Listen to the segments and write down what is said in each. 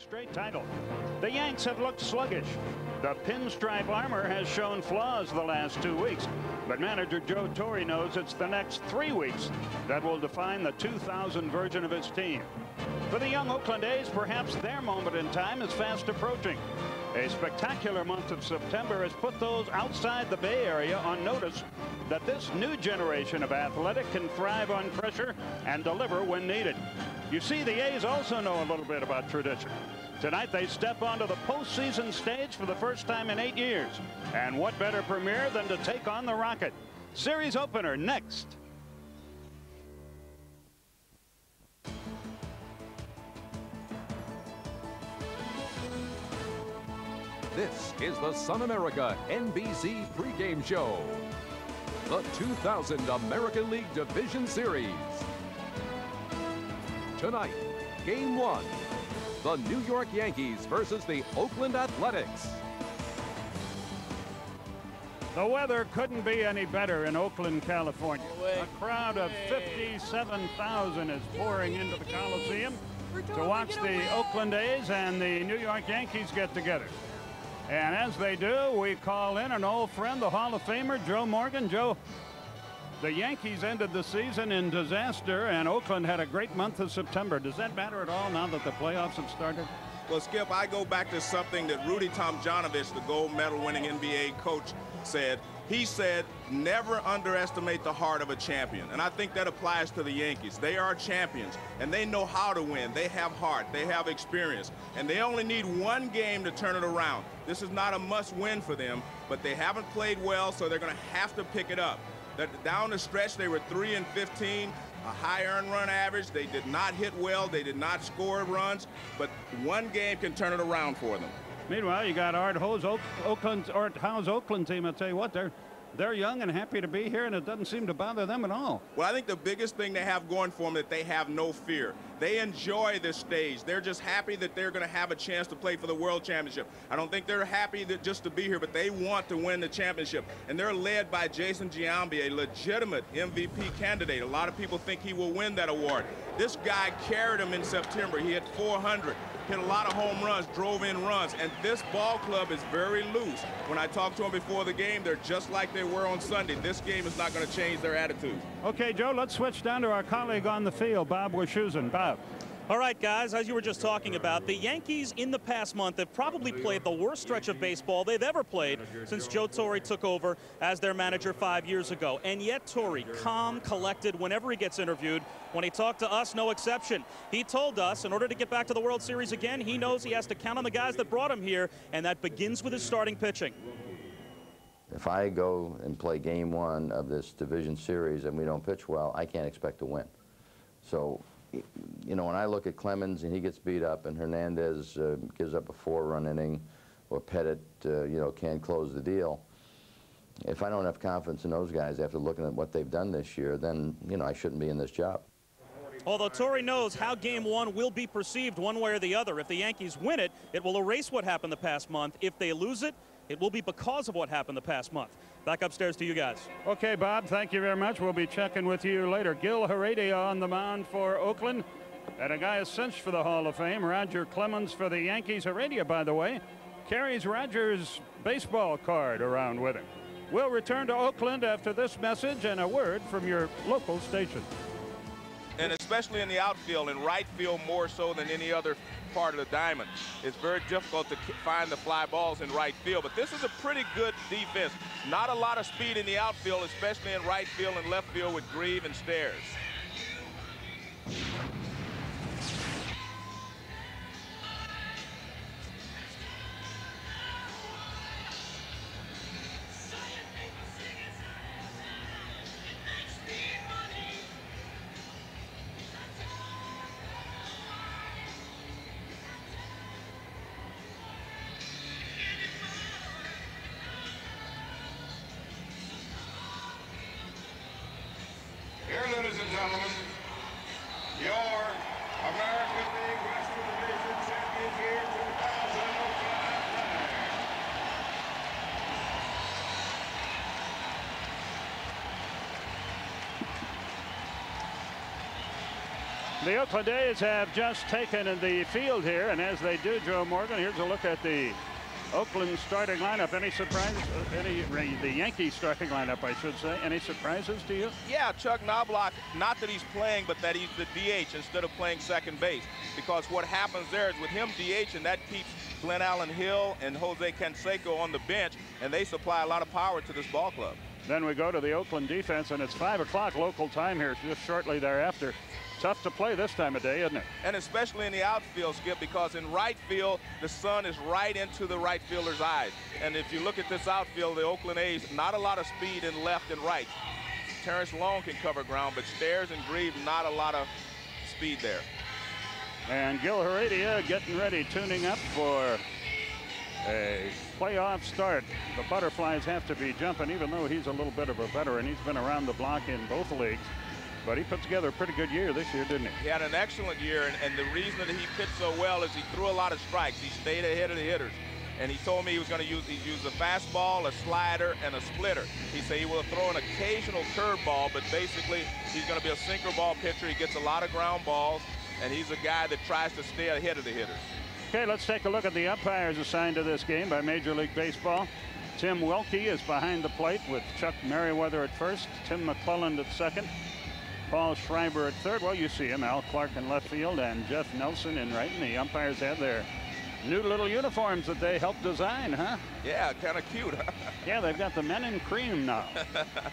Straight title. The Yanks have looked sluggish. The pinstripe armor has shown flaws the last 2 weeks, but manager Joe Torre knows it's the next 3 weeks that will define the 2000 version of his team. For the young Oakland A's, perhaps their moment in time is fast approaching. A spectacular month of September has put those outside the Bay Area on notice that this new generation of athletic can thrive on pressure and deliver when needed. You see, the A's also know a little bit about tradition. Tonight they step onto the postseason stage for the first time in 8 years. And what better premiere than to take on the Rocket? Series opener next. This is the Sun America NBC pregame show. The 2000 American League Division Series. Tonight, Game 1. The New York Yankees versus the Oakland Athletics. The weather couldn't be any better in Oakland, California. A crowd of 57,000 is pouring into the Coliseum to watch the Oakland A's and the New York Yankees get together. And as they do, we call in an old friend, the Hall of Famer, Joe Morgan. Joe, the Yankees ended the season in disaster, and Oakland had a great month of September. Does that matter at all now that the playoffs have started? Well, Skip, I go back to something that Rudy Tomjanovich, the gold medal winning NBA coach, said. He said, never underestimate the heart of a champion. And I think that applies to the Yankees. They are champions, and they know how to win. They have heart. They have experience. And they only need one game to turn it around. This is not a must-win for them, but they haven't played well, so they're going to have to pick it up. Down the stretch, they were 3-15, a high earned run average. They did not hit well. They did not score runs, but one game can turn it around for them. Meanwhile, you got Art Howe's Oakland team. I'll tell you what, they're young and happy to be here, and it doesn't seem to bother them at all. Well, I think the biggest thing they have going for them is that they have no fear. They enjoy this stage. They're just happy that they're going to have a chance to play for the World Championship. I don't think they're happy just to be here, but they want to win the championship. And they're led by Jason Giambi, a legitimate MVP candidate. A lot of people think he will win that award. This guy carried him in September. He hit 400. Hit a lot of home runs, drove in runs, and this ball club is very loose. When I talked to them before the game, they're just like they were on Sunday. This game is not going to change their attitude. Okay, Joe, let's switch down to our colleague on the field, Bob Wischusen. Bob. All right, guys, as you were just talking about, the Yankees in the past month have probably played the worst stretch of baseball they've ever played since Joe Torre took over as their manager 5 years ago. And yet Torre, calm, collected whenever he gets interviewed. When he talked to us, no exception. He told us in order to get back to the World Series again, he knows he has to count on the guys that brought him here, and that begins with his starting pitching. If I go and play Game 1 of this division series and we don't pitch well, I can't expect to win. So, you know, when I look at Clemens and he gets beat up and Hernandez gives up a 4-run inning, or Pettit, you know, can't close the deal, if I don't have confidence in those guys after looking at what they've done this year, then, you know, I shouldn't be in this job. Although Torre knows how Game 1 will be perceived one way or the other. If the Yankees win it, it will erase what happened the past month. If they lose it, it will be because of what happened the past month. Back upstairs to you guys. Okay, Bob, thank you very much. We'll be checking with you later. Gil Heredia on the mound for Oakland, and a guy is cinched for the Hall of Fame, Roger Clemens for the Yankees. Heredia, by the way, carries Roger's baseball card around with him. We'll return to Oakland after this message and a word from your local station. And especially in the outfield, in right field more so than any other part of the diamond. It's very difficult to find the fly balls in right field, but this is a pretty good defense. Not a lot of speed in the outfield, especially in right field and left field with Grieve and Stairs. Here, ladies and The Oakland A's have just taken the field here, and as they do, Joe Morgan, here's a look at the Oakland starting lineup. Any surprises? The Yankees starting lineup, I should say. Any surprises to you? Yeah, Chuck Knobloch, not that he's playing, but that he's the DH instead of playing second base. Because what happens there is with him DH, and that keeps Glenn Allen Hill and Jose Canseco on the bench, and they supply a lot of power to this ball club. Then we go to the Oakland defense, and it's 5 o'clock local time here just shortly thereafter. Tough to play this time of day, isn't it? And especially in the outfield, Skip, because in right field, the sun is right into the right fielder's eyes. And if you look at this outfield, the Oakland A's, not a lot of speed in left and right. Terrence Long can cover ground, but Stairs and Grieve, not a lot of speed there. And Gil Heredia getting ready, tuning up for a playoff start. The Butterflies have to be jumping, even though he's a little bit of a veteran. He's been around the block in both leagues. But he put together a pretty good year this year, didn't he? He had an excellent year, and the reason that he pitched so well is he threw a lot of strikes. He stayed ahead of the hitters. And he told me he was going to use a fastball, a slider, and a splitter. He said he will throw an occasional curveball, but basically he's going to be a sinker ball pitcher. He gets a lot of ground balls, and he's a guy that tries to stay ahead of the hitters. Okay, let's take a look at the umpires assigned to this game by Major League Baseball. Tim Wilkie is behind the plate with Chuck Merriweather at first, Tim McClelland at second, Paul Schreiber at third. Well, you see him, Al Clark in left field, and Jeff Nelson in right. And the umpires have their new little uniforms that they helped design, huh? Yeah, kind of cute. Yeah, they've got the men in cream now.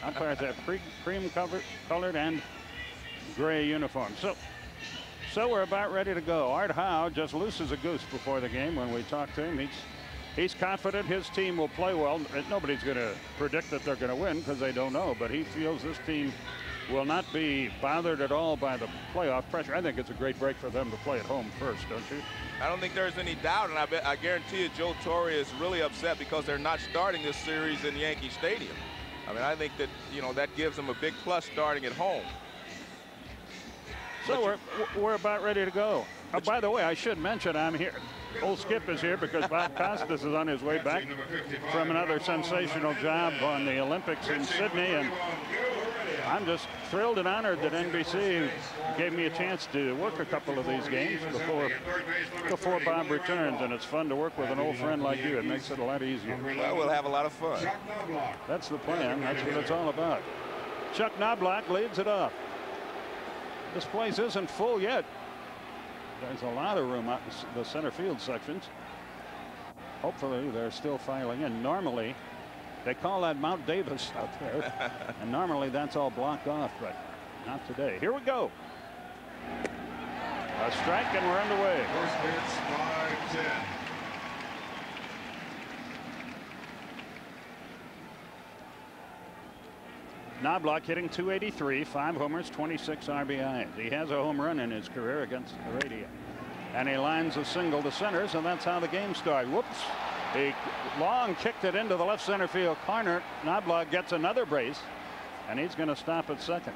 Umpires have cream colored and gray uniforms. So we're about ready to go. Art Howe just loose as a goose before the game when we talk to him. He's confident his team will play well. Nobody's going to predict that they're going to win because they don't know, but he feels this team will not be bothered at all by the playoff pressure. I think it's a great break for them to play at home first, don't you? I don't think there's any doubt, and I guarantee you Joe Torre is really upset because they're not starting this series in Yankee Stadium. I mean, I think that, you know, that gives them a big plus starting at home. So we're about ready to go. By the way, I should mention I'm here. Old Skip is here because Bob Costas is on his way back from another sensational job on the Olympics in Sydney, and I'm just thrilled and honored that NBC gave me a chance to work a couple of these games before Bob returns, and it's fun to work with an old friend like you. It makes it a lot easier. Well, we'll have a lot of fun. That's the plan. That's what it's all about. Chuck Knobloch leads it off. This place isn't full yet. There's a lot of room out in the center field sections. Hopefully they're still filing in. Normally they call that Mount Davis out there, and normally that's all blocked off, but not today. Here we go. A strike, and we're underway. First pitch, 5-10. Knobloch hitting .283, 5 homers, 26 RBIs. He has a home run in his career against Heredia. And he lines a single to center, so that's how the game started. Whoops. He long kicked it into the left center field corner. Knobloch gets another base, and he's going to stop at second.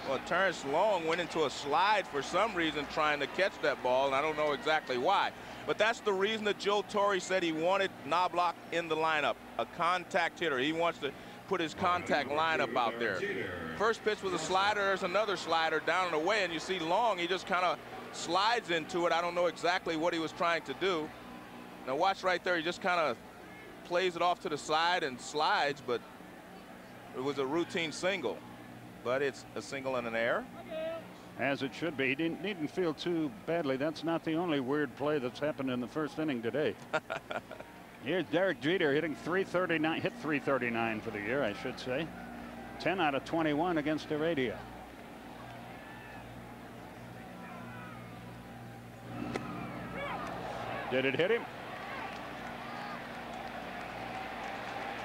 Well, Terrence Long went into a slide for some reason trying to catch that ball, and I don't know exactly why. But that's the reason that Joe Torre said he wanted Knobloch in the lineup, a contact hitter. He wants to put his contact lineup out there. First pitch was a slider. There's another slider down and away, and you see Long, he just kind of slides into it. I don't know exactly what he was trying to do. Now watch right there. He just kind of plays it off to the side and slides, but it was a routine single. But it's a single and an error. As it should be. He needn't feel too badly. That's not the only weird play that's happened in the first inning today. Here's Derek Jeter hitting .339, hit .339 for the year, I should say. 10 out of 21 against Heredia. Did it hit him?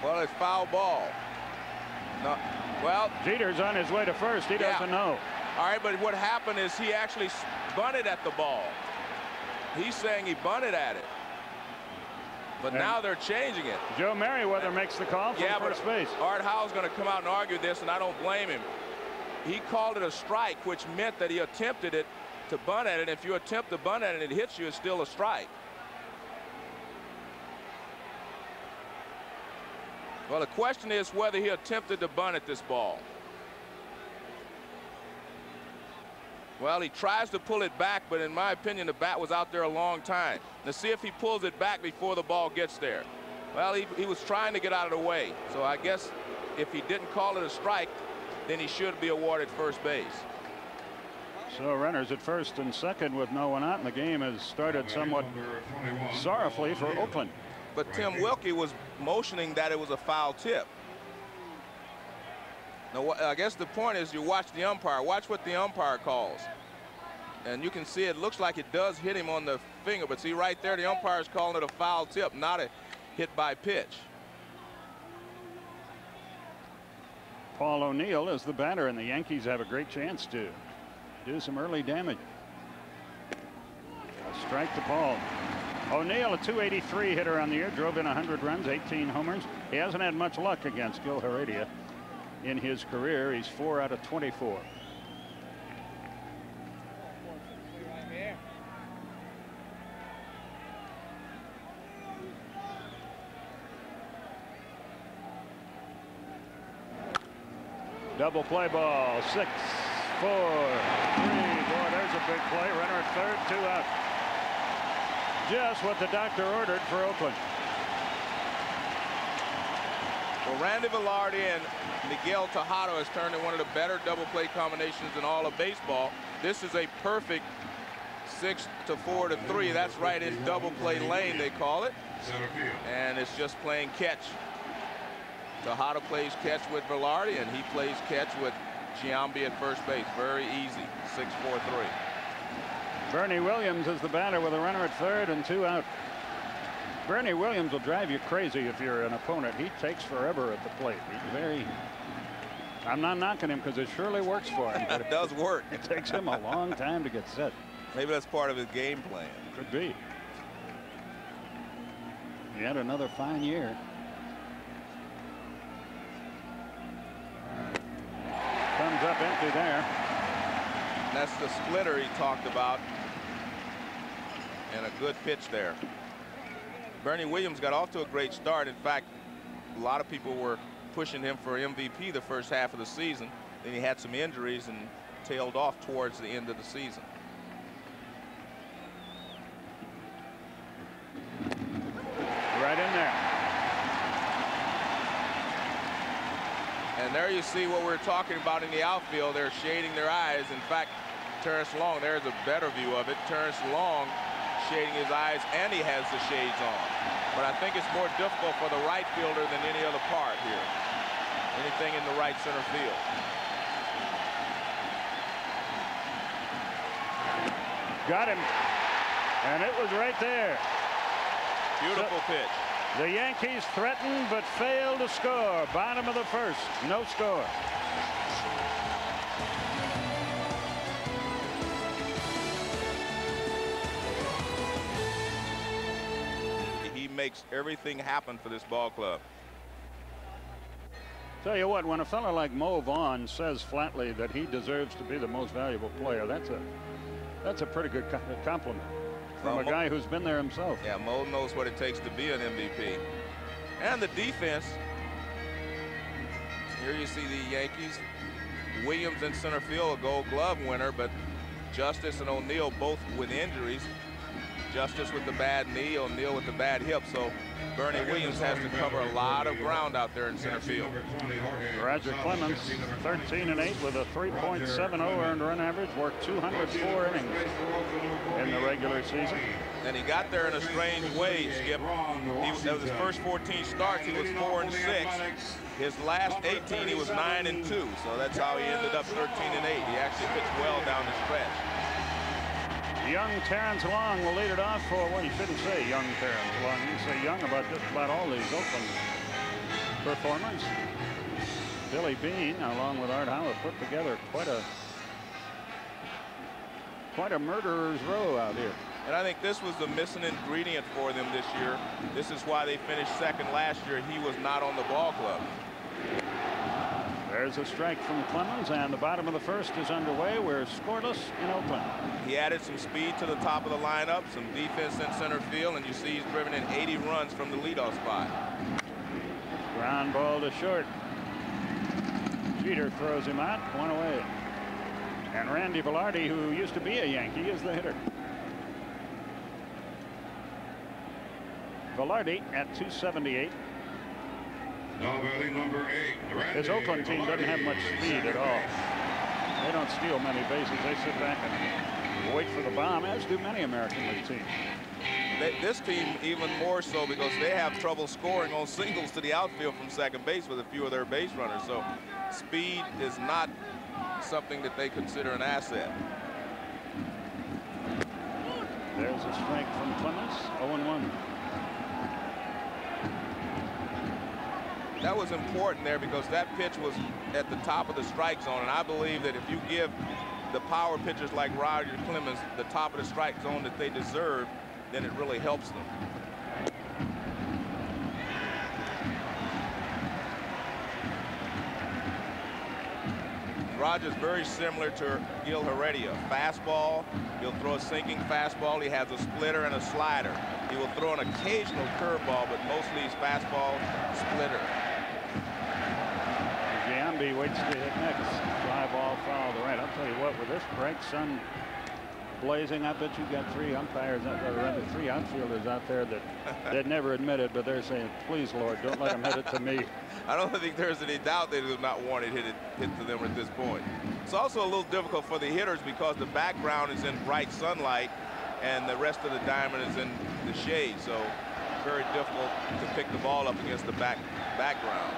Well, it's foul ball. No, well, Jeter's on his way to first. He doesn't know. All right, but what happened is he actually bunted at the ball. He's saying he bunted at it. But now they're changing it. Joe Merriweather makes the call from first base. Art Howe's going to come out and argue this, and I don't blame him. He called it a strike, which meant that he attempted it to bunt at it. If you attempt to bunt at it and it hits you, it's still a strike. Well, the question is whether he attempted to bunt at this ball. Well, he tries to pull it back, but in my opinion, the bat was out there a long time. Let's see if he pulls it back before the ball gets there. Well, he was trying to get out of the way. So I guess if he didn't call it a strike, then he should be awarded first base. So runners at first and second with no one out, and the game has started somewhat sorrowfully for Oakland. But Tim Wilkie was motioning that it was a foul tip. Now, I guess the point is you watch the umpire. Watch what the umpire calls. And you can see it looks like it does hit him on the finger. But see right there, the umpire's calling it a foul tip, not a hit by pitch. Paul O'Neill is the batter, and the Yankees have a great chance to do some early damage. A strike to Paul. O'Neill, a .283 hitter on the year, drove in 100 runs, 18 homers. He hasn't had much luck against Gil Heredia in his career. He's 4 out of 24. Double play ball, 6, 4, 3. Boy, there's a big play. Runner at third, 2 out. Just what the doctor ordered for Oakland. Well, Randy Velarde and Miguel Tejada has turned in one of the better double play combinations in all of baseball. This is a perfect 6 to 4 to 3. That's right in double play lane, they call it. And it's just playing catch. Tejada plays catch with Velarde, and he plays catch with Giambi at first base. Very easy. 6-4-3. Bernie Williams is the batter with a runner at third and 2 out. Bernie Williams will drive you crazy if you're an opponent. He takes forever at the plate. He's very. I'm not knocking him because it surely works for him. But it does work. It takes him a long time to get set. Maybe that's part of his game plan. Could be. He had another fine year. Comes up empty there. That's the splitter he talked about. And a good pitch there. Bernie Williams got off to a great start. In fact, a lot of people were pushing him for MVP the first half of the season. Then he had some injuries and tailed off towards the end of the season. Right in there. And there you see what we're talking about in the outfield. They're shading their eyes. In fact, Terrence Long, there's a better view of it. Terrence Long shading his eyes, and he has the shades on. But I think it's more difficult for the right fielder than any other part here. Anything in the right center field. Got him. And it was right there. Beautiful pitch. The Yankees threatened but failed to score. Bottom of the first. No score. He makes everything happen for this ball club. Tell you what, when a fellow like Mo Vaughn says flatly that he deserves to be the most valuable player, that's a pretty good compliment from a guy who's been there himself. Yeah, Mo knows what it takes to be an MVP. And the defense. Here you see the Yankees. Williams in center field, a Gold Glove winner, but Justice and O'Neill both with injuries. Justice with the bad knee, O'Neill with the bad hip. So Bernie Williams has to cover a lot of ground out there in center field. Roger Clemens, 13-8 with a 3.70 earned run average, worked 204 innings in the regular season. And he got there in a strange way, Skip. Of his first 14 starts, he was 4-6. His last 18, he was 9-2. So that's how he ended up 13-8. He actually pitched well down the stretch. Young Terrence Long will lead it off for, well, you shouldn't say young Terrence Long. You can say young about just about all these Oakland performers. Billy Bean, along with Art Howe, put together quite a murderer's row out here. And I think this was the missing ingredient for them this year. This is why they finished second last year. He was not on the ball club. There's a strike from Clemens, and the bottom of the first is underway. We're scoreless in Oakland. He added some speed to the top of the lineup, some defense in center field, and you see he's driven in 80 runs from the leadoff spot. Ground ball to short. Jeter throws him out, one away. And Randy Velarde, who used to be a Yankee, is the hitter. Velarde at 278. Now batting number 8. His Oakland team doesn't have much speed at all. They don't steal many bases. They sit back and wait for the bomb, as do many American League teams. This team even more so because they have trouble scoring on singles to the outfield from second base with a few of their base runners. So speed is not something that they consider an asset. There's a strike from Clemens. 0-1. That was important there because that pitch was at the top of the strike zone, and I believe that if you give the power pitchers like Roger Clemens the top of the strike zone that they deserve, then it really helps them. Roger's very similar to Gil Heredia. Fastball, he'll throw a sinking fastball. He has a splitter and a slider. He will throw an occasional curveball, but mostly he's fastball, splitter. Giambi waits to hit next. Fly ball foul to right. I'll tell you what, with this bright sun blazing, I bet you got 3 umpires out there, rather 3 outfielders out there that never admit it, but they're saying, please, Lord, don't let him hit it to me. I don't think there's any doubt they do not want it hit to them at this point. It's also a little difficult for the hitters because the background is in bright sunlight and the rest of the diamond is in the shade, so very difficult to pick the ball up against the background.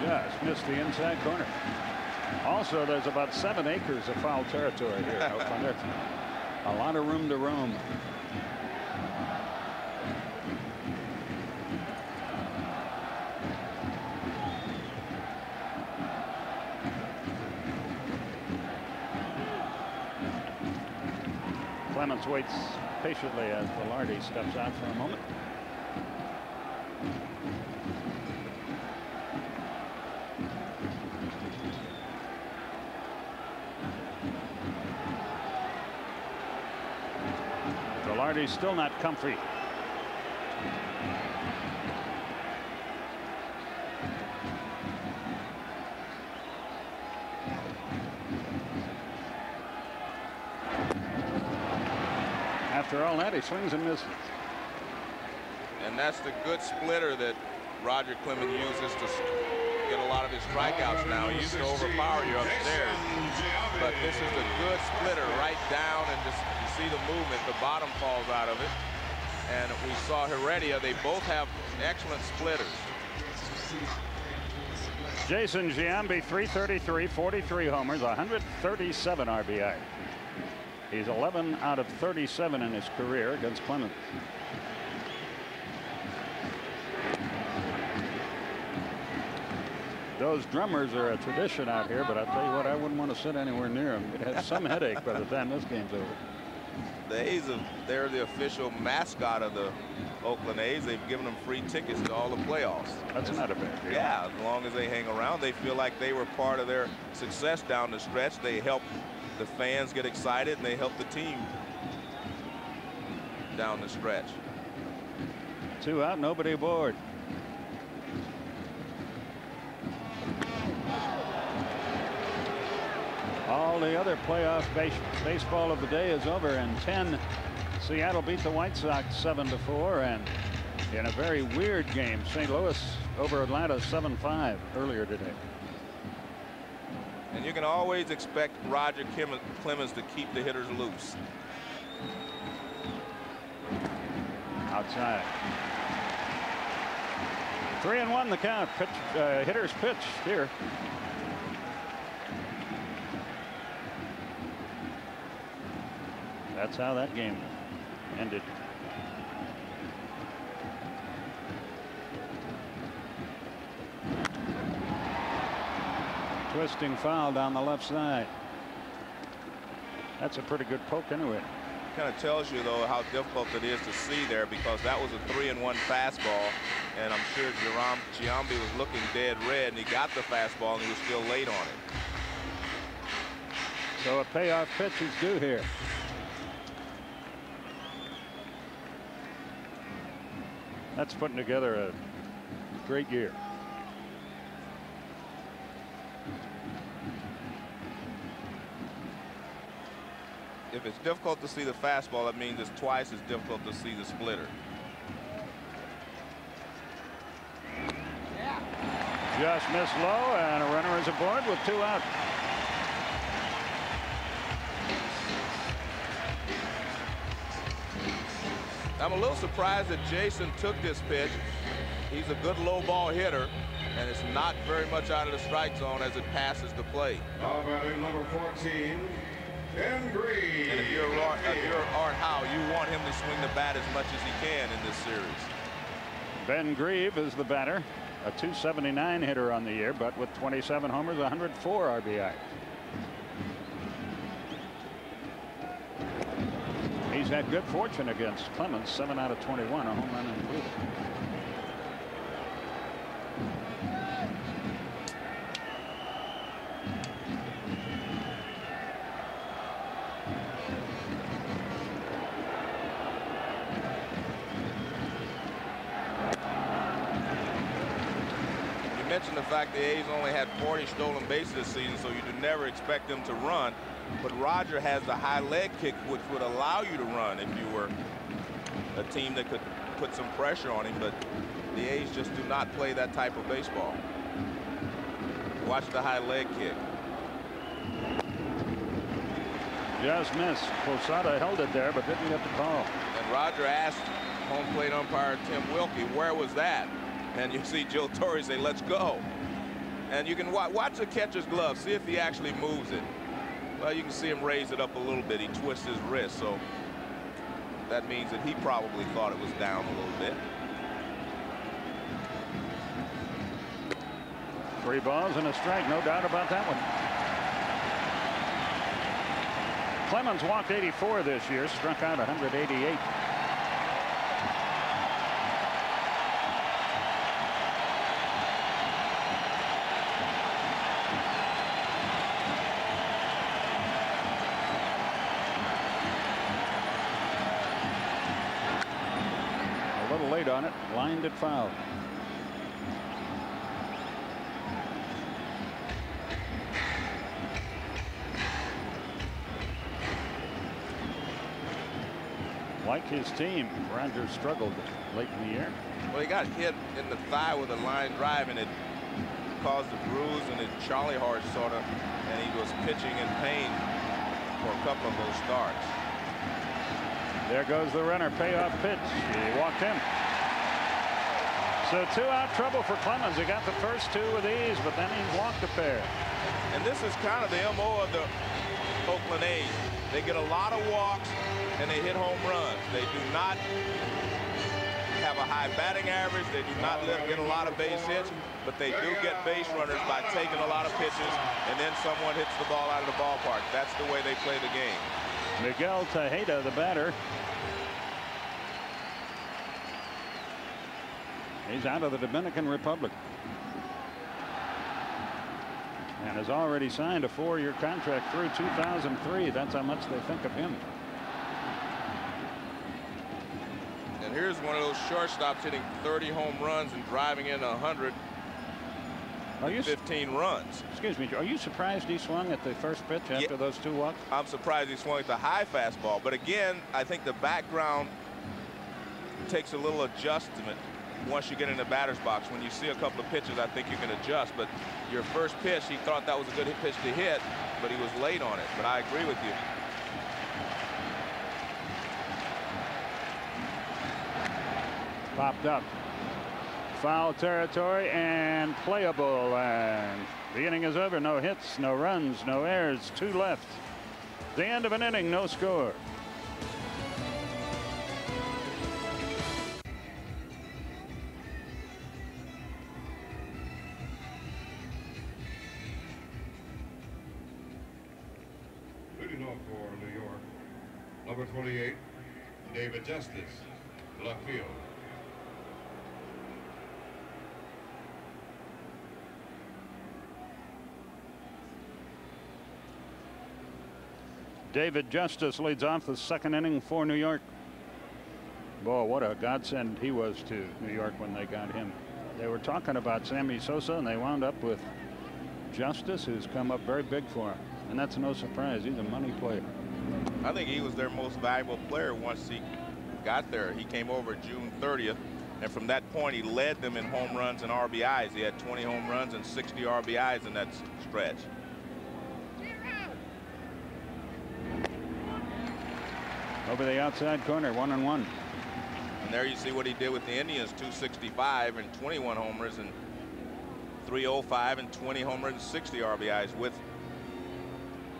Just missed the inside corner. Also, there's about 7 acres of foul territory here in Oakland. There's a lot of room to roam. Clemens waits patiently as Velarde steps out for a moment. Velarde's still not comfy. After all that, he swings and misses. And that's the good splitter that Roger Clemens uses to get a lot of his strikeouts now. He used to overpower you upstairs, but this is a good splitter right down, and just you see the movement. The bottom falls out of it, and we saw Heredia. They both have excellent splitters. Jason Giambi, 333, 43 homers, 137 RBI. He's 11 out of 37 in his career against Clemens. Those drummers are a tradition out here, but I tell you what, I wouldn't want to sit anywhere near them. It has some headache by the time this game's over. The A's, they're the official mascot of the Oakland A's. They've given them free tickets to all the playoffs. That's not a bad deal. Yeah, as long as they hang around, they feel like they were part of their success down the stretch. They help the fans get excited, and they help the team down the stretch. 2 out, nobody aboard. All the other playoff baseball of the day is over. In 10, Seattle beat the White Sox 7-4, and in a very weird game, St. Louis over Atlanta 7-5 earlier today. And you can always expect Roger Clemens to keep the hitters loose. Outside. 3-1 the count. Hitters pitch here. That's how that game ended. Twisting foul down the left side. That's a pretty good poke anyway. Kind of tells you, though, how difficult it is to see there, because that was a 3-1 fastball, and I'm sure Giambi was looking dead red, and he got the fastball, and he was still late on it. So a payoff pitch is due here. That's putting together a great year. If it's difficult to see the fastball, that means it's twice as difficult to see the splitter. Just missed low, and a runner is aboard with 2 out. I'm a little surprised that Jason took this pitch. He's a good low ball hitter, and it's not very much out of the strike zone as it passes the plate. Now batting number 14, Ben Green. And if you're Art Howe, you want him to swing the bat as much as he can in this series. Ben Grieve is the batter, a .279 hitter on the year, but with 27 homers, 104 RBI. He's had good fortune against Clemens, 7 out of 21, a home run included. Mentioned the fact the A's only had 40 stolen bases this season, so you do never expect them to run. But Roger has the high leg kick, which would allow you to run if you were a team that could put some pressure on him. But the A's just do not play that type of baseball. Watch the high leg kick. Just missed. Posada held it there, but didn't get the call. And Roger asked home plate umpire Tim Wilkie, where was that? And you see Joe Torre say, let's go. And you can watch the catcher's glove, see if he actually moves it. Well, you can see him raise it up a little bit. He twists his wrist, so that means that he probably thought it was down a little bit. 3 balls and a strike, no doubt about that one. Clemens walked 84 this year, struck out 188. On it, lined it foul. Like his team, Roger struggled late in the year. Well, he got hit in the thigh with a line drive, and it caused a bruise and a Charlie horse sort of, and he was pitching in pain for a couple of those starts. There goes the runner, payoff pitch. He walked him. So 2 out trouble for Clemens. He got the first 2 with ease, but then he walked a pair. And this is kind of the MO of the Oakland A's. They get a lot of walks and they hit home runs. They do not have a high batting average. They do not get a lot of base hits, but they do get base runners by taking a lot of pitches, and then someone hits the ball out of the ballpark. That's the way they play the game. Miguel Tejeda, the batter. He's out of the Dominican Republic and has already signed a 4-year contract through 2003. That's how much they think of him. And here's one of those shortstops hitting 30 home runs and driving in 115 runs. Excuse me, are you surprised he swung at the first pitch after those 2 walks? I'm surprised he swung at the high fastball, but again, I think the background takes a little adjustment once you get in the batter's box. When you see a couple of pitches, I think you can adjust. But your first pitch, he thought that was a good pitch to hit, but he was late on it. But I agree with you. Popped up. Foul territory and playable. And the inning is over. No hits, no runs, no errors. 2 left. The end of an inning, no score. For New York, number 28, David Justice, left field. David Justice leads off the 2nd inning for New York. Boy, what a godsend he was to New York when they got him. They were talking about Sammy Sosa, and they wound up with Justice, who's come up very big for him. And that's no surprise. He's a money player. I think he was their most valuable player once he got there. He came over June 30th, and from that point he led them in home runs and RBIs. He had 20 home runs and 60 RBIs in that stretch. Over the outside corner, 1-1. And there you see what he did with the Indians, 265 and 21 homers and 305 and 20 homers and 60 RBIs with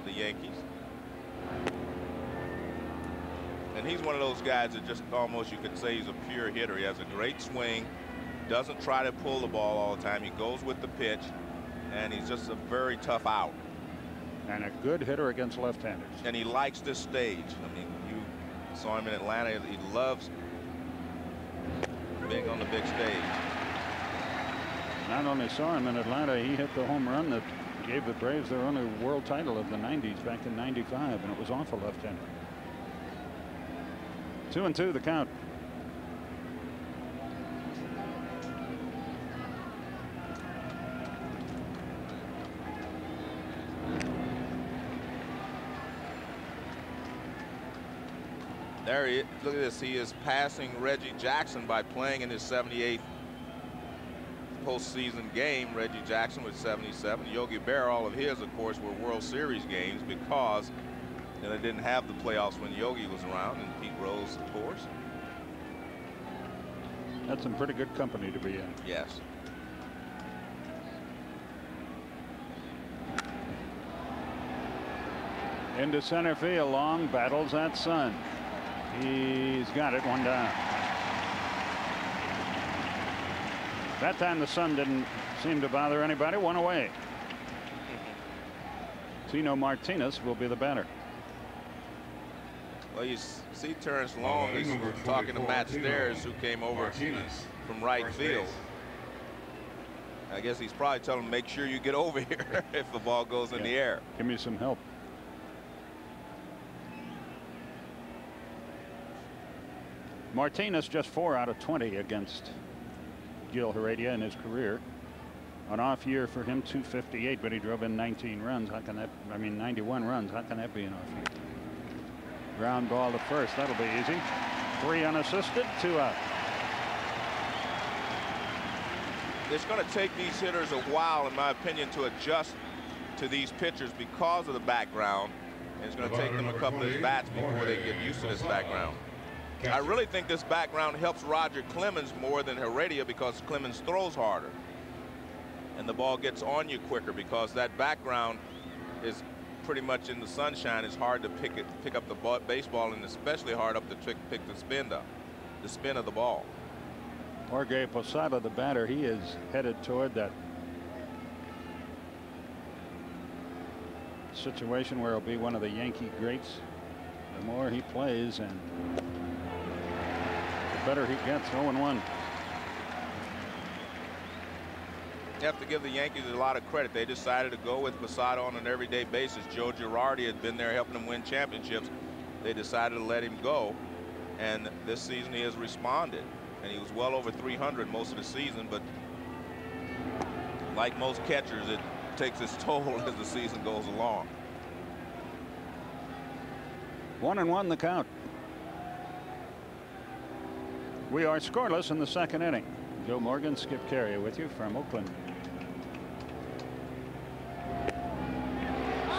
the Yankees. And he's one of those guys that just almost, you could say, he's a pure hitter. He has a great swing, doesn't try to pull the ball all the time. He goes with the pitch, and he's just a very tough out. And a good hitter against left-handers. And he likes this stage. I mean, you saw him in Atlanta. He loves being on the big stage. Not only saw him in Atlanta, he hit the home run that gave the Braves their only world title of the 90s back in '95, and it was off a left-hander. 2-2 the count. There he is. Look at this. He is passing Reggie Jackson by playing in his 78th postseason game. Reggie Jackson with 77. Yogi Berra, all of his, of course, were World Series games because they didn't have the playoffs when Yogi was around, and Pete Rose, of course. That's some pretty good company to be in. Yes. Into center field, Long battles that Sun. He's got it, one down. That time the Sun didn't seem to bother anybody, one away. Tino Martinez will be the batter. Well, you see Terrence Long is talking to Matt Stairs, who came over from right field. I guess he's probably telling him, make sure you get over here if the ball goes in the air. Give me some help. Martinez just 4 out of 20 against Gil Heredia in his career. An off year for him, 258, but he drove in 19 runs. How can that, I mean 91 runs, how can that be an off year? Ground ball to first, that'll be easy. 3 unassisted, 2 out. It's going to take these hitters a while, in my opinion, to adjust to these pitchers because of the background. And it's going to take them a couple of bats before they get used to this background. I really think this background helps Roger Clemens more than Heredia because Clemens throws harder. And the ball gets on you quicker because that background is pretty much in the sunshine. It's hard to pick up the baseball, and especially hard up to pick the spin of the ball. Jorge Posada, the batter, he is headed toward that situation where he'll be one of the Yankee greats. The more he plays and the better he gets. 0-1. You have to give the Yankees a lot of credit. They decided to go with Posada on an everyday basis. Joe Girardi had been there helping them win championships. They decided to let him go, and this season he has responded. And he was well over 300 most of the season, but like most catchers, it takes its toll as the season goes along. 1-1 the count. We are scoreless in the second inning. Joe Morgan, Skip Caray with you from Oakland.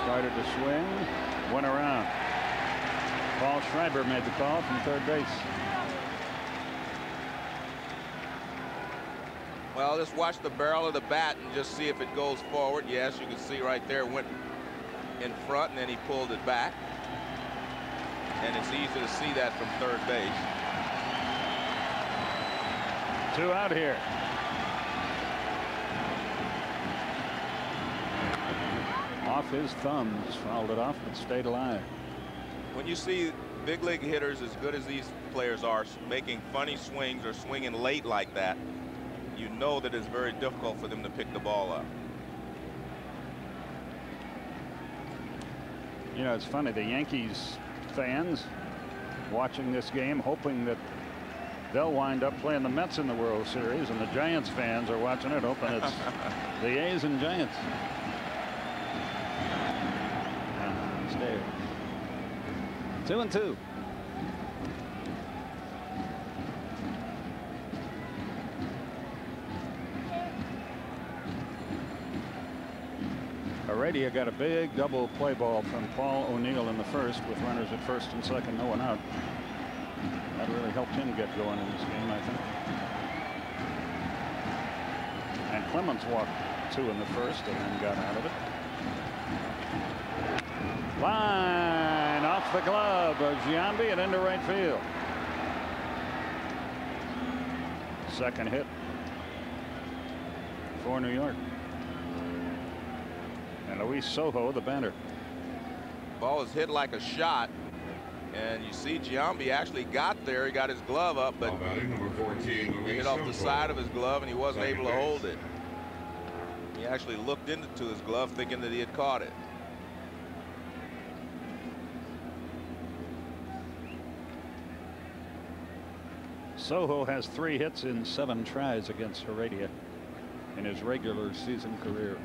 Started to swing, went around. Paul Schreiber made the call from third base. Well, just watch the barrel of the bat and just see if it goes forward. Yes, you can see right there, went in front and then he pulled it back. And it's easy to see that from third base. 2 out here. Off his thumbs, fouled it off, but stayed alive. When you see big league hitters as good as these players are making funny swings or swinging late like that, you know that it's very difficult for them to pick the ball up. You know, it's funny, the Yankees fans watching this game hoping that they'll wind up playing the Mets in the World Series, and the Giants fans are watching it hoping it's the A's and Giants. Stay. 2-2. Heredia got a big double play ball from Paul O'Neill in the first with runners at first and second, no one out. That really helped him get going in this game, I think. And Clemens walked 2 in the first and then got out of it. Line off the glove of Giambi and into right field. Second hit for New York. And Luis Sojo, the batter. Ball is hit like a shot. And you see Giambi actually got there. He got his glove up, but he hit off the side of his glove and he wasn't able to hold it. He actually looked into his glove thinking that he had caught it. Sojo has 3 hits in 7 tries against Heredia in his regular season career.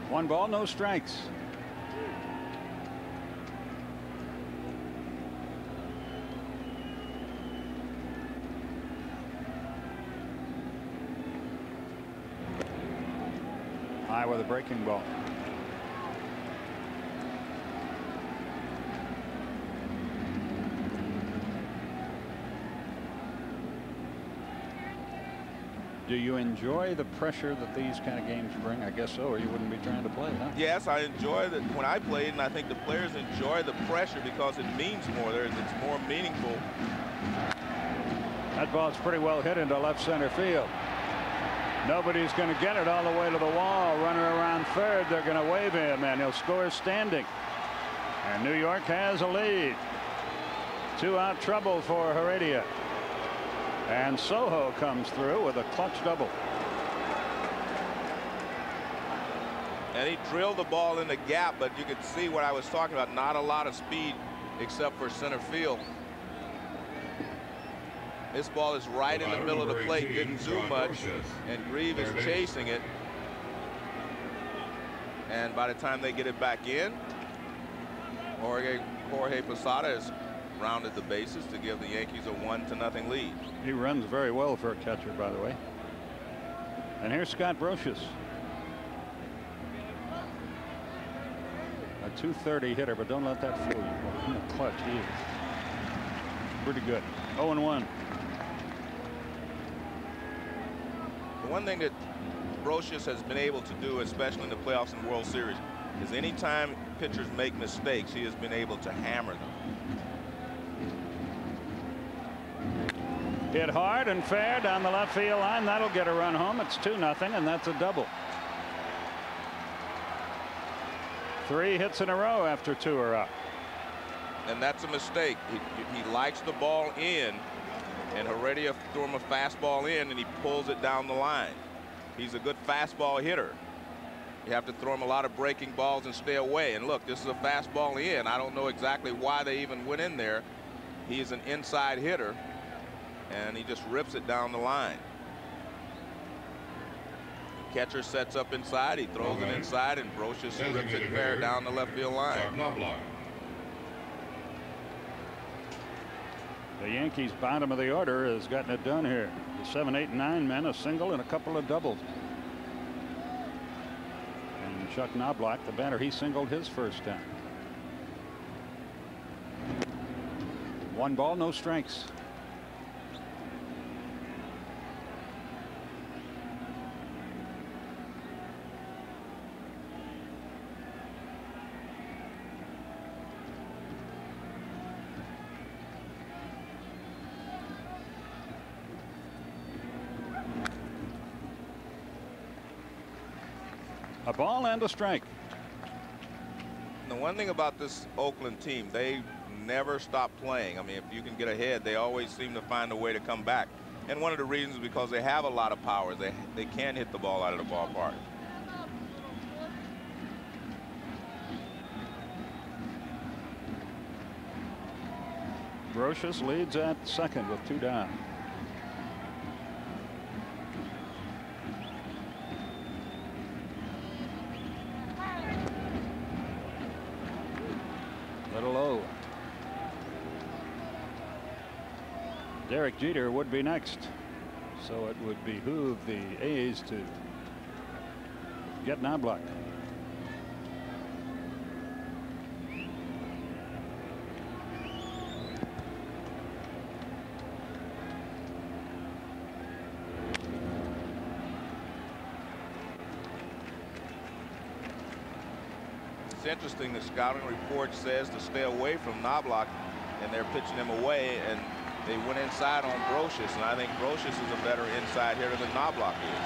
One ball, no strikes. High with a breaking ball. Do you enjoy the pressure that these kind of games bring? I guess so, or you wouldn't be trying to play, huh? Yes, I enjoy that when I played, and I think the players enjoy the pressure because it means more. It's more meaningful. That ball's pretty well hit into left center field. Nobody's going to get it all the way to the wall. Runner around third. They're going to wave him, and he'll score standing. And New York has a lead. 2-out trouble for Heredia. And Sojo comes through with a clutch double. And he drilled the ball in the gap, but you could see what I was talking about. Not a lot of speed except for center field. This ball is right in the middle of the plate. Didn't do much. And Grieve is chasing it. And by the time they get it back in, Jorge Posada has rounded the bases to give the Yankees a 1-0 lead. He runs very well for a catcher, by the way. And here's Scott Brosius. A .230 hitter, but don't let that fool you. In the clutch, he is pretty good. 0-1. The one thing that Brosius has been able to do, especially in the playoffs and World Series, is anytime pitchers make mistakes, he has been able to hammer them. Hit hard and fair down the left field line. That'll get a run home. It's 2-0, and that's a double. 3 hits in a row after 2 are up. And that's a mistake. He likes the ball in, and Heredia threw him a fastball in, and he pulls it down the line. He's a good fastball hitter. You have to throw him a lot of breaking balls and stay away. And look, this is a fastball in. I don't know exactly why they even went in there. He's an inside hitter, and he just rips it down the line. The catcher sets up inside. He throws it inside, and Brosius rips it fair down the left field line. The Yankees' bottom of the order has gotten it done here. The 7, 8, 9 men, a single and a couple of doubles. And Chuck Knobloch, the batter, he singled his first time. 1 ball, no strikes. A ball and a strike. The one thing about this Oakland team, they never stop playing. I mean, if you can get ahead, they always seem to find a way to come back. And one of the reasons is because they have a lot of power. They can hit the ball out of the ballpark. BROSIUS leads at second with 2 down. Little low. Derek Jeter would be next, so it would behoove the A's to get Knobloch. It's interesting, the scouting report says to stay away from Knobloch, and they're pitching him away, and they went inside on BROSIUS, and I think BROSIUS is a better inside hitter than Knobloch is.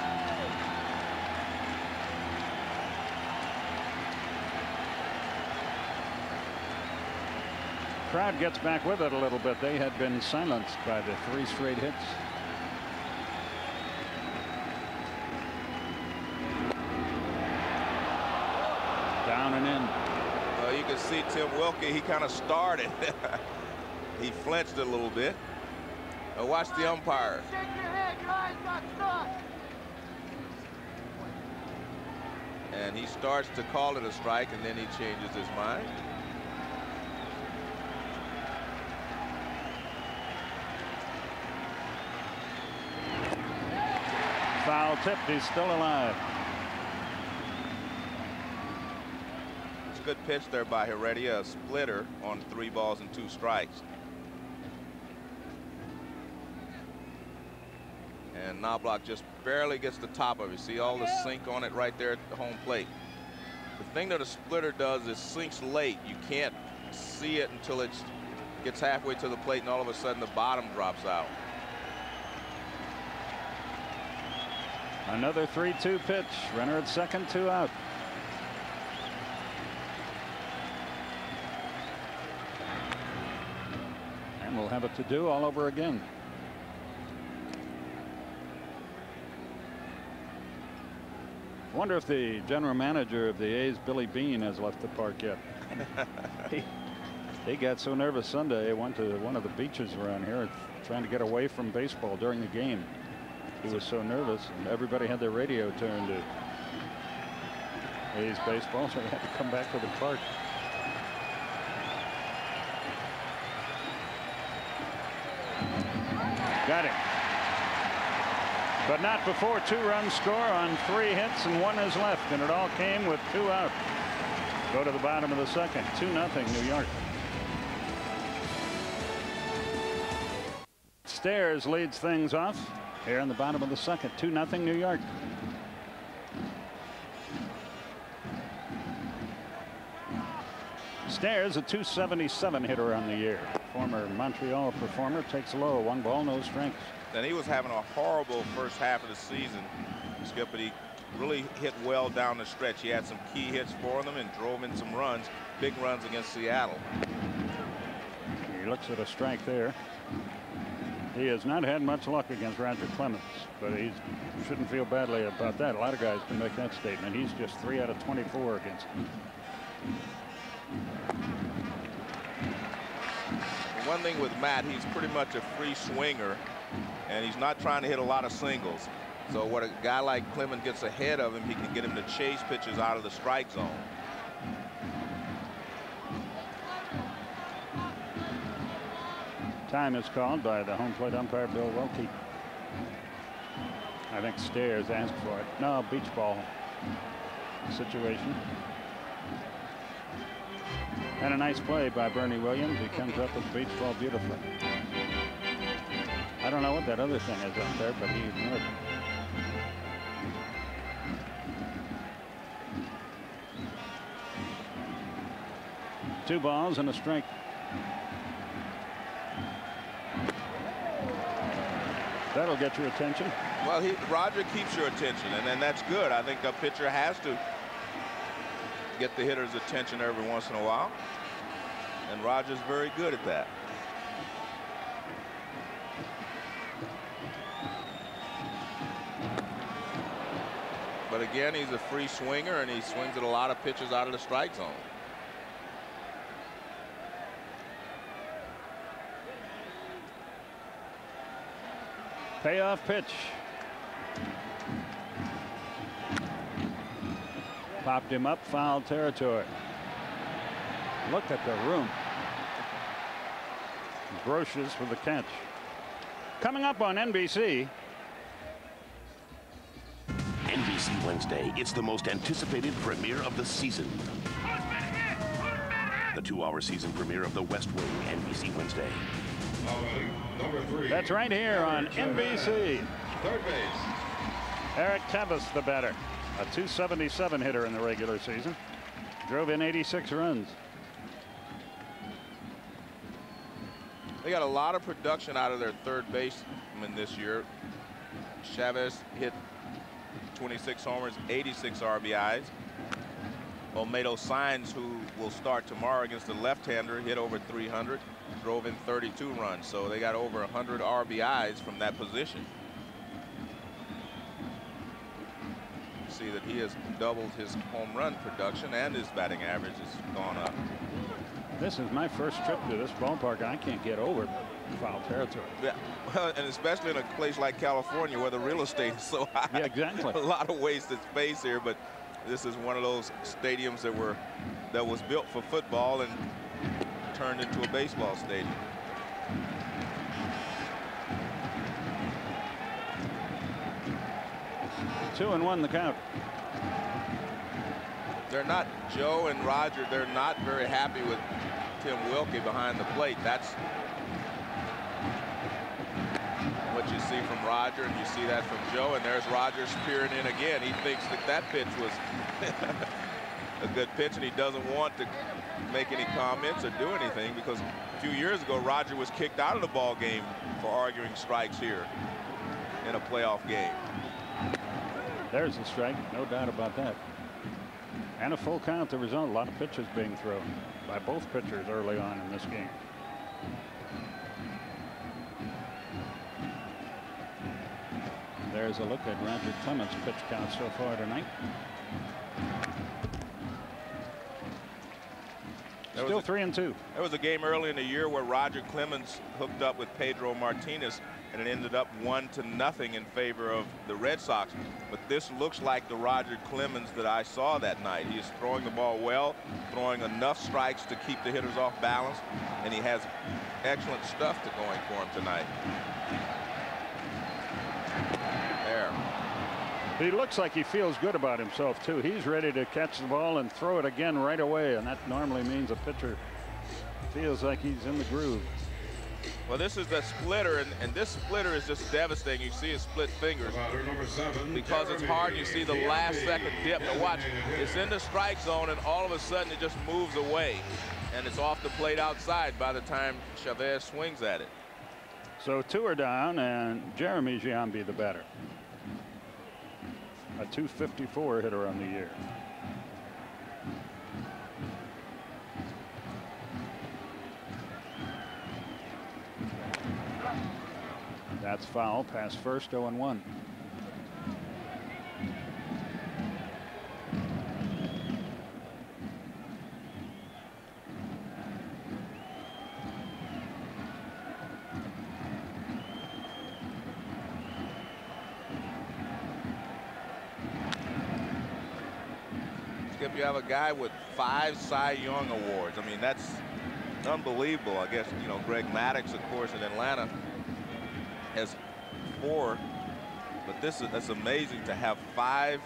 Crowd gets back with it a little bit. They had been silenced by the 3 straight hits. Down and in. Well, you can see Tim Wilkie, he kind of started. He flinched a little bit. Watch the umpire. Shake your head, your eyes got stuck. And he starts to call it a strike, and then he changes his mind. Foul tipped. He's still alive. It's a good pitch there by Heredia, a splitter on 3 balls and 2 strikes. And Knobloch just barely gets the top of it. See all the sink on it right there at the home plate. The thing that a splitter does is sinks late. You can't see it until it gets halfway to the plate, and all of a sudden the bottom drops out. Another 3-2 pitch. Runner at second, 2 out. And we'll have it to do all over again. I wonder if the general manager of the A's, Billy Beane, has left the park yet. He got so nervous Sunday, he went to one of the beaches around here trying to get away from baseball during the game. He was so nervous, and everybody had their radio turned to A's baseball, so he had to come back to the park. Got him. But not before 2-run score on 3 hits and 1 is left, and it all came with 2 out. Go to the bottom of the second. 2-0 New York. Stairs leads things off here in the bottom of the second. 2-0 New York. Stairs, a .277 hitter on the year. Former Montreal performer, takes low. 1 ball, no strikes. And he was having a horrible first half of the season, Skip, but he really hit well down the stretch. He had some key hits for them and drove in some runs, big runs against Seattle. He looks at a strike there. He has not had much luck against Roger Clemens, but he shouldn't feel badly about that. A lot of guys can make that statement. He's just 3 out of 24 against him. One thing with Matt, he's pretty much a free swinger, and he's not trying to hit a lot of singles. So what a guy like Clemens gets ahead of him, he can get him to chase pitches out of the strike zone. Time is called by the home plate umpire, Bill Wilkie. I think Stairs asked for it. No, beach ball situation. And a nice play by Bernie Williams. He comes up with the beach ball beautifully. I don't know what that other thing is up there, but he ignored it. Two balls and a strike. That'll get your attention. Well, Roger keeps your attention, and then that's good. I think a pitcher has to get the hitter's attention every once in a while, and Roger's very good at that. But again, he's a free swinger, and he swings at a lot of pitches out of the strike zone. Payoff pitch. Popped him up, foul territory. Look at the room. BROSIUS with the catch. Coming up on NBC. NBC Wednesday, it's the most anticipated premiere of the season. The 2-hour season premiere of The West Wing, NBC Wednesday. Number 3. That's right here on NBC. Third base. Eric Tevis, the batter. A .277 hitter in the regular season. Drove in 86 runs. They got a lot of production out of their third baseman this year. Chavez hit 26 homers, 86 RBIs. Olmedo Saenz, who will start tomorrow against the left-hander, hit over 300, drove in 32 runs. So they got over 100 RBIs from that position. See that he has doubled his home run production, and his batting average has gone up. This is my first trip to this ballpark. I can't get over foul territory. Yeah, and especially in a place like California where the real estate is so high. Yeah, exactly. A lot of wasted space here, but this is one of those stadiums that was built for football and turned into a baseball stadium. Two and one the count. They're not, Joe and Roger, they're not very happy with Tim Wilkie behind the plate. That's what you see from Roger, and you see that from Joe, and there's Roger peering in again. He thinks that that pitch was a good pitch, and he doesn't want to make any comments or do anything, because a few years ago Roger was kicked out of the ball game for arguing strikes here in a playoff game. There's a strike, no doubt about that. And a full count, the result. A lot of pitches being thrown by both pitchers early on in this game. There's a look at Roger Clemens' pitch count so far tonight. Still 3-2. There was a game early in the year where Roger Clemens hooked up with Pedro Martinez, and it ended up 1-0 in favor of the Red Sox. But this looks like the Roger Clemens that I saw that night. He is throwing the ball well, throwing enough strikes to keep the hitters off balance, and he has excellent stuff going for him tonight. There. He looks like he feels good about himself, too. He's ready to catch the ball and throw it again right away, and that normally means a pitcher feels like he's in the groove. Well, this is the splitter, and this splitter is just devastating. You see his split fingers because it's hard. You see the last second dip. Now watch, it's in the strike zone, and all of a sudden it just moves away, and it's off the plate outside by the time Chavez swings at it. So two are down, and Jeremy Giambi the batter. A .254 hitter on the year. That's foul, past first, 0-1. Skip, you have a guy with 5 Cy Young awards. I mean, that's unbelievable. I guess, you know, Greg Maddux, of course, in Atlanta has 4, but that's amazing to have 5,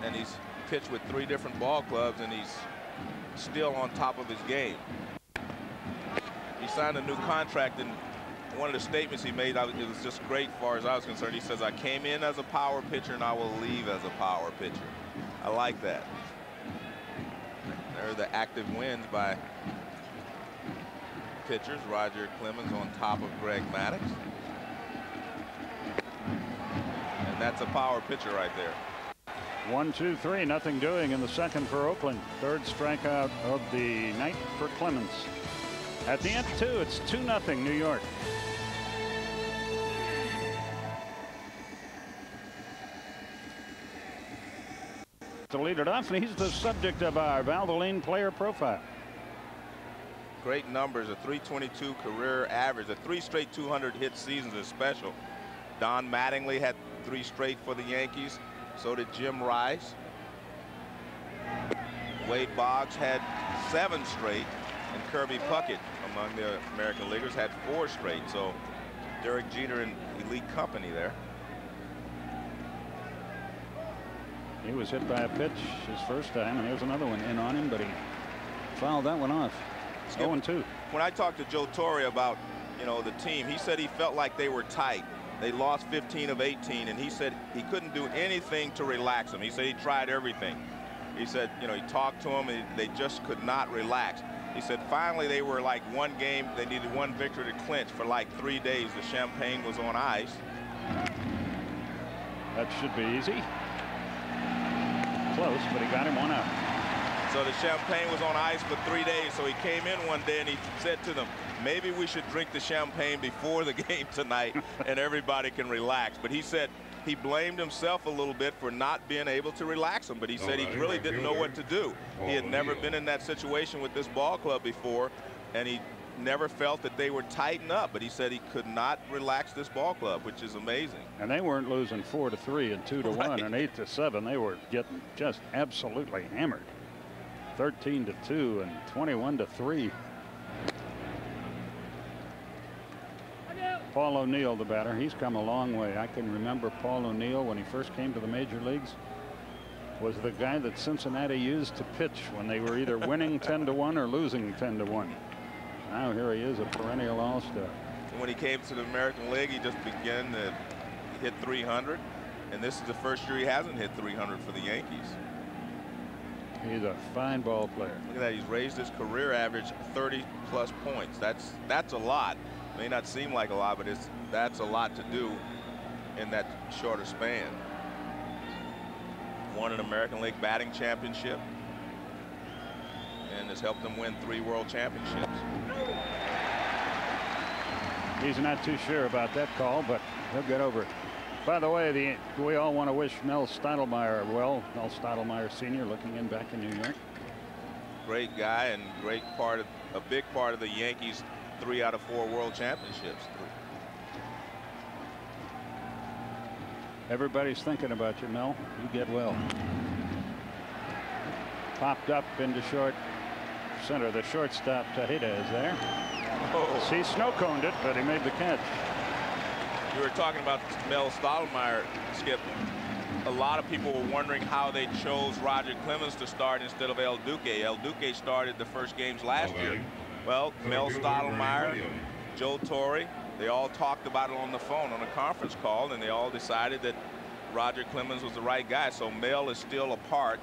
and he's pitched with 3 different ball clubs, and he's still on top of his game. He signed a new contract, and one of the statements he made, it was just great as far as I was concerned. He says, I came in as a power pitcher, and I will leave as a power pitcher. I like that. There are the active wins by pitchers. Roger Clemens on top of Greg Maddux. And that's a power pitcher right there. 1-2-3, nothing doing in the second for Oakland. Third strikeout of the night for Clemens. At the end, 2, it's 2-0 New York. To lead it off, and he's the subject of our Valvoline player profile. Great numbers, a .322 career average, a 3 straight 200 hit seasons is special. Don Mattingly had 3 straight for the Yankees. So did Jim Rice. Wade Boggs had 7 straight, and Kirby Puckett, among the American Leaguers, had 4 straight. So Derek Jeter in elite company there. He was hit by a pitch his first time, and there's another one in on him, but he fouled that one off. 0-2. When I talked to Joe Torre about, you know, the team, he said he felt like they were tight. They lost 15 of 18, and he said he couldn't do anything to relax them. He said he tried everything. He said, you know, he talked to them, and they just could not relax. He said finally they were like one game, they needed one victory to clinch for like 3 days. The champagne was on ice. That should be easy. Close, but he got him 1 out. So the champagne was on ice for 3 days. So he came in one day and he said to them, maybe we should drink the champagne before the game tonight and everybody can relax. But he said he blamed himself a little bit for not being able to relax them. But he said he really didn't know what to do. He had never been in that situation with this ball club before, and he never felt that they were tightened up. But he said he could not relax this ball club, which is amazing. And they weren't losing 4-3 and 2-1 and 8-7. They were getting just absolutely hammered. 13-2 and 21-3. Paul O'Neill, the batter, he's come a long way. I can remember Paul O'Neill when he first came to the major leagues. Was the guy that Cincinnati used to pitch when they were either winning 10-1 or losing 10-1. Now here he is, a perennial all-star. When he came to the American League, he just began to hit 300, and this is the first year he hasn't hit 300 for the Yankees. He's a fine ball player. Look at that, he's raised his career average 30+ points. That's a lot. May not seem like a lot, but that's a lot to do in that shorter span. Won an American League batting championship and has helped them win 3 world championships. He's not too sure about that call, but he'll get over it. By the way, we all want to wish Mel Stottlemyre well. Mel Stottlemyre Sr. looking in back in New York. Great guy and a big part of the Yankees' 3 out of 4 world championships. Everybody's thinking about you, Mel. You get well. Popped up into short center. The shortstop Tejeda is there. Oh. He snow-coned it, but he made the catch. You were talking about Mel Stottlemyre, Skip. A lot of people were wondering how they chose Roger Clemens to start instead of El Duque. El Duque started the first games last year. Well, Mel Stottlemyre, Joe Torre, they all talked about it on the phone on a conference call, and they all decided that Roger Clemens was the right guy. So Mel is still a part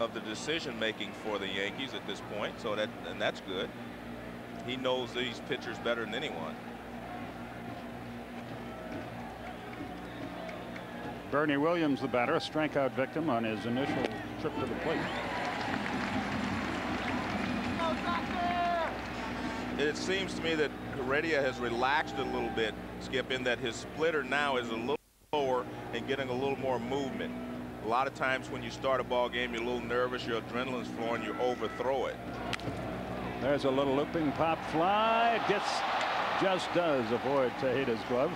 of the decision making for the Yankees at this point. So that's good. He knows these pitchers better than anyone. Bernie Williams, the batter, a strikeout victim on his initial trip to the plate. It seems to me that Heredia has relaxed a little bit, Skip, in that his splitter now is a little lower and getting a little more movement. A lot of times when you start a ball game, you're a little nervous, your adrenaline's flowing, you overthrow it. There's a little looping pop fly. It just does avoid Tejeda's glove.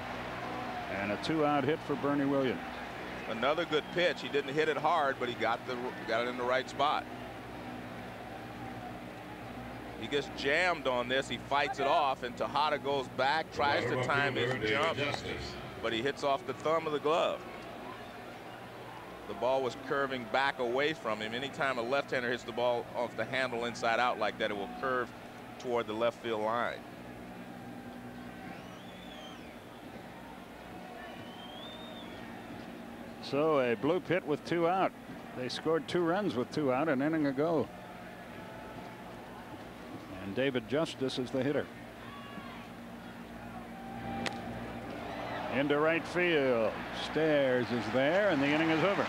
And a 2-out hit for Bernie Williams. Another good pitch. He didn't hit it hard, but he got it in the right spot. He gets jammed on this. He fights it off, and Tejeda goes back, tries to time his jump, but he hits off the thumb of the glove. The ball was curving back away from him. Anytime a left-hander hits the ball off the handle inside out like that, it will curve toward the left field line. So a blue pit with 2 out. They scored 2 runs with 2 out an inning ago. And David Justice is the hitter. Into right field. Stairs is there, and the inning is over.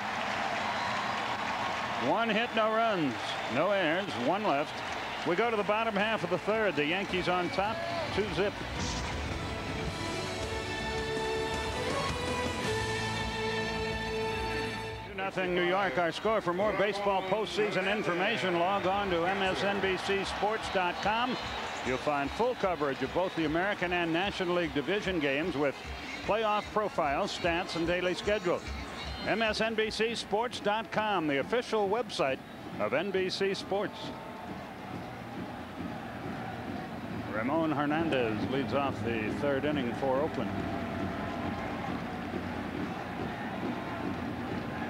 1 hit, no runs, no errors, 1 left. We go to the bottom half of the 3rd. The Yankees on top, 2-zip. 2-0 New York, our score. For more baseball postseason information, log on to MSNBCSports.com. You'll find full coverage of both the American and National League division games with playoff profiles, stats, and daily schedules. MSNBCSports.com, the official website of NBC Sports. Ramon Hernandez leads off the third inning for Oakland.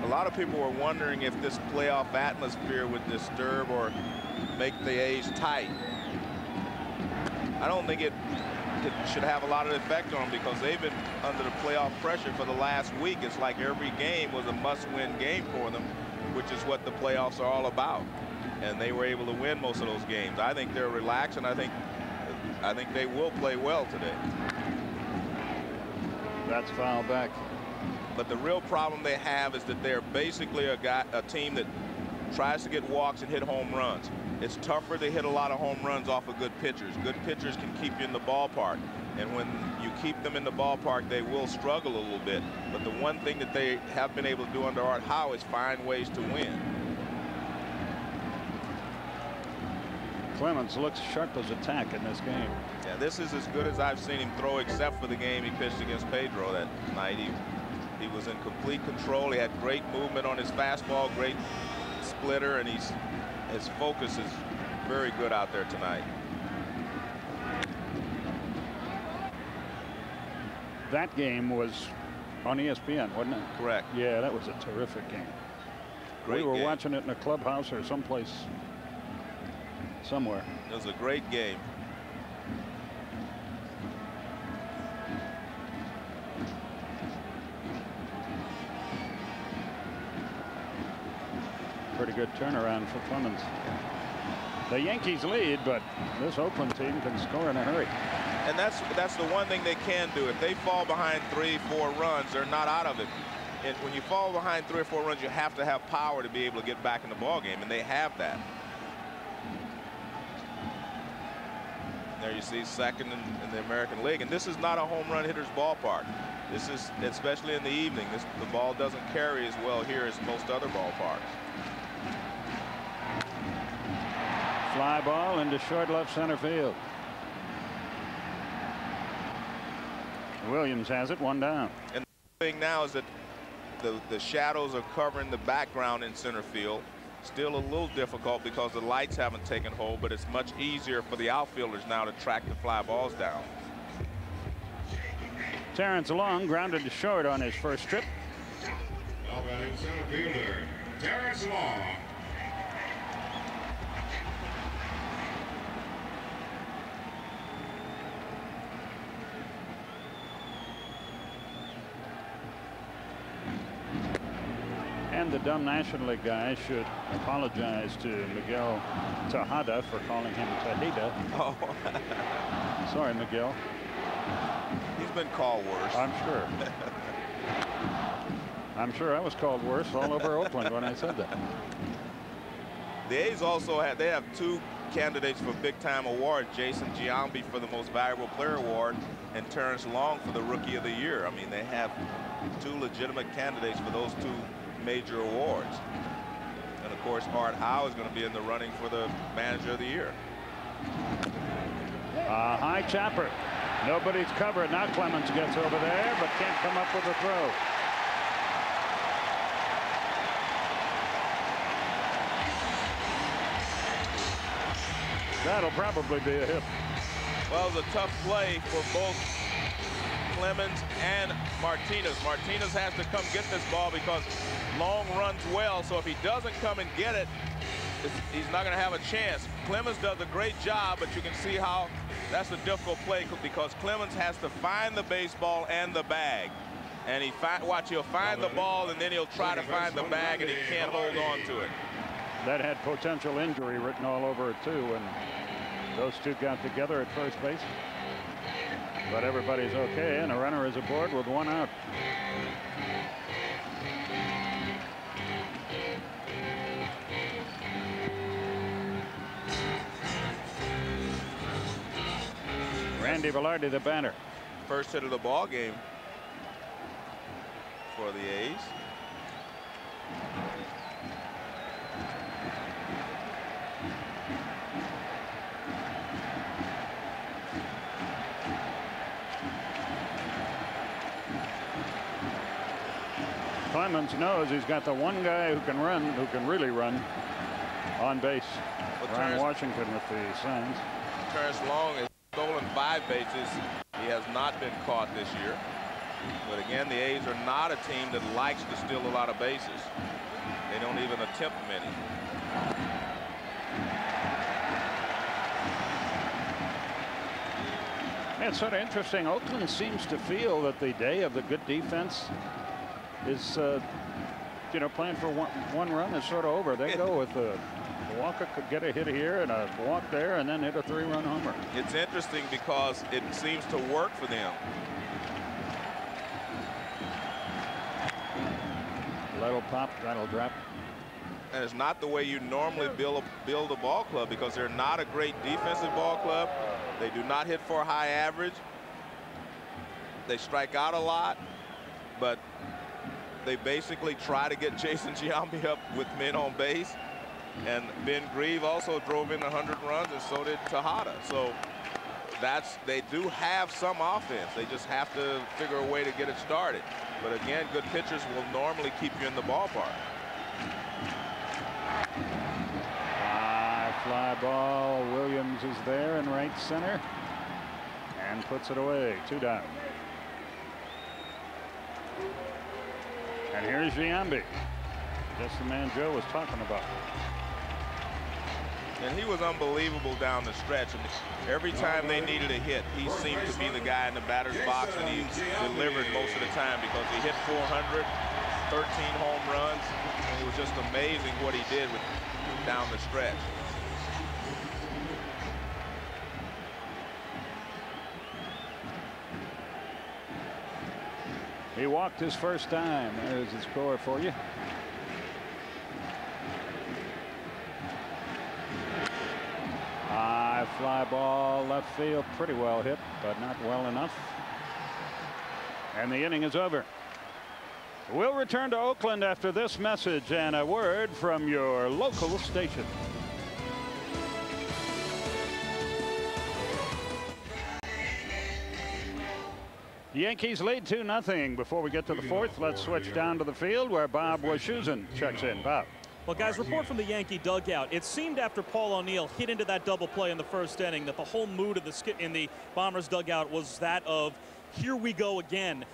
A lot of people were wondering if this playoff atmosphere would disturb or make the A's tight. I don't think it should have a lot of effect on them because they've been under the playoff pressure for the last week. It's like every game was a must-win game for them, which is what the playoffs are all about. And they were able to win most of those games. I think they're relaxed, and I think they will play well today. That's foul back. But the real problem they have is that they're basically a team that tries to get walks and hit home runs. It's tougher to hit a lot of home runs off of good pitchers. Good pitchers can keep you in the ballpark. And when you keep them in the ballpark, they will struggle a little bit. But the one thing that they have been able to do under Art Howe is find ways to win. Clemens looks sharp as a tack in this game. Yeah, this is as good as I've seen him throw, except for the game he pitched against Pedro that night. He was in complete control. He had great movement on his fastball, great splitter, and his focus is very good out there tonight. That game was on ESPN, wasn't it? Correct. Yeah, that was a terrific game. Great we were game. watching it in a clubhouse or someplace, somewhere. It was a great game. Pretty good turnaround for Clemens. The Yankees lead, but this Oakland team can score in a hurry. And that's the one thing they can do. If they fall behind 3-4 runs, they're not out of it. And when you fall behind 3 or 4 runs, you have to have power to be able to get back in the ball game, and they have that. There you see second in the American League, and this is not a home run hitter's ballpark. This is, especially in the evening, the ball doesn't carry as well here as most other ballparks. Fly ball into short left center field. Williams has it, one down. And the thing now is that the shadows are covering the background in center field. Still a little difficult because the lights haven't taken hold, but it's much easier for the outfielders now to track the fly balls down. Terrence Long grounded to short on his first trip. Now batting center fielder, Terrence Long. And the dumb National League guy should apologize to Miguel Tejada for calling him Tejada. Oh. Sorry, Miguel. He's been called worse. I'm sure. I'm sure I was called worse all over Oakland when I said that. The A's also have 2 candidates for big time award. Jason Giambi for the most valuable player award and Terrence Long for the rookie of the year. I mean, they have 2 legitimate candidates for those 2 major awards. And of course Art Howe is going to be in the running for the manager of the year. High chopper. Nobody's covered. Now Clemens gets over there but can't come up with a throw. That'll probably be a hit. Well, it was a tough play for both Clemens and Martinez. Martinez has to come get this ball because Long runs well, so if he doesn't come and get it, he's not going to have a chance. Clemens does a great job, but you can see how that's a difficult play because Clemens has to find the baseball and the bag. And he'll find the ball and then he'll try to find the bag and he can't hold on to it. That had potential injury written all over it too when those 2 got together at first base. But everybody's okay and a runner is aboard with 1 out. Randy Velarde, the batter. First hit of the ball game for the A's. Clemens knows he's got the one guy who can run, who can really run on base. Ryan Washington with the signs. Terrence Long has stolen 5 bases. He has not been caught this year. But again, the A's are not a team that likes to steal a lot of bases. They don't even attempt many. It's sort of interesting. Oakland seems to feel that the day of the good defense is, you know, playing for one run is sort of over. They go with Walker could get a hit here and a walk there and then hit a 3-run homer. It's interesting because it seems to work for them. That'll pop, that'll drop. And it's not the way you normally build a ball club, because they're not a great defensive ball club. They do not hit for a high average. They strike out a lot, but they basically try to get Jason Giambi up with men on base. And Ben Grieve also drove in 100 runs, and so did Tejada. So they do have some offense. They just have to figure a way to get it started. But again, good pitchers will normally keep you in the ballpark. Fly ball. Williams is there in right center and puts it away. 2 down. And here's Giambi. Just the man Joe was talking about. And he was unbelievable down the stretch. Every time they needed a hit, he seemed to be the guy in the batter's box, and he delivered most of the time because he hit 400, 13 home runs. And it was just amazing what he did down the stretch. He walked his first time. There's the score for you. High fly ball, left field, pretty well hit, but not well enough. And the inning is over. We'll return to Oakland after this message and a word from your local station. The Yankees lead 2-0. Before we get to the 4th, let's switch down to the field where Bob Wischusen checks in. Bob. Well, guys, report from the Yankee dugout. It seemed after Paul O'Neill hit into that double play in the first inning that the whole mood of the Bombers dugout was that of, here we go again.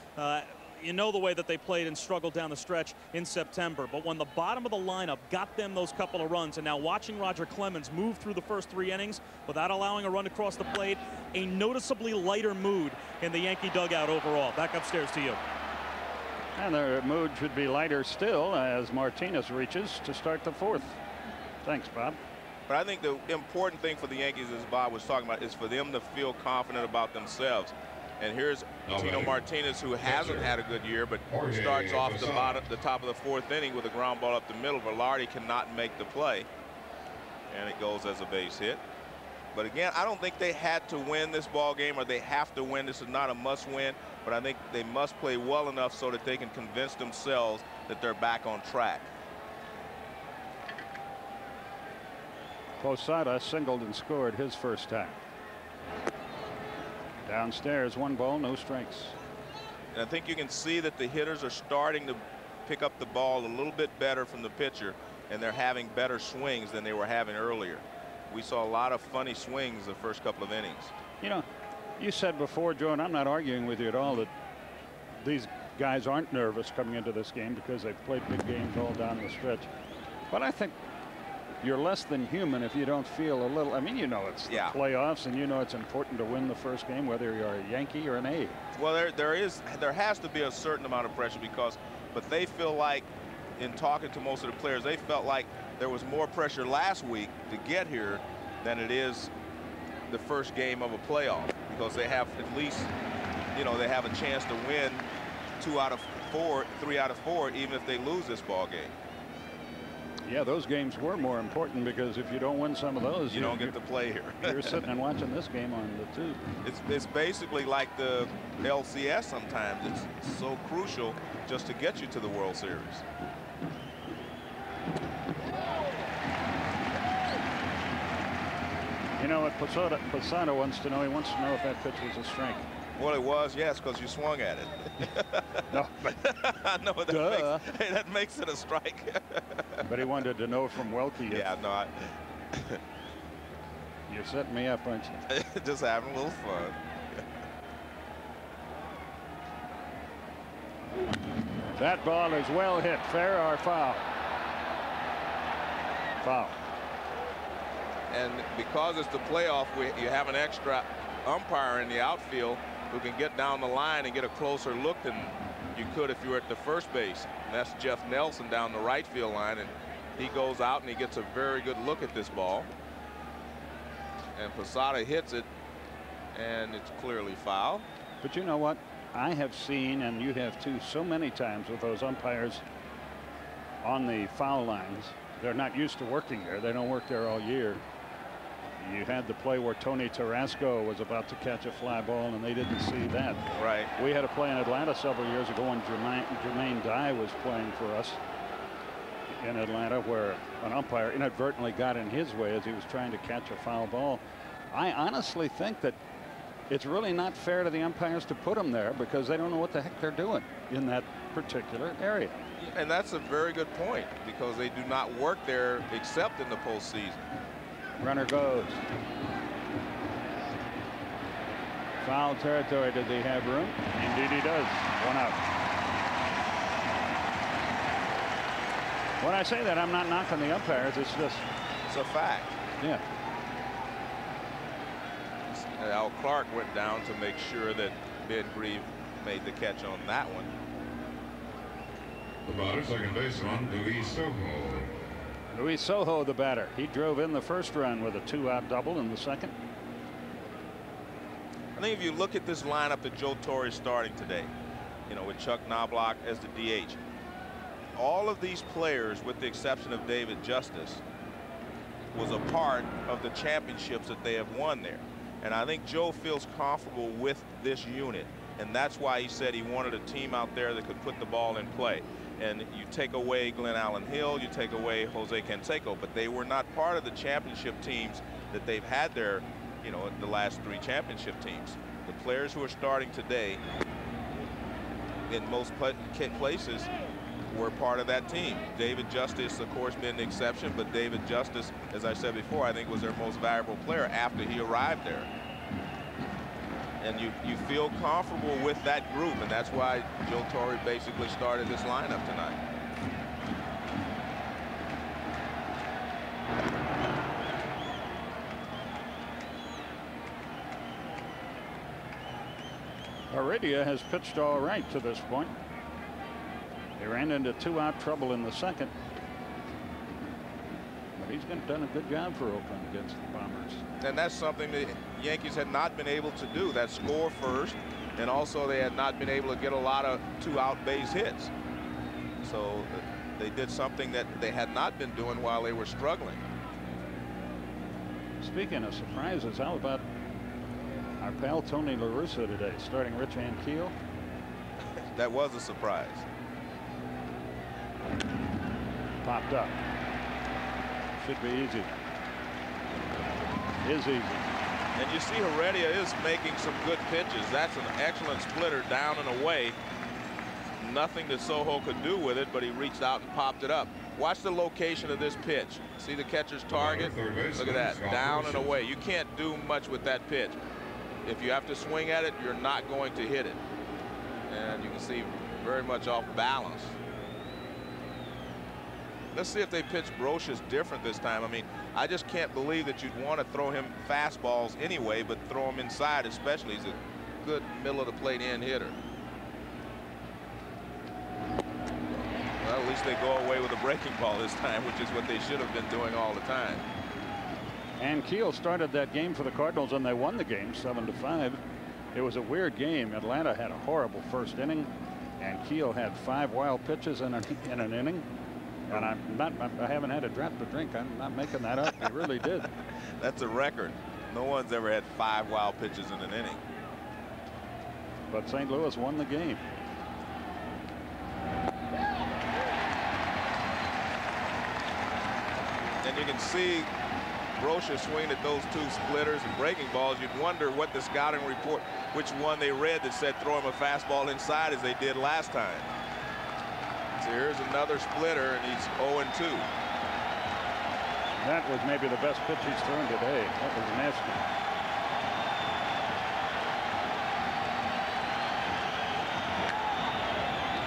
You know the way that they played and struggled down the stretch in September. But when the bottom of the lineup got them those couple of runs, and now watching Roger Clemens move through the first 3 innings without allowing a run across the plate, a noticeably lighter mood in the Yankee dugout overall. Back upstairs to you. And their mood should be lighter still as Martinez reaches to start the 4th. Thanks, Bob. But I think the important thing for the Yankees, as Bob was talking about, is for them to feel confident about themselves. And here's Tino Martinez, who hasn't had a good year, but starts off the top of the 4th inning with a ground ball up the middle. Velarde cannot make the play, and it goes as a base hit. But again, I don't think they had to win this ball game, or they have to win. This is not a must-win, but I think they must play well enough so that they can convince themselves that they're back on track. Posada singled and scored his first time. Downstairs, 1 ball, no strikes. And I think you can see that the hitters are starting to pick up the ball a little bit better from the pitcher, and they're having better swings than they were having earlier. We saw a lot of funny swings the first couple of innings. You know, you said before, Joe, and I'm not arguing with you at all, that these guys aren't nervous coming into this game because they've played big games all down the stretch. But I think you're less than human if you don't feel a little. I mean, you know, it's the playoffs, and you know it's important to win the first game, whether you're a Yankee or an A. Well, there has to be a certain amount of pressure but they feel like, in talking to most of the players, they felt like there was more pressure last week to get here than it is the first game of a playoff, because they have at least, you know, they have a chance to win 2 out of 4, 3 out of 4, even if they lose this ball game. Yeah, those games were more important, because if you don't win some of those, you don't get to play here. You're sitting and watching this game on the tube. It's basically like the LCS sometimes. It's so crucial just to get you to the World Series. You know what Posada wants to know? He wants to know if that pitch was a strike. Well, it was, yes, because you swung at it. No, but I know that makes it a strike. But he wanted to know from Welke. Yeah, no, You're setting me up, aren't you? just having a little fun. That ball is well hit. Fair or foul? Foul. And because it's the playoff, you have an extra umpire in the outfield who can get down the line and get a closer look than you could if you were at the first base. And that's Jeff Nelson down the right field line, and he goes out and he gets a very good look at this ball. And POSADA hits it, and it's clearly foul. But you know what? I have seen, and you have too, so many times with those umpires on the foul lines. They're not used to working there. They don't work there all year. You had the play where Tony Tarasco was about to catch a fly ball, and they didn't see that. Right. We had a play in Atlanta several years ago when Jermaine Dye was playing for us in Atlanta, where an umpire inadvertently got in his way as he was trying to catch a foul ball. I honestly think that it's really not fair to the umpires to put them there because they don't know what the heck they're doing in that particular area. And that's a very good point, because they do not work there except in the postseason. Runner goes. Foul territory. Does he have room? Indeed he does. One out. When I say that, I'm not knocking the umpires. It's just. It's a fact. Yeah. Al Clark went down to make sure that Ben Grieve made the catch on that one. The batter, second baseman, Luis Sojo. Luis Sojo, the batter. He drove in the first run with a 2-out double in the second. I think if you look at this lineup that Joe Torre is starting today, you know, with Chuck Knobloch as the DH, all of these players, with the exception of David Justice, was a part of the championships that they have won there. And I think Joe feels comfortable with this unit, and that's why he said he wanted a team out there that could put the ball in play. And you take away Glenn Allen Hill, you take away Jose Canseco, but they were not part of the championship teams that they've had there, you know, the last 3 championship teams. The players who are starting today, in most places, were part of that team. David Justice, of course, been the exception, but David Justice, as I said before, I think was their most valuable player after he arrived there. And you feel comfortable with that group, and that's why Joe Torre basically started this lineup tonight. Heredia has pitched all right to this point. He ran into 2-out trouble in the second. But he's done a good job for Oakland against the Bombers. And that's something the Yankees had not been able to do, that score first, and also they had not been able to get a lot of 2-out base hits. So they did something that they had not been doing while they were struggling. Speaking of surprises, how about our pal Tony La Russa today, starting Rich Ankiel? That was a surprise. Popped up. Should be easy. Is easy. And you see Heredia is making some good pitches. That's an excellent splitter down and away. Nothing that Sojo could do with it, but he reached out and popped it up. Watch the location of this pitch. See the catcher's target? Look at that, down and away. You can't do much with that pitch. If you have to swing at it, you're not going to hit it. And you can see very much off balance. Let's see if they pitch BROSIUS different this time. I mean, I just can't believe that you'd want to throw him fastballs anyway, but throw him inside especially. He's a good middle of the plate in hitter. Well, at least they go away with a breaking ball this time, which is what they should have been doing all the time. And Keel started that game for the Cardinals, and they won the game 7-5. It was a weird game. Atlanta had a horrible first inning, and Keel had 5 wild pitches in an inning. And I haven't had a drop to drink. I'm not making that up. He really did. That's a record. No one's ever had 5 wild pitches in an inning. But St. Louis won the game. And you can see BROSIUS swinging at those two splitters and breaking balls, you'd wonder what the scouting report, which one they read that said throw him a fastball inside as they did last time. So here's another splitter, and he's 0-2. That was maybe the best pitch he's thrown today. That was nasty.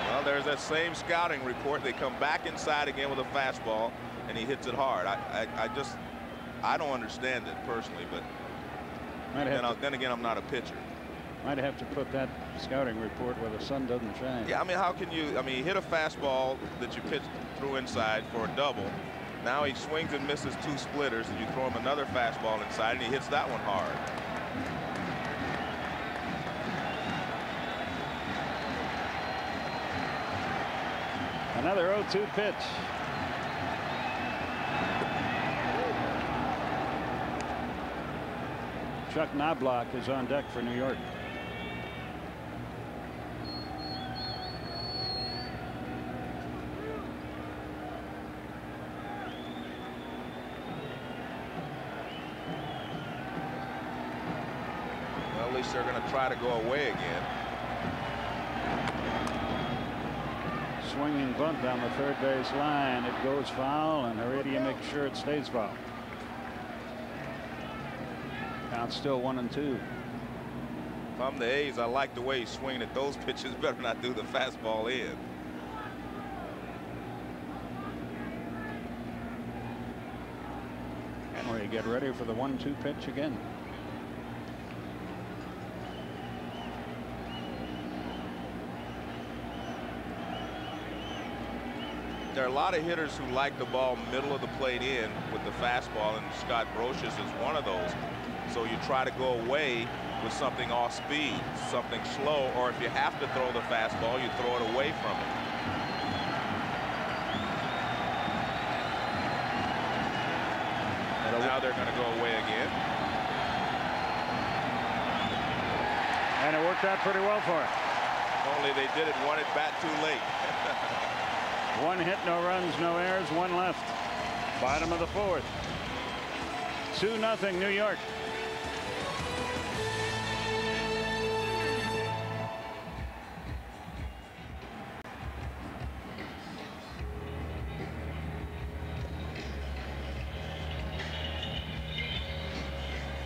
Well, there's that same scouting report. They come back inside again with a fastball, and he hits it hard. I don't understand it personally, but then again, I'm not a pitcher. Might have to put that scouting report where the sun doesn't shine. Yeah, I mean, how can you? I mean, he hit a fastball that you pitched through inside for a double. Now he swings and misses two splitters, and you throw him another fastball inside, and he hits that one hard. Another 0-2 pitch. Chuck Knobloch is on deck for New York. Well, at least they're going to try to go away again. Swinging bunt down the third base line. It goes foul, and Heredia makes sure it stays foul. Count still 1-2. If I'm the A's, I like the way he's swinging at those pitches. Better not do the fastball in. And we get ready for the 1-2 pitch again. There are a lot of hitters who like the ball middle of the plate in with the fastball, and Scott BROSIUS is one of those. So you try to go away with something off speed, something slow, or if you have to throw the fastball, you throw it away from it. And now they're going to go away again. And it worked out pretty well for him. Only they did it one at bat too late. One hit, no runs, no errors, one left. Bottom of the fourth. 2-0 New York.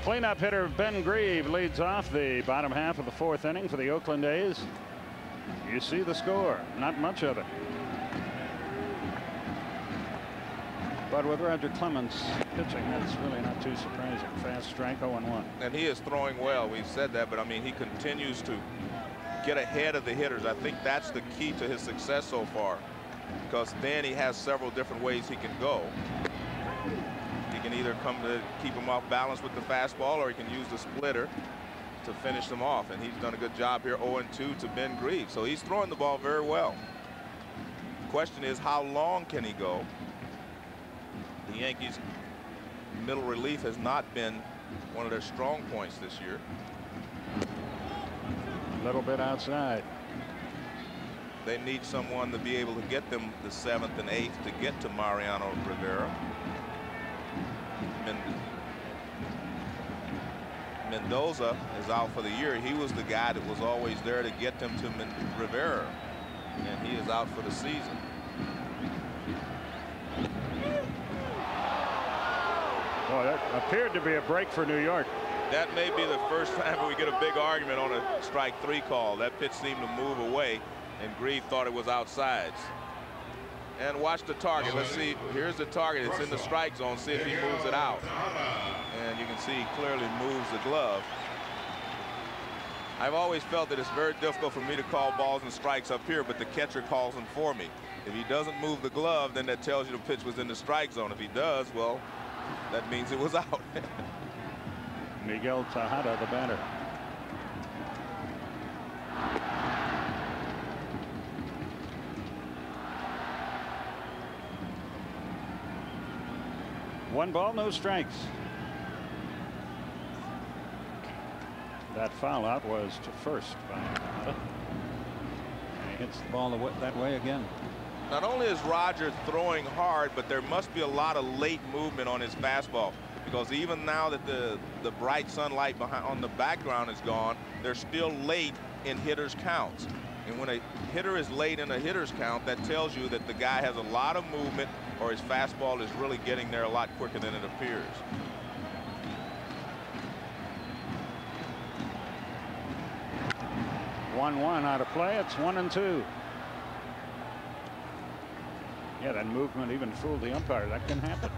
Cleanup hitter Ben Grieve leads off the bottom half of the fourth inning for the Oakland A's. You see the score, not much of it. But with Roger Clemens pitching, that's really not too surprising. Fast strike, 0-1. And he is throwing well. We've said that, but I mean, he continues to get ahead of the hitters. I think that's the key to his success so far, because then he has several different ways he can go. He can either come to keep him off balance with the fastball, or he can use the splitter to finish them off. And he's done a good job here, 0-2 to Ben Grieve. So he's throwing the ball very well. The question is, how long can he go? The Yankees' middle relief has not been one of their strong points this year. A little bit outside. They need someone to be able to get them the 7th and 8th to get to Mariano Rivera. Mendoza is out for the year. He was the guy that was always there to get them to Rivera, and he is out for the season. Boy, that appeared to be a break for New York. That may be the first time we get a big argument on a strike 3 call. That pitch seemed to move away, and Grieve thought it was outsides. And watch the target. Let's see. Here's the target. It's in the strike zone. See if he moves it out. And you can see he clearly moves the glove. I've always felt that it's very difficult for me to call balls and strikes up here, but the catcher calls them for me. If he doesn't move the glove, then that tells you the pitch was in the strike zone. If he does, well, that means it was out. Miguel Tejada, the batter. One ball, no strikes. That foul out was to first by Tejada. And he hits the ball that way again. Not only is Roger throwing hard, but there must be a lot of late movement on his fastball. because even now that the bright sunlight behind on the background is gone, they're still late in hitters' counts. And when a hitter is late in a hitter's count, that tells you that the guy has a lot of movement, or his fastball is really getting there a lot quicker than it appears. One out of play. It's 1-2. Yeah, that movement even fooled the umpire. That can happen.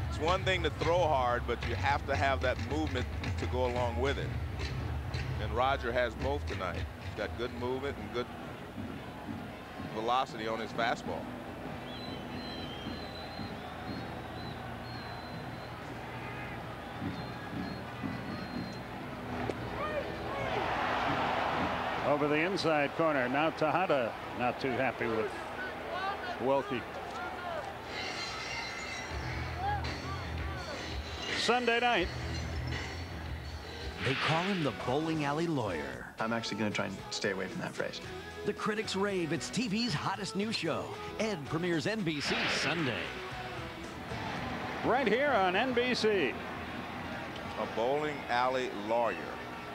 It's one thing to throw hard, but you have to have that movement to go along with it. And Roger has both tonight. He's got good movement and good velocity on his fastball. Over the inside corner. Now Tejada not too happy with Welke. Sunday night. They call him the bowling alley lawyer. I'm actually going to try and stay away from that phrase. The critics rave it's TV's hottest new show. Ed premieres NBC Sunday. Right here on NBC. A bowling alley lawyer.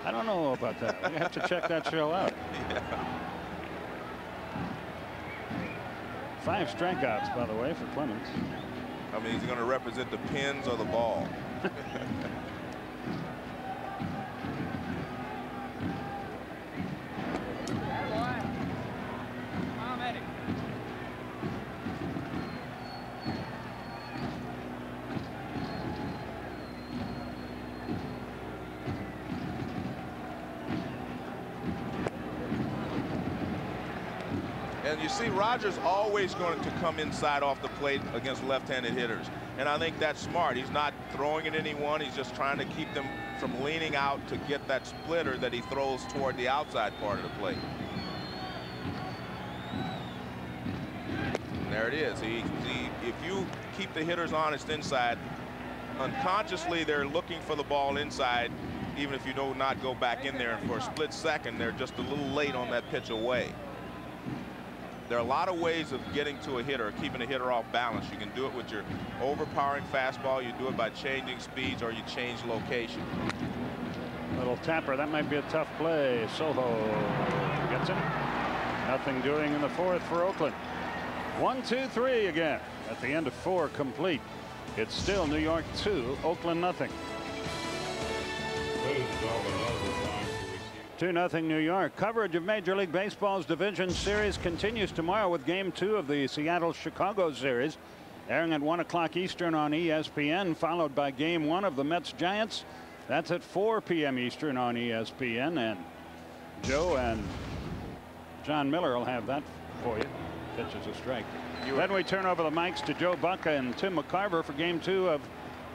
I don't know about that. You have to check that show out. Yeah. 5 strikeouts, by the way, for Clemens. I mean, he's going to represent the pins or the ball. And you see, Rogers always going to come inside off the plate against left-handed hitters. And I think that's smart. He's not throwing at anyone. He's just trying to keep them from leaning out to get that splitter that he throws toward the outside part of the plate. And there it is. If you keep the hitters honest inside, unconsciously they're looking for the ball inside, even if you do not go back in there. And for a split second, they're just a little late on that pitch away. There are a lot of ways of getting to a hitter, keeping a hitter off balance. You can do it with your overpowering fastball. You do it by changing speeds, or you change location. Little tapper. That might be a tough play. Soho gets him. Nothing doing in the 4th for Oakland. 1-2-3 again. At the end of 4 complete. It's still New York 2, Oakland nothing. 2-0 New York. Coverage of Major League Baseball's Division Series continues tomorrow with Game 2 of the Seattle-Chicago Series, airing at 1 o'clock Eastern on ESPN, followed by Game 1 of the Mets-Giants. That's at 4 p.m. Eastern on ESPN, and Joe and John Miller will have that for you. Pitches a strike. Then we turn over the mics to Joe Buck and Tim McCarver for Game 2 of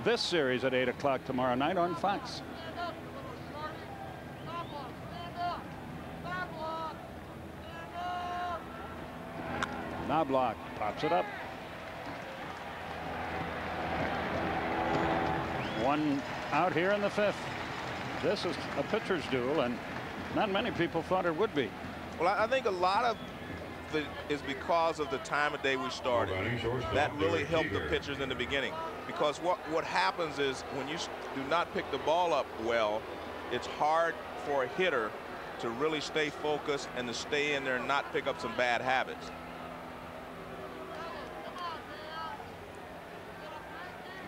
this series at 8 o'clock tomorrow night on Fox. Knobloch pops it up. 1 out here in the 5th. This is a pitcher's duel, and not many people thought it would be. Well, I think a lot of it is because of the time of day we started. That really helped the pitchers in the beginning, because what happens is when you do not pick the ball up well, it's hard for a hitter to really stay focused and to stay in there and not pick up some bad habits.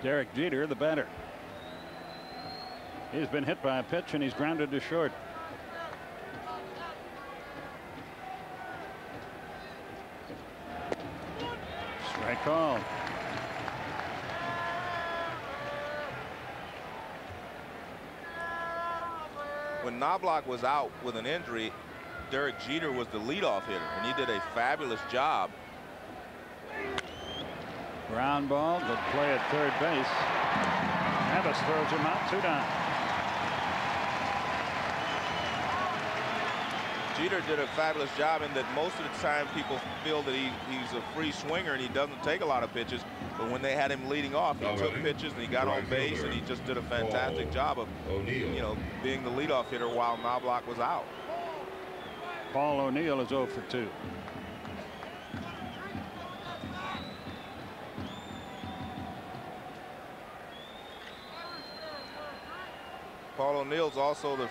Derek Jeter, the batter. He's been hit by a pitch and he's grounded to short. Strike call. When Knobloch was out with an injury, Derek Jeter was the leadoff hitter, and he did a fabulous job. Ground ball, good play at third base. Nevis throws him out, 2 down. Jeter did a fabulous job in that most of the time people feel that he's a free swinger and he doesn't take a lot of pitches. But when they had him leading off, he took pitches and he got on base, and he just did a fantastic job of, you know, being the leadoff hitter while Knobloch was out. Paul O'Neill is 0 for 2. O'Neill's also the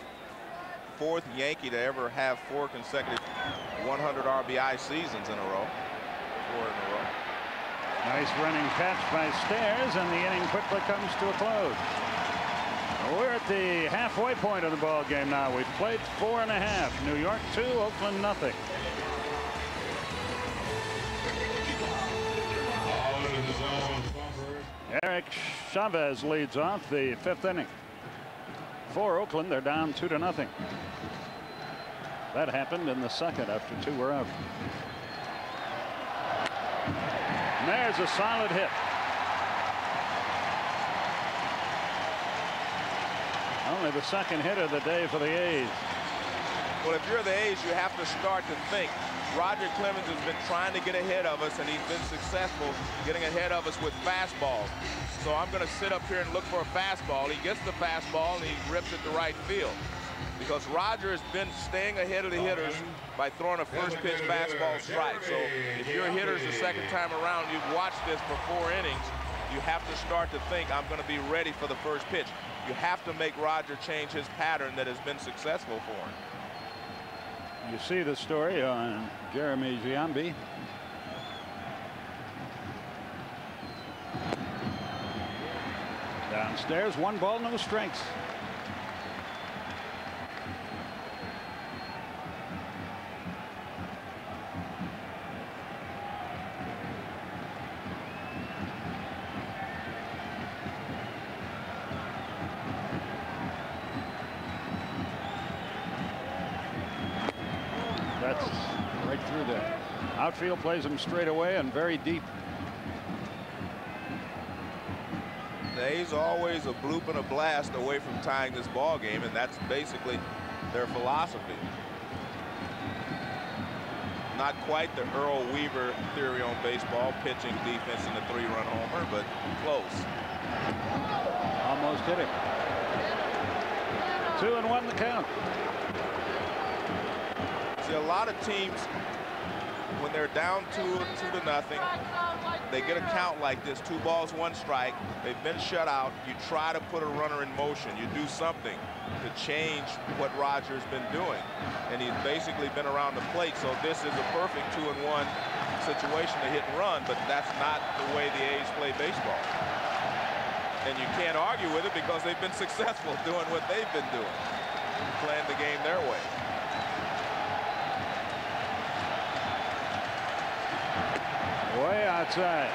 4th Yankee to ever have 4 consecutive 100 RBI seasons in a row. 4 in a row. Nice running catch by Stairs, and the inning quickly comes to a close. We're at the halfway point of the ball game now. We've played 4½. New York 2, Oakland nothing. Eric Chavez leads off the 5th inning. For Oakland, they're down 2-0. That happened in the 2nd after 2 were out. And there's a solid hit. Only the 2nd hit of the day for the A's. Well, if you're the A's, you have to start to think. Roger Clemens has been trying to get ahead of us, and he's been successful getting ahead of us with fastballs. So I'm going to sit up here and look for a fastball. He gets the fastball, and he rips it to right field. Because Roger has been staying ahead of the hitters by throwing a first pitch fastball strike. So if your hitter's the 2nd time around, you've watched this for 4 innings, you have to start to think, I'm going to be ready for the first pitch. You have to make Roger change his pattern that has been successful for him. You see the story on Jeremy Giambi. Downstairs, 1 ball, no strikes. That's right through there. Outfield plays him straight away and very deep. The A's always a bloop and a blast away from tying this ball game, and that's basically their philosophy. Not quite the Earl Weaver theory on baseball, pitching, defense, and a 3-run homer, but close. Almost hit him. 2-1 the count. See, a lot of teams, when they're down 2-0, they get a count like this, 2 balls, 1 strike. They've been shut out. You try to put a runner in motion. You do something to change what Roger's been doing. And he's basically been around the plate. So this is a perfect 2-1 situation to hit and run, but that's not the way the A's play baseball. And you can't argue with it because they've been successful doing what they've been doing, playing the game their way. Way outside.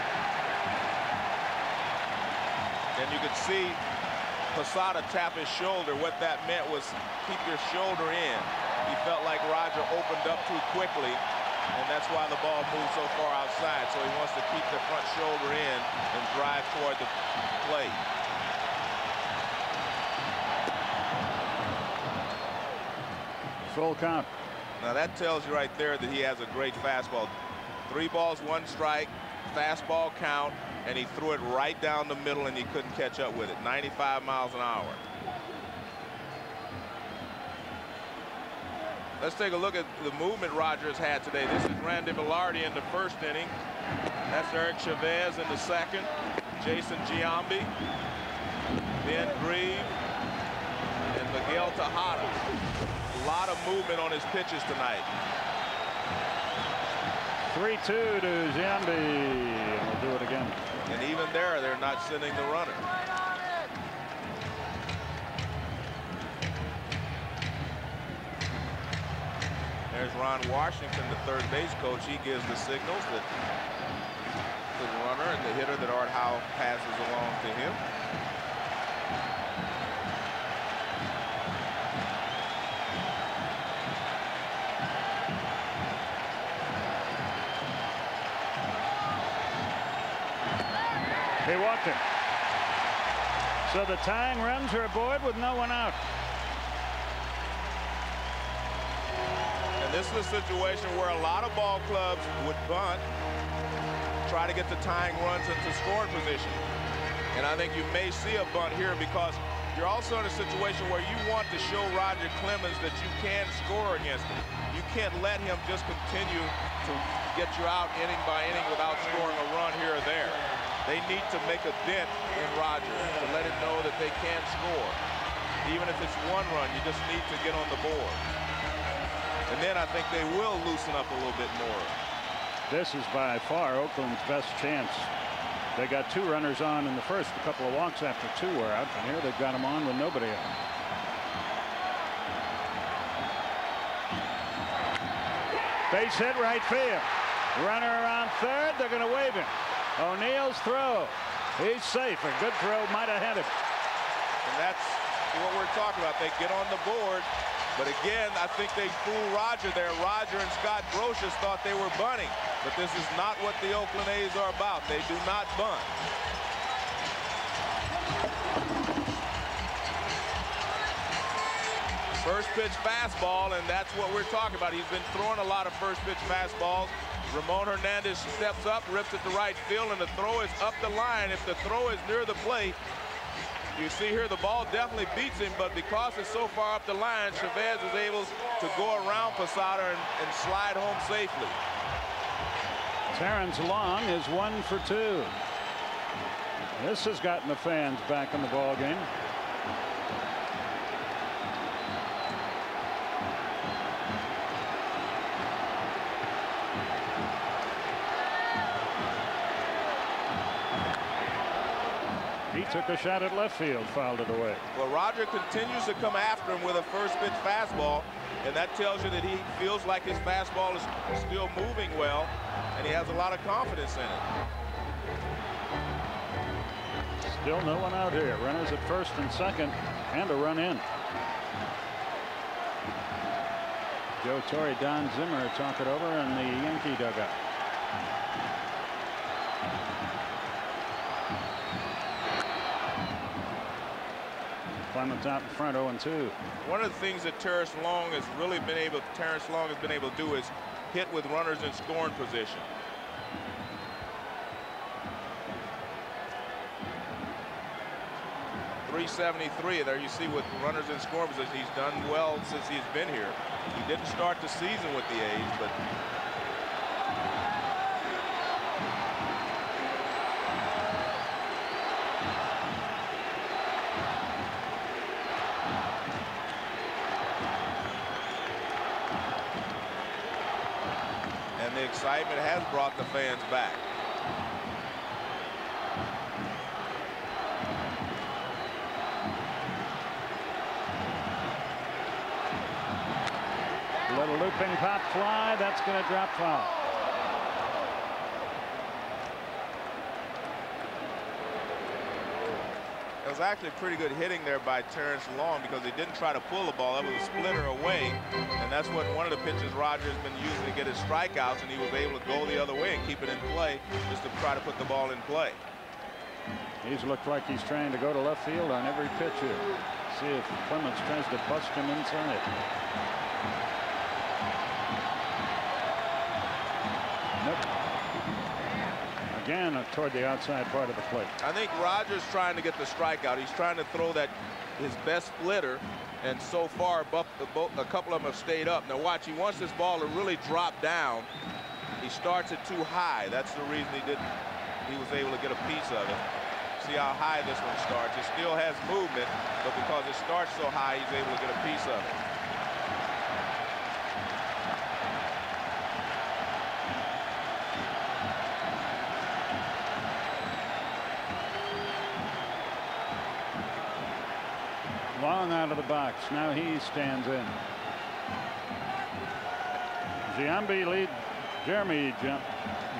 And you could see Posada tap his shoulder. What that meant was keep your shoulder in. He felt like Roger opened up too quickly, and that's why the ball moved so far outside. So he wants to keep the front shoulder in and drive toward the plate. Full count. Now that tells you right there that he has a great fastball. 3 balls, 1 strike, fastball count, and he threw it right down the middle, and he couldn't catch up with it. 95 miles an hour. Let's take a look at the movement Roger has had today. This is Randy Velarde in the 1st inning. That's Eric Chavez in the 2nd. Jason Giambi, Ben Grieve, and Miguel Tejada. A lot of movement on his pitches tonight. 3-2 to Giambi. We'll do it again. And even there, they're not sending the runner. There's Ron Washington, the 3rd base coach. He gives the signals that the runner and the hitter that Art Howe passes along to him. He walked him. So the tying runs are aboard with no one out. And this is a situation where a lot of ball clubs would bunt, try to get the tying runs into scoring position. And I think you may see a bunt here because you're also in a situation where you want to show Roger Clemens that you can score against him. You can't let him just continue to get you out inning by inning without scoring a run here or there. They need to make a dent in Roger to let him know that they can score. Even if it's one run, you just need to get on the board. And then I think they will loosen up a little bit more. This is by far Oakland's best chance. They got 2 runners on in the first, a couple of walks after 2 were out, and here they've got them on with nobody out. Base hit right field. Runner around third. They're going to wave him. O'Neill's throw. He's safe. A good throw might have had him. And that's what we're talking about. They get on the board. But again, I think they fooled Roger there. Roger and Scott BROSIUS thought they were bunting. But this is not what the Oakland A's are about. They do not bunt. First pitch fastball, and that's what we're talking about. He's been throwing a lot of first pitch fastballs. Ramon Hernandez steps up, rips it to right field, and the throw is up the line. If the throw is near the plate, you see here the ball definitely beats him, but because it's so far up the line, Chavez is able to go around Posada and slide home safely. Terrence Long is 1 for 2. This has gotten the fans back in the ball game. He took a shot at left field, fouled it away. Well, Roger continues to come after him with a first pitch fastball, and that tells you that he feels like his fastball is still moving well, and he has a lot of confidence in it. Still no one out here. Runners at first and second, and a run in. Joe Torre, Don Zimmer talk it over in the Yankee dugout. Clemens out in front, 0-2. One of the things that Terrence Long has been able to do is hit with runners in scoring position. .373. There you see with runners in scoring position, he's done well since he's been here. He didn't start the season with the A's, but the excitement has brought the fans back. Little looping pop fly. That's going to drop foul. It was actually pretty good hitting there by Terrence Long because he didn't try to pull the ball. That was a splitter away, and that's what one of the pitches Roger's been using to get his strikeouts, and he was able to go the other way and keep it in play just to try to put the ball in play. He's looked like he's trying to go to left field on every pitch here. See if Clemens tries to bust him inside. Nope. Again, toward the outside part of the plate. I think Roger's trying to get the strikeout. He's trying to throw his best splitter, and so far a couple of them have stayed up. Now watch, he wants this ball to really drop down. He starts it too high. That's the reason he was able to get a piece of it. See how high this one starts. It still has movement, but because it starts so high, he's able to get a piece of it. Long out of the box. Now he stands in. Jeremy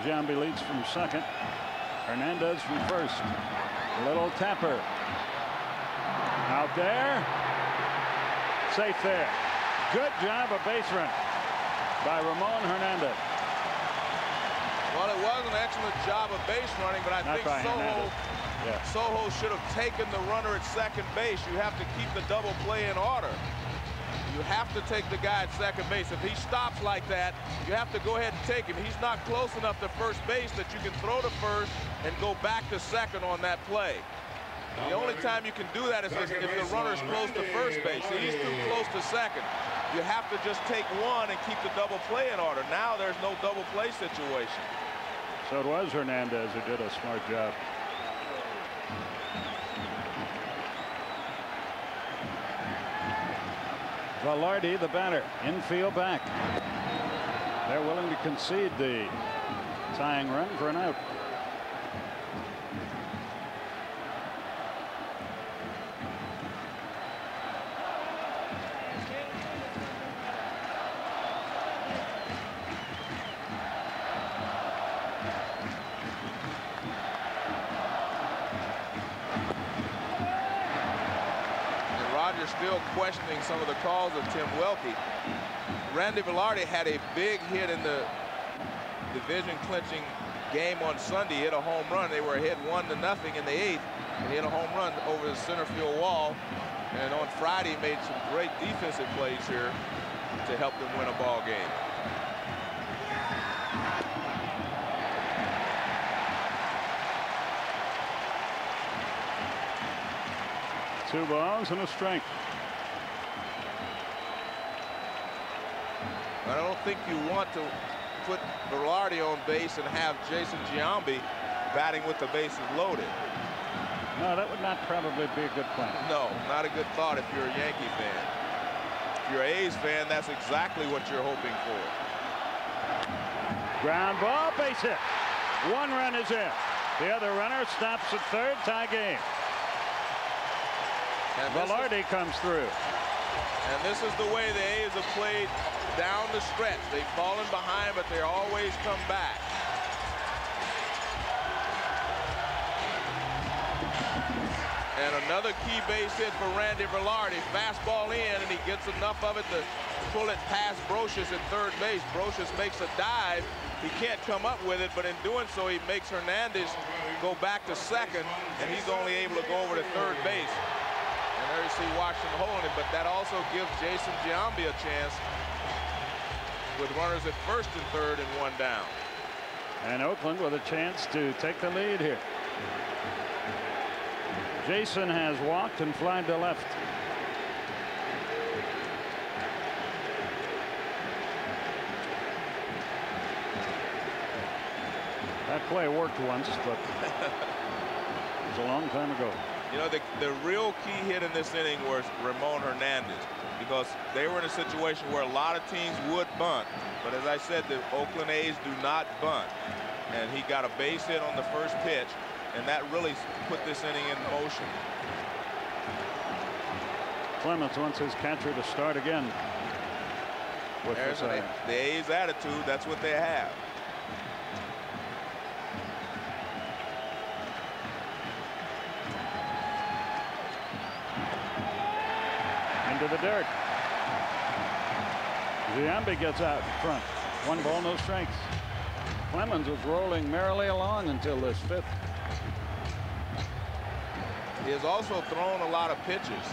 Giambi leads from second. Hernandez from first. Little tapper. Out there. Safe there. Good job of base run by Ramon Hernandez. Well, it was an excellent job of base running, but I think Soho should have taken the runner at second base. You have to keep the double play in order. You have to take the guy at second base. If he stops like that, you have to go ahead and take him. He's not close enough to first base that you can throw to first and go back to second on that play. The only time you can do that is if the runner's close to first base. He's too close to second. You have to just take one and keep the double play in order. Now there's no double play situation. So it was Hernandez who did a smart job. Velarde, the batter, infield back. They're willing to concede the tying run for an out. Still questioning some of the calls of Tim Welke. Randy Velarde had a big hit in the division clinching game on Sunday. Hit a home run. They were ahead 1-0 in the 8th and hit a home run over the center field wall. And on Friday made some great defensive plays here to help them win a ball game. Two balls and a strike. I don't think you want to put Velarde on base and have Jason Giambi batting with the bases loaded. No, that would not probably be a good plan. No, not a good thought if you're a Yankee fan. If you're an A's fan, that's exactly what you're hoping for. Ground ball, base hit. One run is in. The other runner stops at third, tie game. Velarde comes through. And this is the way the A's have played down the stretch. They've fallen behind, but they always come back. And another key base hit for Randy Velarde. Fastball in, and he gets enough of it to pull it past Brosius at third base. Brosius makes a dive. He can't come up with it, but in doing so, he makes Hernandez go back to second, and he's only able to go over to third base. And there you see Washington holding it, but that also gives Jason Giambi a chance with runners at first and third and one down. And Oakland with a chance to take the lead here. Jason has walked and flied to left. That play worked once, but it was a long time ago. You know, the real key hit in this inning was Ramon Hernandez, because they were in a situation where a lot of teams would bunt. But as I said, the Oakland A's do not bunt. And he got a base hit on the first pitch, and that really put this inning in motion. Clemens wants his catcher to start again. There's the A's attitude. That's what they have. Into the dirt. Giambi gets out in front. One ball, no strikes. Clemens was rolling merrily along until this fifth. He has also thrown a lot of pitches.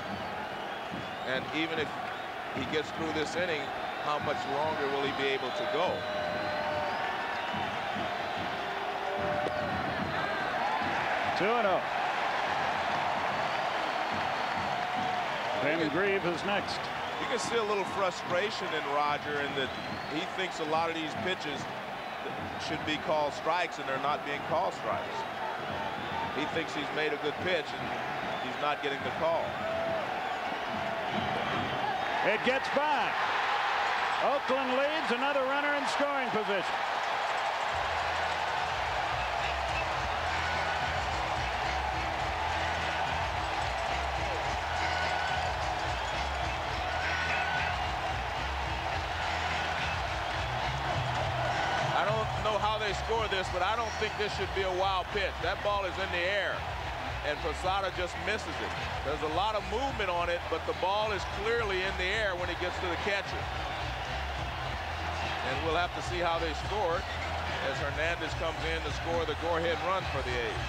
And even if he gets through this inning, how much longer will he be able to go? Two and oh. Van Grieve is next. You can see a little frustration in Roger in that he thinks a lot of these pitches should be called strikes, and they're not being called strikes. He thinks he's made a good pitch, and he's not getting the call. It gets by. Oakland leads, another runner in scoring position. Score this, but I don't think this should be a wild pitch. That ball is in the air, and POSADA just misses it. There's a lot of movement on it, but the ball is clearly in the air when it gets to the catcher. And we'll have to see how they score it as Hernandez comes in to score the go-ahead run for the A's.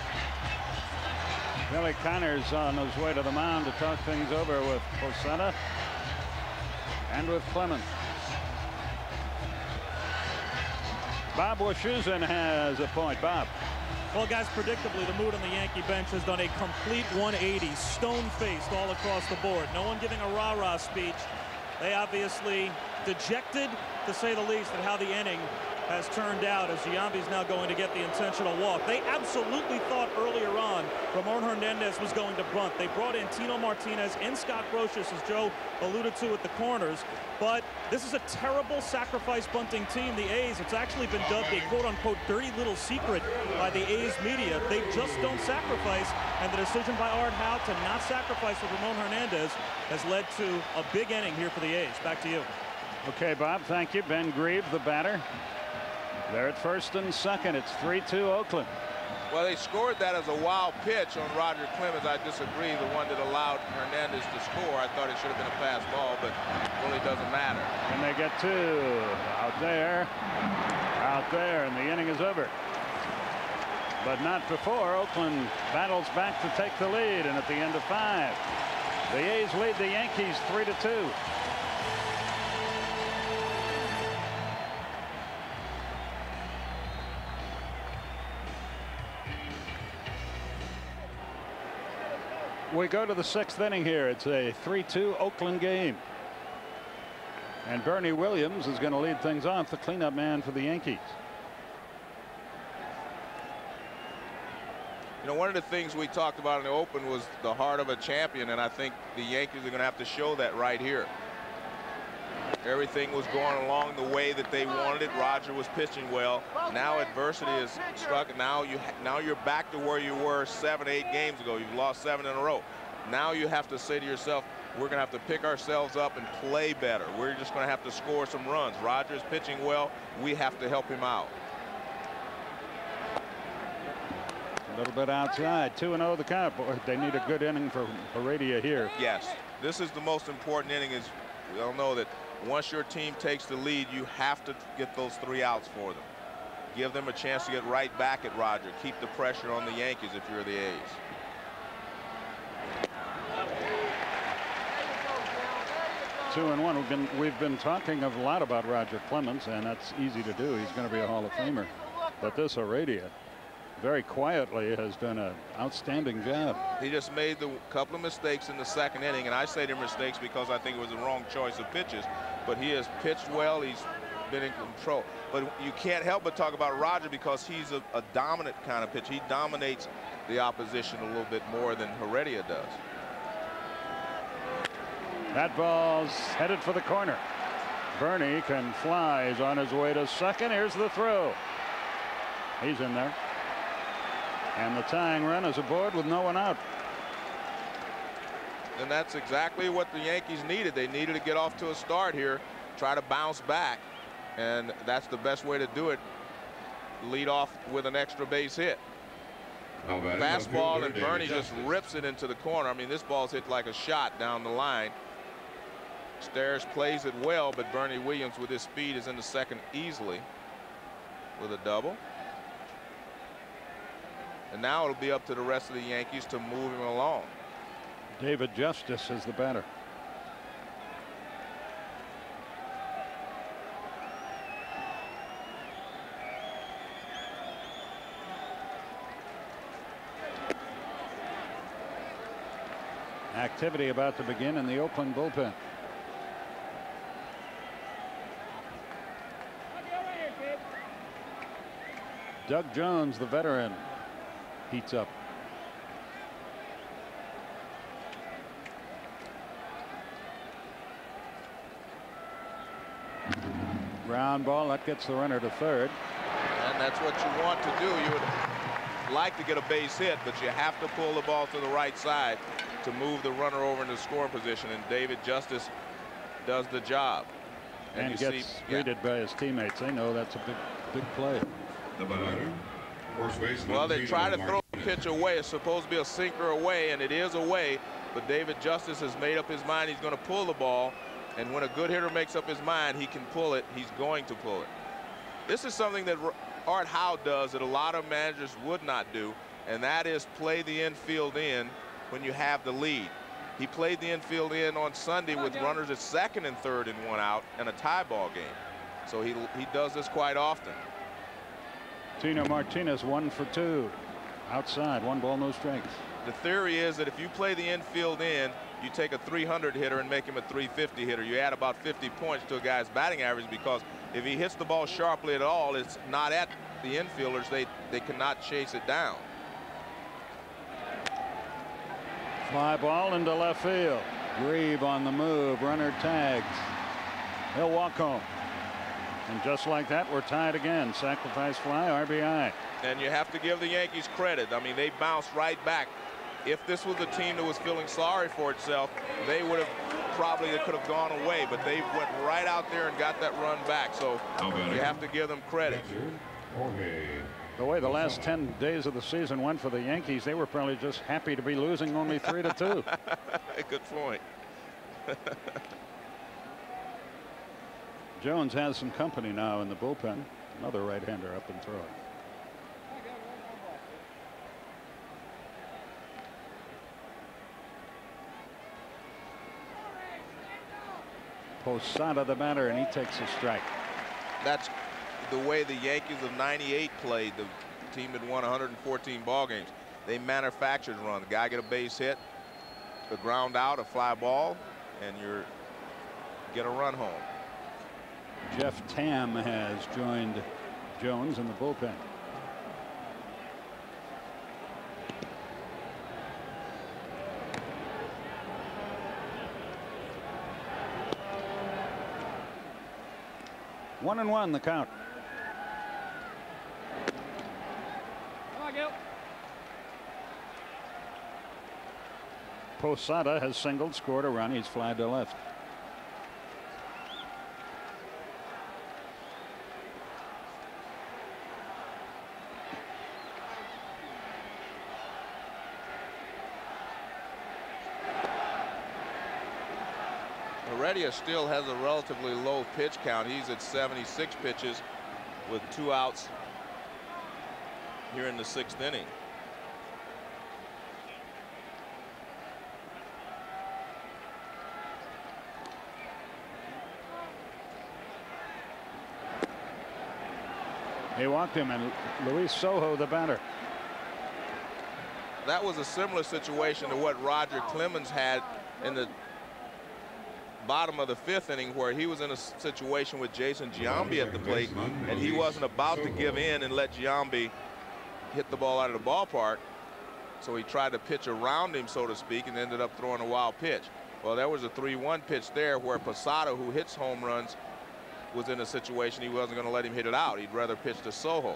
Billy Connor's on his way to the mound to talk things over with POSADA and with Clemens. Bob Wischusen has a point. Bob. Well, guys, predictably, the mood on the Yankee bench has done a complete 180, stone-faced all across the board. No one giving a rah-rah speech. They obviously dejected, to say the least, at how the inning has turned out, as Giambi's now going to get the intentional walk. They absolutely thought earlier on Ramon Hernandez was going to bunt. They brought in Tino Martinez and Scott Brosius, as Joe alluded to, at the corners. But this is a terrible sacrifice bunting team, the A's. It's actually been dubbed a quote-unquote dirty little secret by the A's media. They just don't sacrifice, and the decision by Art Howe to not sacrifice with Ramon Hernandez has led to a big inning here for the A's. Back to you. Okay, Bob, thank you. Ben Grieve, the batter. They're at first and second. It's 3-2 Oakland. Well, they scored that as a wild pitch on Roger Clemens. I disagree. The one that allowed Hernandez to score, I thought it should have been a pass ball, but it really doesn't matter. And they get two out there, and the inning is over. But not before Oakland battles back to take the lead, and at the end of 5, the A's lead the Yankees 3-2. We go to the 6th inning here. It's a 3-2 Oakland game. And Bernie Williams is going to lead things off, the cleanup man for the Yankees. You know, one of the things we talked about in the open was the heart of a champion, and I think the Yankees are going to have to show that right here. Everything was going along the way that they wanted it. Roger was pitching well. Now adversity is struck. Now you're back to where you were 7, 8 games ago. You've lost 7 in a row. Now you have to say to yourself, we're going to have to pick ourselves up and play better. We're just going to have to score some runs. Roger is pitching well. We have to help him out. A little bit outside. 2-0 the count. Boy, they need a good inning for Heredia here. Yes, this is the most important inning. Is we all know that once your team takes the lead, you have to get those 3 outs for them. Give them a chance to get right back at Roger. Keep the pressure on the Yankees if you're the A's. Two and one. We've been talking a lot about Roger Clemens, and that's easy to do. He's going to be a Hall of Famer. But this Heredia, very quietly, has done an outstanding job. He just made the couple of mistakes in the 2nd inning, and I say they're mistakes because I think it was the wrong choice of pitches. But he has pitched well. He's been in control. But you can't help but talk about Roger because he's a dominant kind of pitch. He dominates the opposition a little bit more than Heredia does. That ball's headed for the corner. Bernie can fly. He's on his way to second. Here's the throw. He's in there. And the tying run is aboard with no one out. And that's exactly what the Yankees needed. They needed to get off to a start here, try to bounce back. And that's the best way to do it. Lead off with an extra base hit. Fastball, and Bernie just rips it into the corner. I mean, this ball's hit like a shot down the line. Stairs plays it well, but Bernie Williams with his speed is in the second easily with a double. And now it'll be up to the rest of the Yankees to move him along. David Justice is the batter. Activity about to begin in the Oakland bullpen. Doug Jones, the veteran, heats up. Ground ball, that gets the runner to third. And that's what you want to do. You would like to get a base hit, but you have to pull the ball to the right side to move the runner over into scoring position, and David Justice does the job. And gets greeted by his teammates. They know that's a big play. Well, they try to throw the pitch away. It's supposed to be a sinker away, and it is away, but David Justice has made up his mind he's going to pull the ball, and when a good hitter makes up his mind he can pull it, he's going to pull it. This is something that Art Howe does that a lot of managers would not do, and that is play the infield in when you have the lead. He played the infield in on Sunday with runners at second and third and 1 out and a tie ball game. So he does this quite often. Tino Martinez 1 for 2. Outside, 1 ball, no strikes. The theory is that if you play the infield in, you take a 300 hitter and make him a 350 hitter. You add about 50 points to a guy's batting average, because if he hits the ball sharply at all, it's not at the infielders. They cannot chase it down. Fly ball into left field. Grieve on the move. Runner tags. He'll walk home. And just like that, we're tied again. Sacrifice fly, RBI. And you have to give the Yankees credit. I mean, they bounced right back. If this was a team that was feeling sorry for itself, they would have probably could have gone away. But they went right out there and got that run back. So you have to give them credit. The way the last 10 days of the season went for the Yankees, they were probably just happy to be losing only 3-2. Good point. Jones has some company now in the bullpen. Another right-hander up and throwing. Posada the batter, and he takes a strike. That's the way the Yankees of '98 played. The team that won 114 ball games. They manufactured runs. The guy get a base hit, a ground out, a fly ball, and you get a run home. Jeff Tam has joined Jones in the bullpen. One and one, the count. Come on, Gil. Posada has singled, scored a run. He's flied to left. Heredia still has a relatively low pitch count. He's at 76 pitches with 2 outs here in the 6th inning. He walked him, and Luis Sojo, the batter. That was a similar situation to what Roger Clemens had in the bottom of the 5th inning, where he was in a situation with Jason Giambi at the plate, and he wasn't about to give in and let Giambi hit the ball out of the ballpark. So he tried to pitch around him, so to speak, and ended up throwing a wild pitch. Well, there was a 3-1 pitch there where Posada, who hits home runs, was in a situation he wasn't going to let him hit it out. He'd rather pitch to Sojo.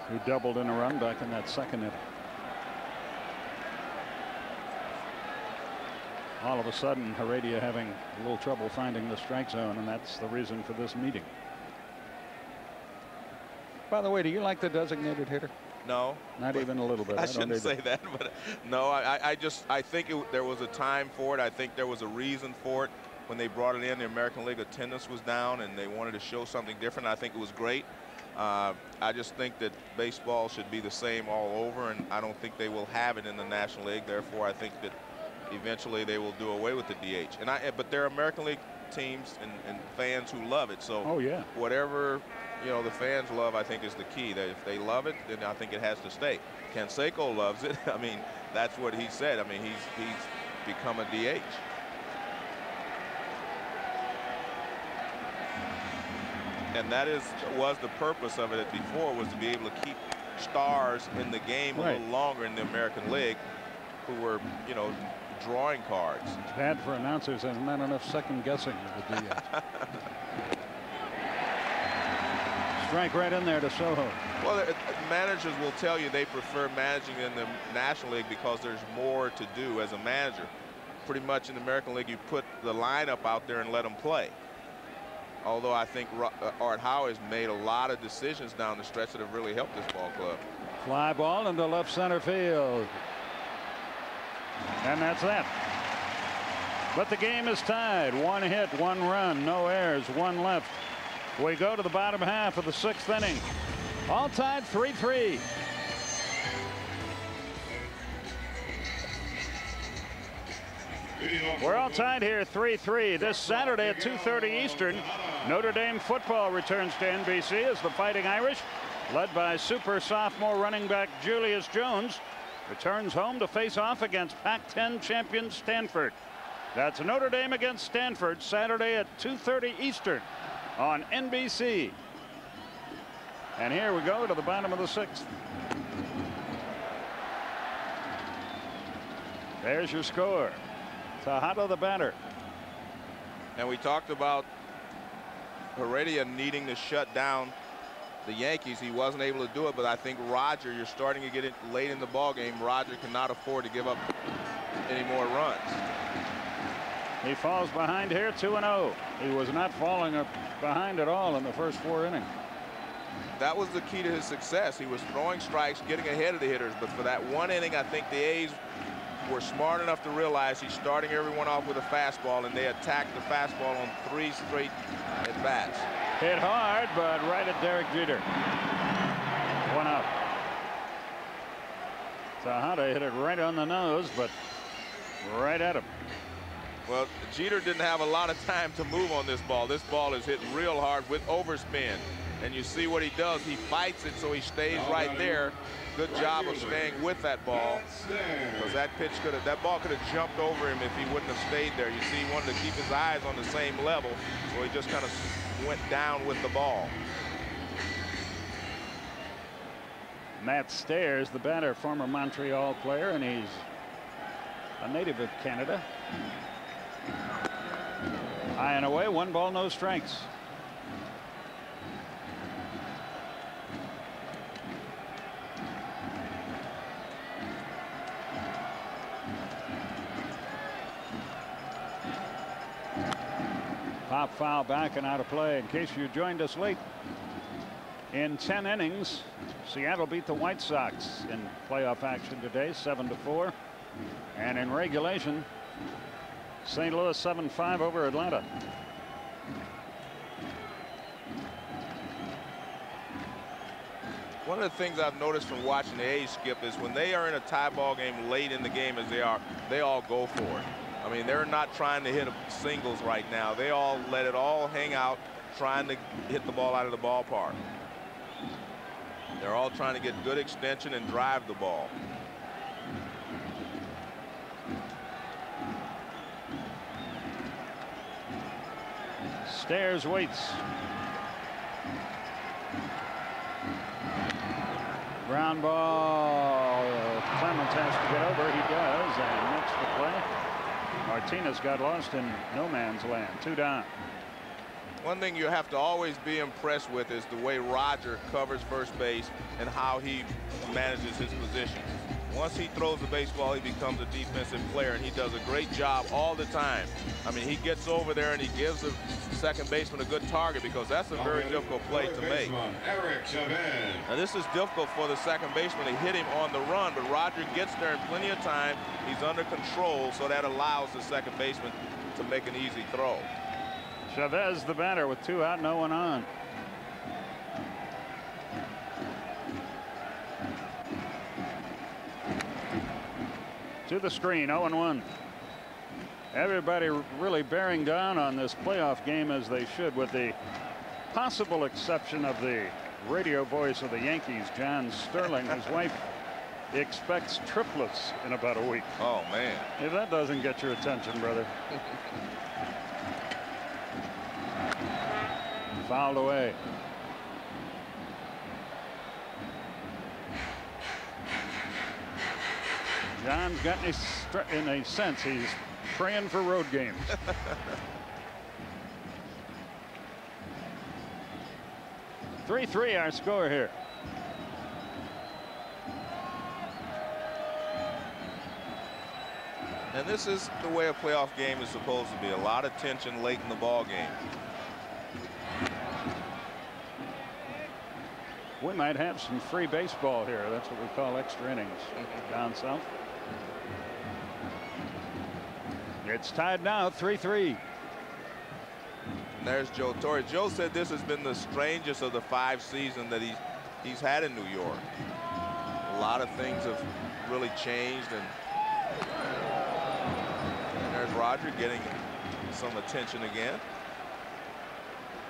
Who doubled in a run back in that 2nd inning. All of a sudden, Heredia having a little trouble finding the strike zone, and that's the reason for this meeting. By the way, do you like the designated hitter? No. Not even a little bit. I shouldn't say that, but no, I think there was a time for it. I think there was a reason for it. When they brought it in, the American League attendance was down, and they wanted to show something different. I think it was great. I just think that baseball should be the same all over, and I don't think they will have it in the National League. Therefore, I think that eventually they will do away with the DH. But there are American League teams and fans who love it. So whatever the fans love, I think, is the key. That if they love it, then I think it has to stay. Canseco loves it. I mean, that's what he said. I mean, he's become a DH. And that was the purpose of it before, was to be able to keep stars in the game a little longer in the American League, who were, drawing cards. It's bad for announcers. There's not enough second guessing of the DH. Strike right in there to Sojo. Well, managers will tell you they prefer managing in the National League because there's more to do as a manager. Pretty much in the American League, you put the lineup out there and let them play. Although I think Art Howe has made a lot of decisions down the stretch that have really helped this ball club. Fly ball into left center field. And that's that. But the game is tied. 1 hit, 1 run, no errors, 1 left. We go to the bottom half of the 6th inning. All tied 3-3. We're all tied here 3-3. This Saturday at 2:30 Eastern, Notre Dame football returns to NBC as the Fighting Irish, led by super sophomore running back Julius Jones, returns home to face off against Pac-10 champion Stanford. That's Notre Dame against Stanford Saturday at 2:30 Eastern on NBC. And here we go to the bottom of the 6th. There's your score. Tejada the batter. And we talked about Heredia needing to shut down the Yankees. He wasn't able to do it, but I think Roger, you're starting to get it late in the ball game. Roger cannot afford to give up any more runs. He falls behind here 2-0. He was not falling behind at all in the first 4 innings. That was the key to his success. He was throwing strikes, getting ahead of the hitters, but for that 1 inning, I think the A's were smart enough to realize he's starting everyone off with a fastball, and they attacked the fastball on 3 straight at-bats. Hit hard, but right at Derek Jeter. 1 out. Tejada hit it right on the nose, but right at him. Well, Jeter didn't have a lot of time to move on this ball. This ball is hit real hard with overspin. And you see what he does. He fights it so he stays right there. Good job of staying with that ball. Because that ball could have jumped over him if he wouldn't have stayed there. You see, he wanted to keep his eyes on the same level. So he just kind of went down with the ball. Matt Stairs, the batter, former Montreal player, and he's a native of Canada. High and away, 1 ball, no strikes. Pop foul back and out of play. In case you joined us late, in 10 innings, Seattle beat the White Sox in playoff action today, 7-4. And in regulation, St. Louis 7-5 over Atlanta. One of the things I've noticed from watching the A's, Skip, is when they are in a tie ball game late in the game as they are, they all go for it. I mean, they're not trying to hit singles right now. They all let it all hang out, trying to hit the ball out of the ballpark. They're all trying to get good extension and drive the ball. Stairs waits. Ground ball. Clemens has to get over. He does, and next to play. Martinez got lost in no man's land. 2 down. One thing you have to always be impressed with is the way Roger covers first base and how he manages his position. Once he throws the baseball, he becomes a defensive player, and he does a great job all the time. I mean, he gets over there and he gives the second baseman a good target, because that's a very difficult play to make. Now, this is difficult for the second baseman to hit him on the run, but Roger gets there in plenty of time. He's under control, so that allows the second baseman to make an easy throw. Chavez, the batter, with 2 out, no one on. To the screen, 0-1. Everybody really bearing down on this playoff game, as they should, with the possible exception of the radio voice of the Yankees, John Sterling. His wife expects triplets in about a week. Oh, man. If that doesn't get your attention, brother. Fouled away. John's got in a sense, he's praying for road games. 3-3 our score here. And this is the way a playoff game is supposed to be. A lot of tension late in the ball game. We might have some free baseball here. That's what we call extra innings down south. It's tied now, 3-3. There's Joe Torre. Joe said this has been the strangest of the 5 seasons that he's had in New York. A lot of things have really changed, and there's Roger getting some attention again.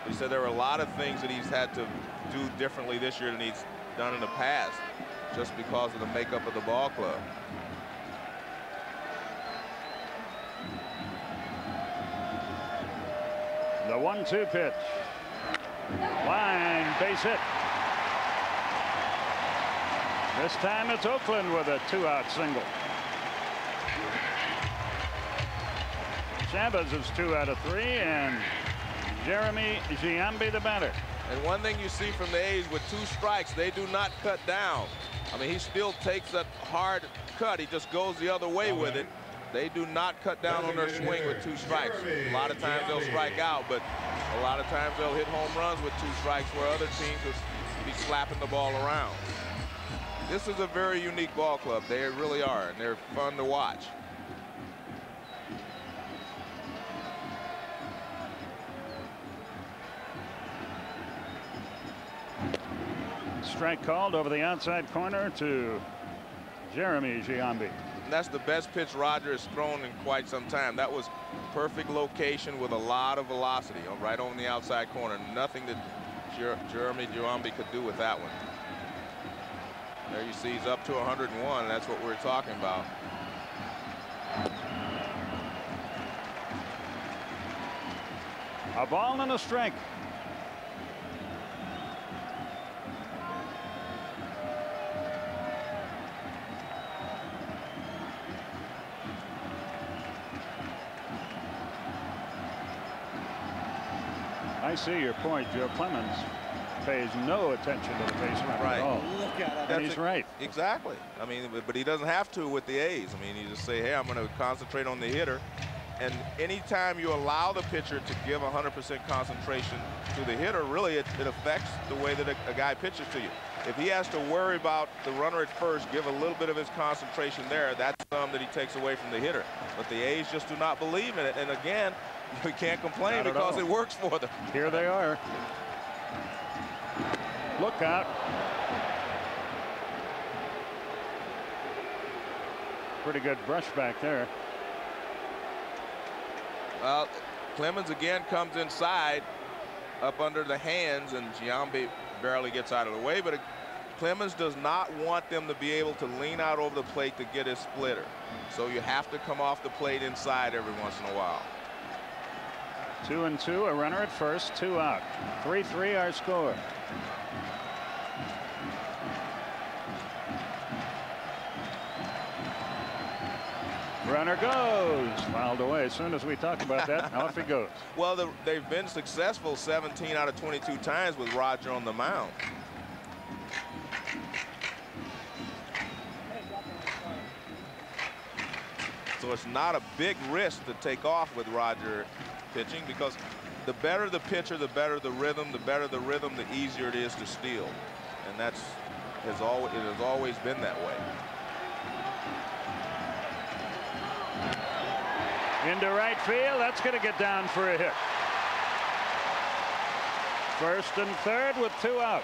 He said there were a lot of things that he's had to do differently this year than he's done in the past. just because of the makeup of the ball club. The 1-2 pitch. Line, base hit. This time it's Oakland with a 2-out single. Chavez is 2 out of 3, and Jeremy Giambi the batter. And one thing you see from the A's with 2 strikes, they do not cut down. I mean, he still takes that hard cut. He just goes the other way with it. They do not cut down on their swing with 2 strikes. A lot of times they'll strike out, but a lot of times they'll hit home runs with 2 strikes where other teams will be slapping the ball around. This is a very unique ball club. They really are, and they're fun to watch. Strike called over the outside corner to Jeremy Giambi. And that's the best pitch Roger has thrown in quite some time. That was perfect location with a lot of velocity right on the outside corner. Nothing that Jeremy Giambi could do with that one. There you see he's up to 101. And that's what we're talking about. A ball and a strike. I see your point. Joe Clemens pays no attention to the baseline at all. Look at it. And he's right. Exactly. I mean, but he doesn't have to with the A's. I mean, you just say, hey, I'm going to concentrate on the hitter. And anytime you allow the pitcher to give 100% concentration to the hitter, really it affects the way that a guy pitches to you. If he has to worry about the runner at first, give a little bit of his concentration there, that's some that he takes away from the hitter. But the A's just do not believe in it. And again, we can't complain because it works for them. Here they are. Look out. Pretty good brush back there. Well, Clemens again comes inside up under the hands, and Giambi barely gets out of the way, but Clemens does not want them to be able to lean out over the plate to get his splitter. So you have to come off the plate inside every once in a while. 2-2, a runner at first, 2 out. 3-3 our score. Runner goes. Fouled away. As soon as we talk about that, off he goes. Well, they've been successful 17 out of 22 times with Roger on the mound. So it's not a big risk to take off with Roger pitching, because the better the pitcher, the better the rhythm. The better the rhythm, the easier it is to steal. And it has always been that way. Into right field. That's going to get down for a hit. First and third with 2 out.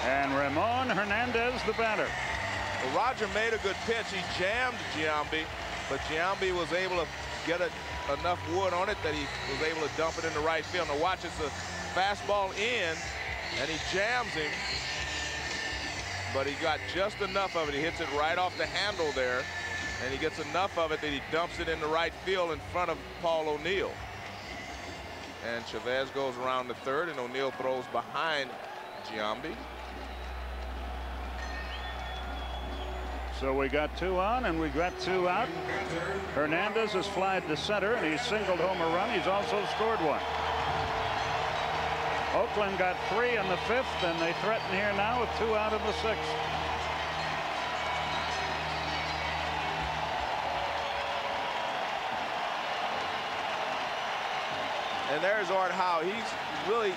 And Ramon Hernandez, the batter. Well, Roger made a good pitch. He jammed Giambi, but Giambi was able to get enough wood on it that he was able to dump it into right field. Now watch, it's a fastball in, and he jams him. But he got just enough of it. He hits it right off the handle there, and he gets enough of it that he dumps it into right field in front of Paul O'Neill. And Chavez goes around the third, and O'Neill throws behind Giambi. So we got 2 on, and we got 2 out. Hernandez has flied to center, and he's singled home a run. He's also scored 1. Oakland got 3 in the 5th, and they threaten here now with 2 out in the 6th. And there's Art Howe. He's really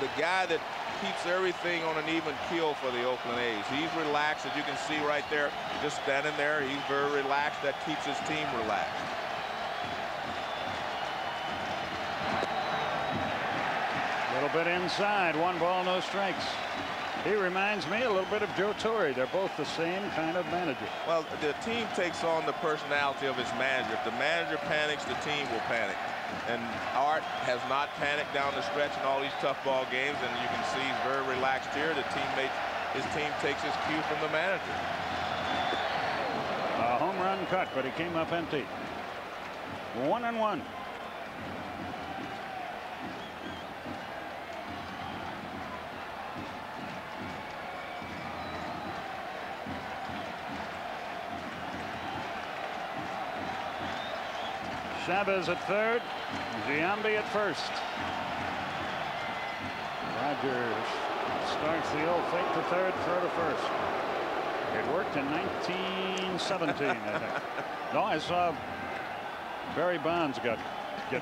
the guy that keeps everything on an even keel for the Oakland A's. He's relaxed, as you can see right there, just standing there. He's very relaxed. That keeps his team relaxed. A little bit inside. 1 ball, no strikes. He reminds me a little bit of Joe Torre. They're both the same kind of manager. Well, the team takes on the personality of its manager. If the manager panics, the team will panic. And Art has not panicked down the stretch in all these tough ball games, and you can see he's very relaxed here. His team takes his cue from the manager. A home run cut, but he came up empty. 1-1. Chavez at third, Giambi at first. Rogers starts the old fake to third, throw to first. It worked in 1917, I think. No, I saw Barry Bonds get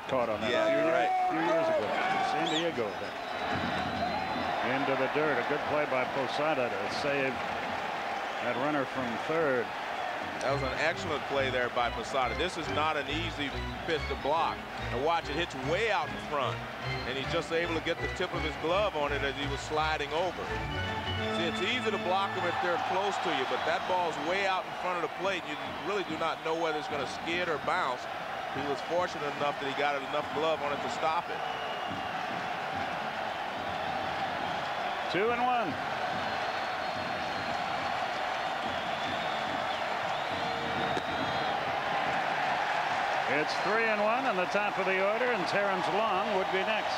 caught on that a few years ago. San Diego. Into the dirt. A good play by Posada to save that runner from third. That was an excellent play there by Posada. This is not an easy pitch to block. And watch, it hits way out in front. And he's just able to get the tip of his glove on it as he was sliding over. See, it's easy to block them if they're close to you, but that ball's way out in front of the plate. You really do not know whether it's going to skid or bounce. He was fortunate enough that he got enough glove on it to stop it. 2-1. It's 3-1 on the top of the order, and Terrence Long would be next.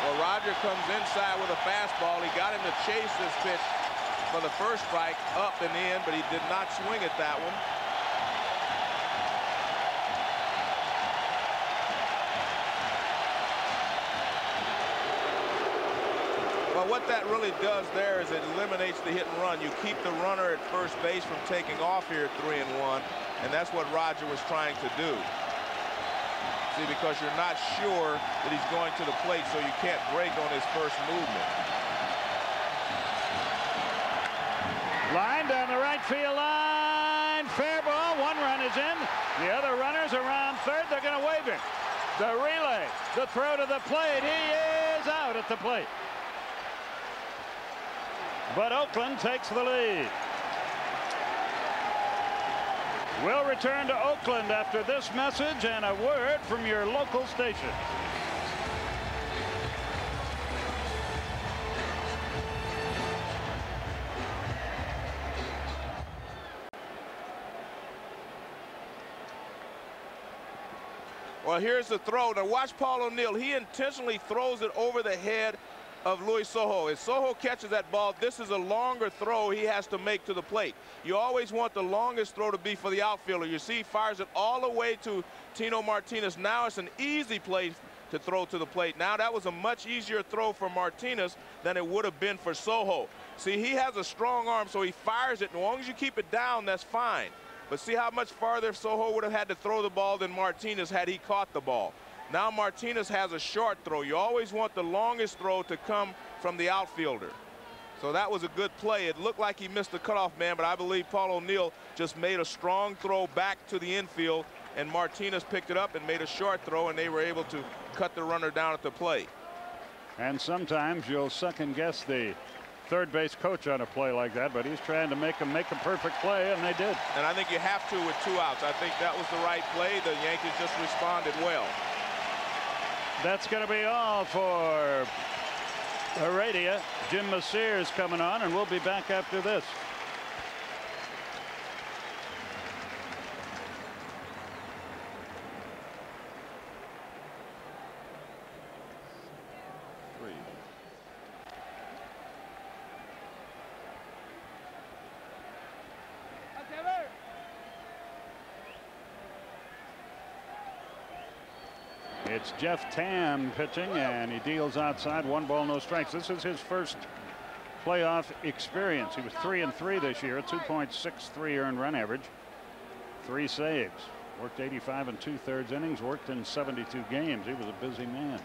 Well, Roger comes inside with a fastball. He got him to chase this pitch for the first strike up and in, but he did not swing at that one. Well, what that really does there is it eliminates the hit and run. You keep the runner at first base from taking off here at 3-1, and that's what Roger was trying to do. See, because you're not sure that he's going to the plate, so you can't break on his first movement. Line down the right field line. Fair ball. One run is in. The other runners around third. They're going to wave him. The relay. The throw to the plate. He is out at the plate. But Oakland takes the lead. We'll return to Oakland after this message and a word from your local station. Well, here's the throw. Now watch Paul O'Neill. He intentionally throws it over the head of Luis Sojo. If Sojo catches that ball, this is a longer throw he has to make to the plate. You always want the longest throw to be for the outfielder. You see, he fires it all the way to Tino Martinez. Now it's an easy play to throw to the plate. Now that was a much easier throw for Martinez than it would have been for Sojo. See, he has a strong arm, so he fires it. As long as you keep it down, that's fine. But see how much farther Sojo would have had to throw the ball than Martinez had he caught the ball. Now Martinez has a short throw. You always want the longest throw to come from the outfielder. So that was a good play. It looked like he missed the cutoff man, but I believe Paul O'Neill just made a strong throw back to the infield, and Martinez picked it up and made a short throw, and they were able to cut the runner down at the plate. And sometimes you'll second guess the third base coach on a play like that, but he's trying to make him make a perfect play, and they did. And I think you have to with 2 outs. I think that was the right play. The Yankees just responded well. That's going to be all for Heredia. Jim Messier is coming on, and we'll be back after this. It's Jeff Tam pitching, and he deals outside. 1 ball, no strikes. This is his first playoff experience. He was 3-3 this year, 2.63 earned run average, 3 saves, worked 85 2/3 innings, worked in 72 games. He was a busy man.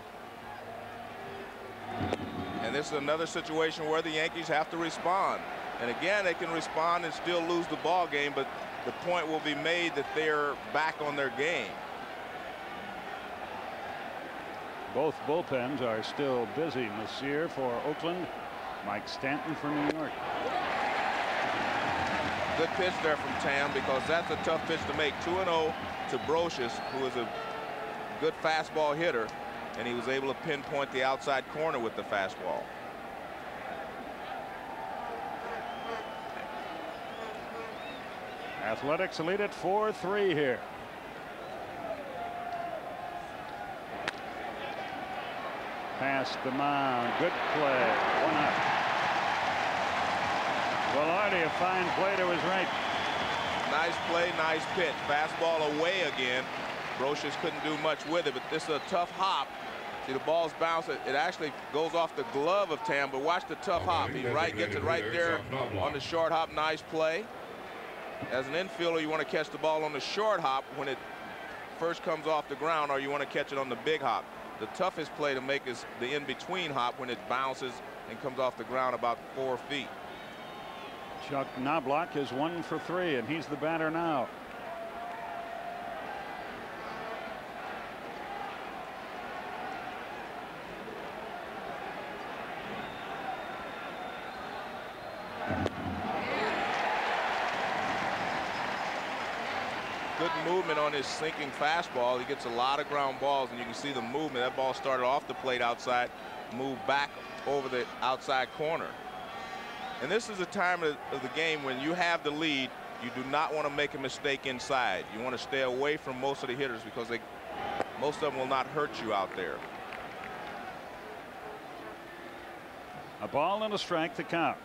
And this is another situation where the Yankees have to respond. And again, they can respond and still lose the ball game, but the point will be made that they're back on their game. Both bullpens are still busy. Messier for Oakland, Mike Stanton for New York. Good pitch there from Tam, because that's a tough pitch to make. 2-0 to BROSIUS, who is a good fastball hitter, and he was able to pinpoint the outside corner with the fastball. Athletics lead at 4-3 here. Past the mound. Good play. 1 out. Velarde, a fine play to his right. Nice play, nice pitch. Fastball away again. BROSIUS couldn't do much with it, but this is a tough hop. See, the ball's bounced. It actually goes off the glove of Tam, but watch the tough hop. He gets it right there on the short hop. Nice play. As an infielder, you want to catch the ball on the short hop when it first comes off the ground, or you want to catch it on the big hop. The toughest play to make is the in-between hop when it bounces and comes off the ground about 4 feet. Chuck Knobloch is 1 for 3, and he's the batter now. Good movement on his sinking fastball. He gets a lot of ground balls, and you can see the movement. That ball started off the plate outside, moved back over the outside corner. And this is a time of the game when you have the lead, you do not want to make a mistake inside. You want to stay away from most of the hitters, because most of them will not hurt you out there. A ball and a strike to count.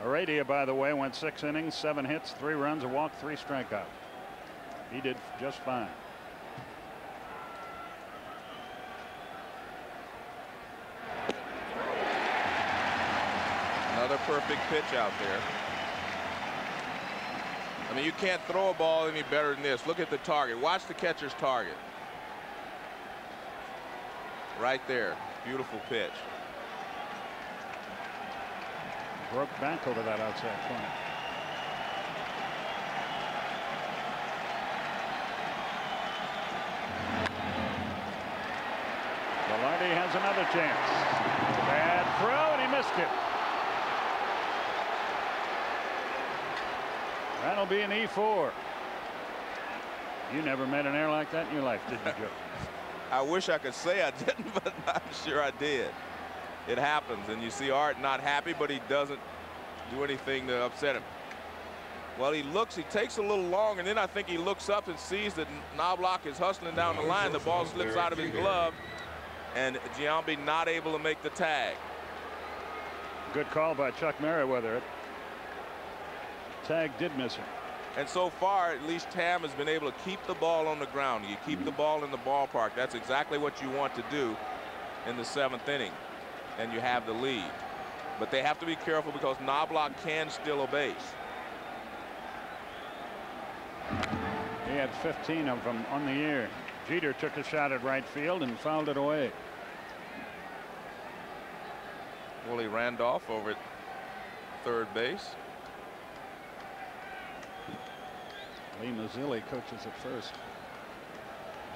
Aradia, by the way, went 6 innings, 7 hits, 3 runs, a walk, 3 strikeouts. He did just fine. Another perfect pitch out there. I mean, you can't throw a ball any better than this. Look at the target. Watch the catcher's target. Right there. Beautiful pitch. Broke back over that outside corner. Velarde has another chance. Bad throw, and he missed it. That'll be an E4. You never met an error like that in your life, did you, Joe? I wish I could say I didn't, but I'm sure I did. It happens, and you see Art not happy, but he doesn't do anything to upset him. Well, he takes a little long, and then I think he looks up and sees that Knobloch is hustling down the line. The ball slips out of his glove, and Giambi not able to make the tag. Good call by Chuck Merriweather. Tag did miss him. And so far, at least Tam has been able to keep the ball on the ground. You keep the ball in the ballpark. That's exactly what you want to do in the 7th inning. And you have the lead. But they have to be careful, because Knobloch can steal a base. He had 15 of them on the year. Jeter took a shot at right field and fouled it away. Willie Randolph over at third base. Lee Mazzilli coaches at first.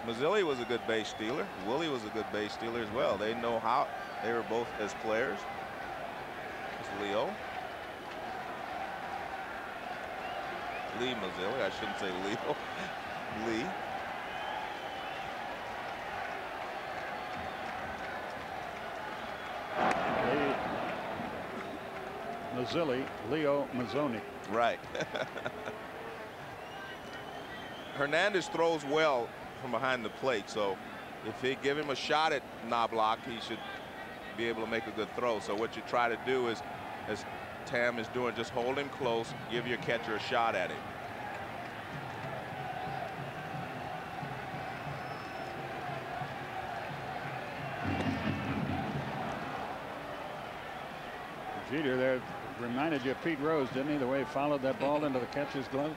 Mazzilli was a good base stealer. Willie was a good base stealer as well. They know how. They were both as players. It's Leo. Lee Mazzilli. I shouldn't say Leo. Lee. Mazzilli, Leo Mazzoni. Right. Hernandez throws well from behind the plate, so if they give him a shot at Knobloch, he should be able to make a good throw. So what you try to do is, as Tam is doing, just hold him close, give your catcher a shot at him. Jeter there reminded you of Pete Rose, didn't he? The way he followed that ball into the catcher's glove.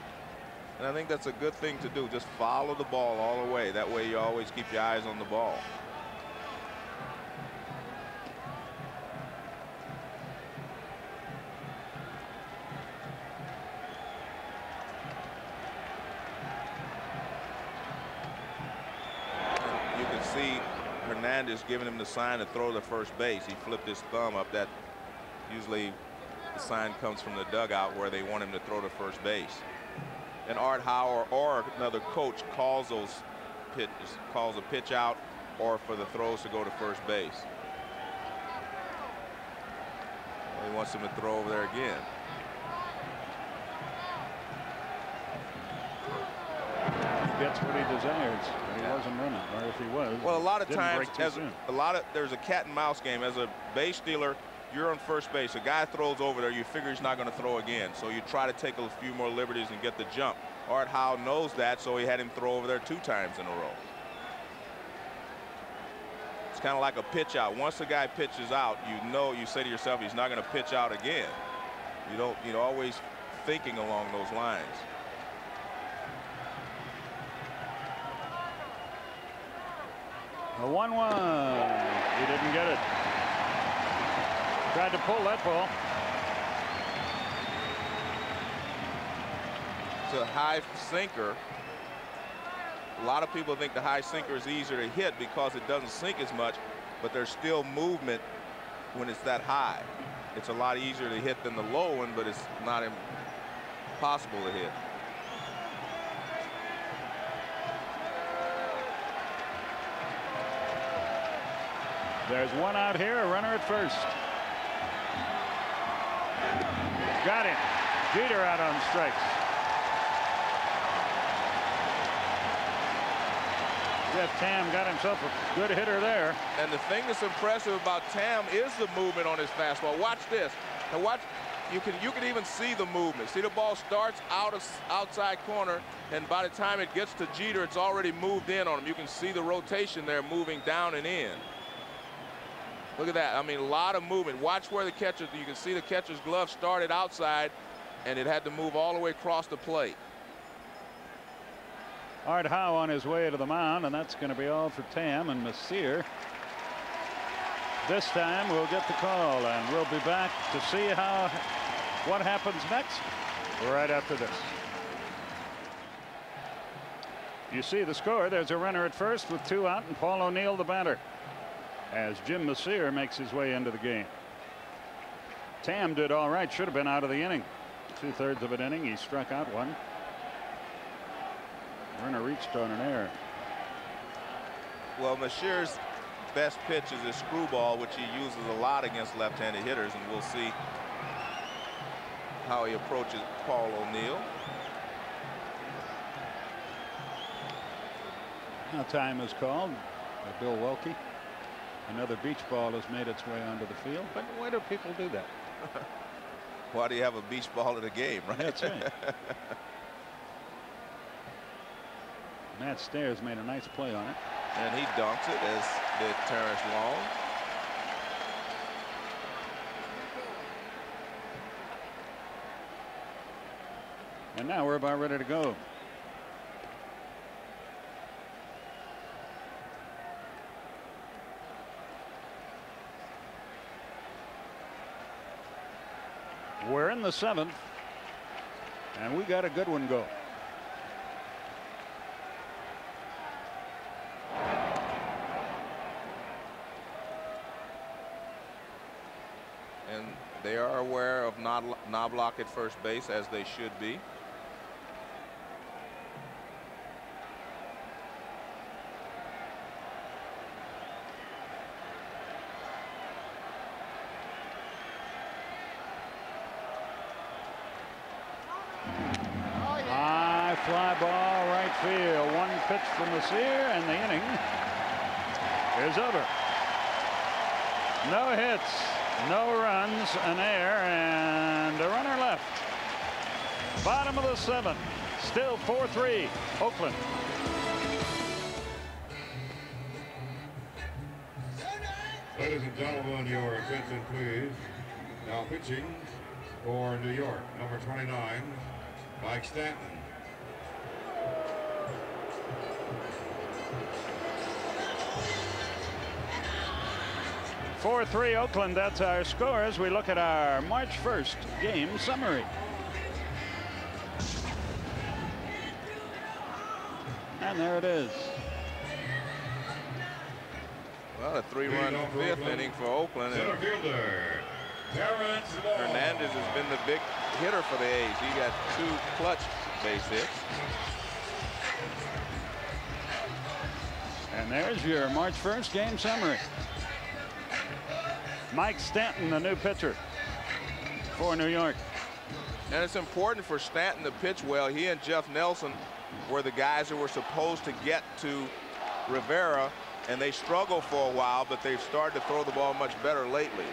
And I think that's a good thing to do. Just follow the ball all the way. That way you always keep your eyes on the ball. And you can see Hernandez giving him the sign to throw to first base. He flipped his thumb up. That usually the sign comes from the dugout where they want him to throw to first base. And Art Howe or another coach calls those pitches, calls a pitch out or for the throws to go to first base. Well, he wants him to throw over there again. He gets what he desires. But he wasn't running, or if he was. Well, a lot of times, there's a cat and mouse game. As a base stealer, you're on first base. A guy throws over there, you figure he's not going to throw again. So you try to take a few more liberties and get the jump. Art Howe knows that, so he had him throw over there 2 times in a row. It's kind of like a pitch out. Once the guy pitches out, you say to yourself, he's not going to pitch out again. You're always thinking along those lines. A 1-1. He didn't get it. Tried to pull that ball. It's a high sinker. A lot of people think the high sinker is easier to hit because it doesn't sink as much, but there's still movement when it's that high. It's a lot easier to hit than the low one, but it's not impossible to hit. There's one out here, a runner at first. Got him. Jeter out on strikes. Jeff Tam got himself a good hitter there. And the thing that's impressive about Tam is the movement on his fastball. Watch this. And watch. You can even see the movement. See, the ball starts outside corner, and by the time it gets to Jeter, it's already moved in on him. You can see the rotation there moving down and in. Look at that. I mean, a lot of movement. Watch where the catcher, you can see the catcher's glove started outside, and it had to move all the way across the plate. Art Howe on his way to the mound, and that's going to be all for Tam and Messier. This time we'll get the call, and we'll be back to see what happens next right after this. You see the score. There's a runner at first with 2 out, and Paul O'Neill the batter, as Jim Messier makes his way into the game. Tam did all right. Should have been out of the inning. 2/3 of an inning. He struck out 1. Runner reached on an error. Well, Messier's best pitch is his screwball, which he uses a lot against left-handed hitters, and we'll see how he approaches Paul O'Neill. Now time is called by Bill Welke. Another beach ball has made its way onto the field. But why do people do that? Why do you have a beach ball at a game, right? That's right. Matt Stairs made a nice play on it. And he dunks it, as did Terrence Long. And now we're about ready to go. We're in the 7th, and we got a good one go. And they are aware of Knobloch at first base, as they should be. Fly ball right field. 1 pitch from Messier, and the inning is over. No hits, no runs, an error, and a runner left. Bottom of the 7th. Still 4-3 Oakland. Ladies and gentlemen, your attention, please. Now pitching for New York, number 29, Mike Stanton. 4-3 Oakland. That's our score as we look at our March 1st game summary. And there it is. Well, a 3-run 5th inning for Oakland. Center fielder, Hernandez has been the big hitter for the A's. He got 2 clutch base hits. And there's your March 1st game summary. Mike Stanton, the new pitcher for New York. And it's important for Stanton to pitch well. He and Jeff Nelson were the guys who were supposed to get to Rivera, and they struggled for a while, but they've started to throw the ball much better lately.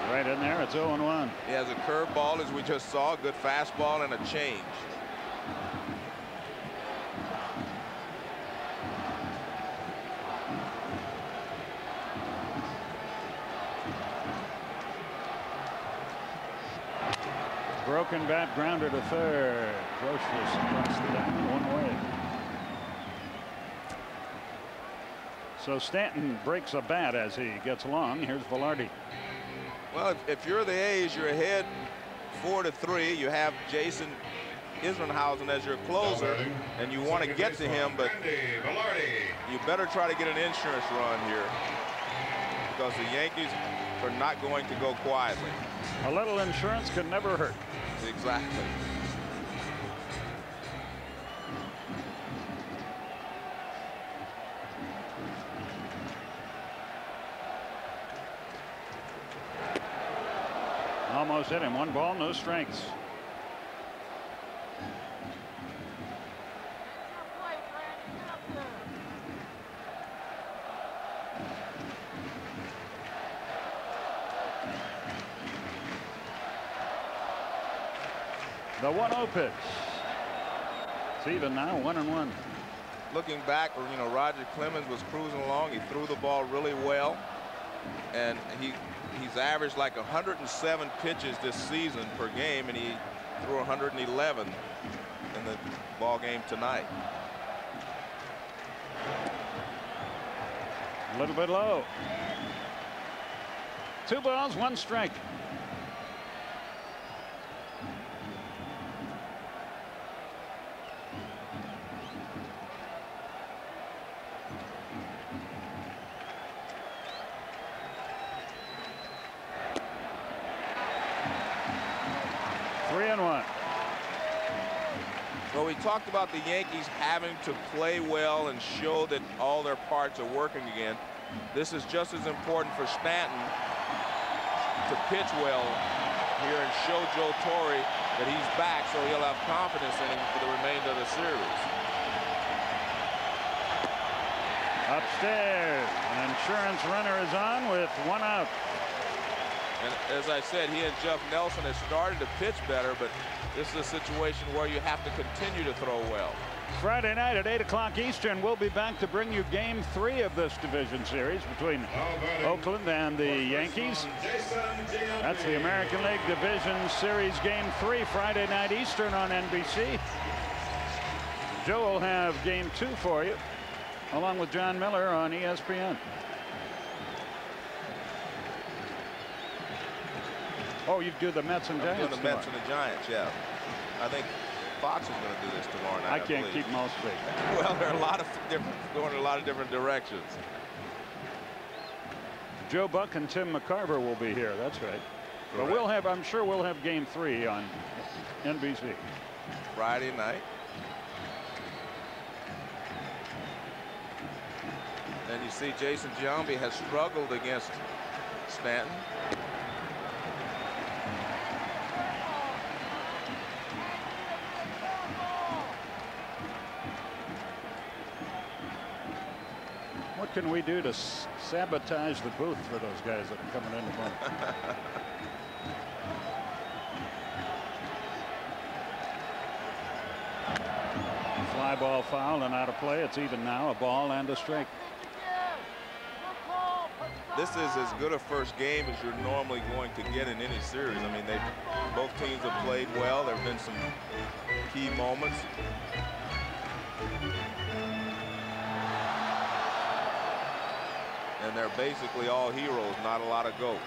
Right in there, it's 0-1. He has a curveball, as we just saw, a good fastball, and a change. Broken bat, grounder to third. BROSIUS across the diamond, 1 away. So Stanton breaks a bat as he gets along. Here's Velarde. Well, if you're the A's, you're ahead 4-3. You have Jason Isringhausen as your closer, and you want to get to him, but you better try to get an insurance run here, because the Yankees are not going to go quietly. A little insurance can never hurt. Exactly. Almost hit him. 1 ball, no strikes. The 1-0 pitch. It's even now, 1-1. Looking back, you know, Roger Clemens was cruising along. He threw the ball really well, and he's averaged like 107 pitches this season per game, and he threw 111 in the ball game tonight. A little bit low. 2 balls, 1 strike. Well, we talked about the Yankees having to play well and show that all their parts are working again. This is just as important for Stanton to pitch well here and show Joe Torre that he's back, so he'll have confidence in him for the remainder of the series. Upstairs, an insurance runner is on with 1 out. And as I said, he and Jeff Nelson have started to pitch better, but this is a situation where you have to continue to throw well. Friday night at 8 o'clock Eastern, we'll be back to bring you game 3 of this division series between Oakland and the Yankees. That's the American League Division Series game 3, Friday night Eastern on NBC. Joe will have game 2 for you, along with John Miller on ESPN. Oh, you do the Mets and Giants? I'm doing the Mets and the Giants, yeah. I think Fox is going to do this tomorrow night. I can't keep them all straight. Well, there are a lot of different, going in a lot of different directions. Joe Buck and Tim McCarver will be here. That's right. But we'll have, I'm sure we'll have game 3 on NBC. Friday night. And you see Jason Giambi has struggled against Stanton. What can we do to sabotage the booth for those guys that are coming in tomorrow? Fly ball foul and out of play. It's even now, a ball and a strike. This is as good a first game as you're normally going to get in any series. I mean, both teams have played well. There have been some key moments. And they're basically all heroes, not a lot of goats.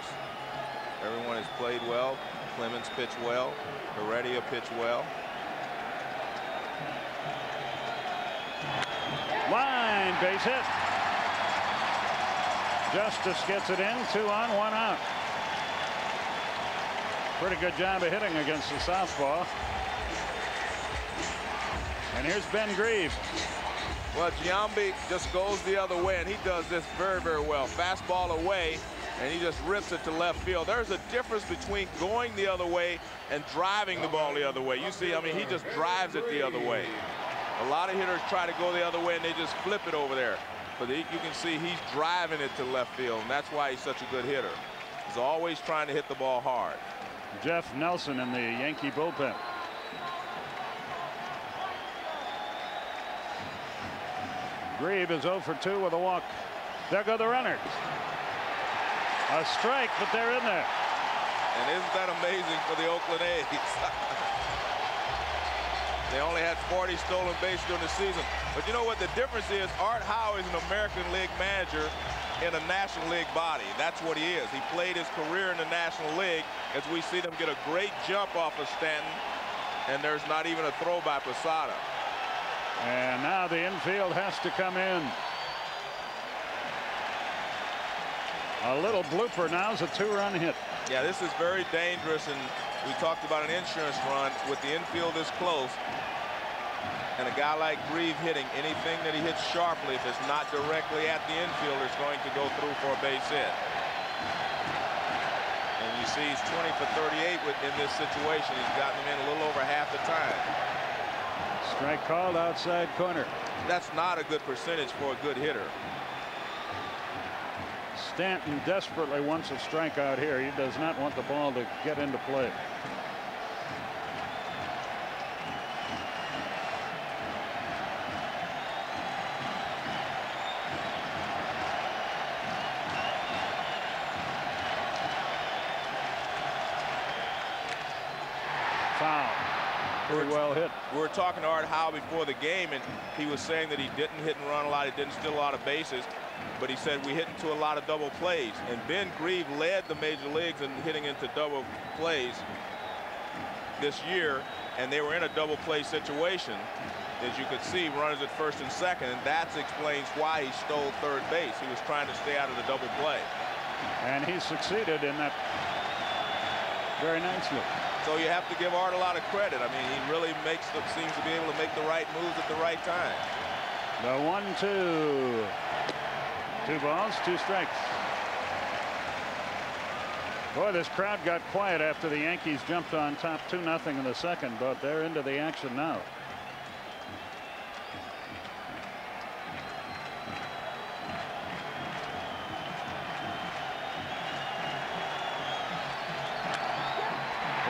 Everyone has played well. Clemens pitched well. Heredia pitched well. Line, base hit. Justice gets it in, 2 on, 1 out. Pretty good job of hitting against the southpaw. And here's Ben Grieve. Well, Giambi just goes the other way, and he does this very, very well. Fastball away, and he just rips it to left field. There's a difference between going the other way and driving the ball the other way. You see, I mean, he just drives it the other way. A lot of hitters try to go the other way, and they just flip it over there. But you can see he's driving it to left field, and that's why he's such a good hitter. He's always trying to hit the ball hard. Jeff Nelson in the Yankee bullpen. Grieve is 0 for 2 with a walk. There go the runners. A strike, but they're in there. And isn't that amazing for the Oakland A's? They only had 40 stolen bases during the season. But you know what the difference is? Art Howe is an American League manager in a National League body. That's what he is. He played his career in the National League, as we see them get a great jump off of Stanton, and there's not even a throw by Posada. And now the infield has to come in. A little blooper now is a 2-run hit. Yeah, this is very dangerous, and we talked about an insurance run with the infield this close. And a guy like Grieve hitting anything that he hits sharply, if it's not directly at the infielder, is going to go through for a base hit. And you see he's 20 for 38 in this situation. He's gotten him in a little over half the time. Strike called outside corner. That's not a good percentage for a good hitter. Stanton desperately wants a strikeout here. He does not want the ball to get into play. Foul. Pretty well hit. We were talking to Art Howe before the game, and he was saying that he didn't hit and run a lot. He didn't steal a lot of bases. But he said we hit into a lot of double plays. And Ben Grieve led the major leagues in hitting into double plays this year. And they were in a double play situation. As you could see, runners at first and second. And that explains why he stole third base. He was trying to stay out of the double play. And he succeeded in that very nicely. So you have to give Art a lot of credit. I mean, he really seems to be able to make the right moves at the right time. The 1-2. 2 balls, 2 strikes. Boy, this crowd got quiet after the Yankees jumped on top 2-0 in the second, but they're into the action now.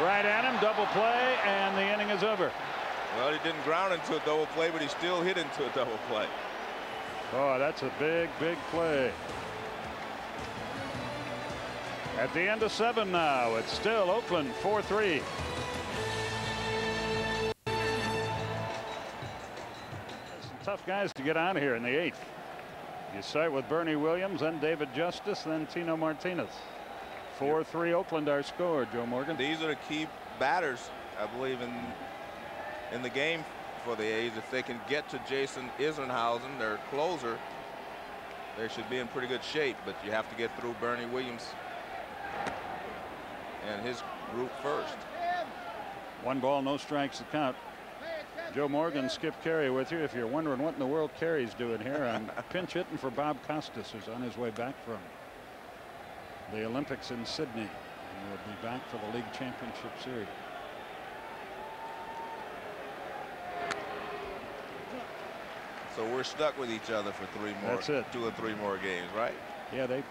Right at him, double play, and the inning is over. Well, he didn't ground into a double play, but he still hit into a double play. Oh, that's a big, big play. At the end of 7 now, it's still Oakland 4-3. Some tough guys to get out of here in the 8th. You start with Bernie Williams, then David Justice, then Tino Martinez. 4-3 Oakland our score, Joe Morgan. These are the key batters, I believe, in the game for the A's. If they can get to Jason Isringhausen, their closer, they should be in pretty good shape. But you have to get through Bernie Williams and his group first. 1 ball, no strikes to count. Joe Morgan, Skip Caray with you. If you're wondering what in the world Carey's doing here, I'm pinch hitting for Bob Costas, who's on his way back from the Olympics in Sydney, and will be back for the League Championship Series. So we're stuck with each other for 3 more. That's it. 2 or 3 more games, right? Yeah, they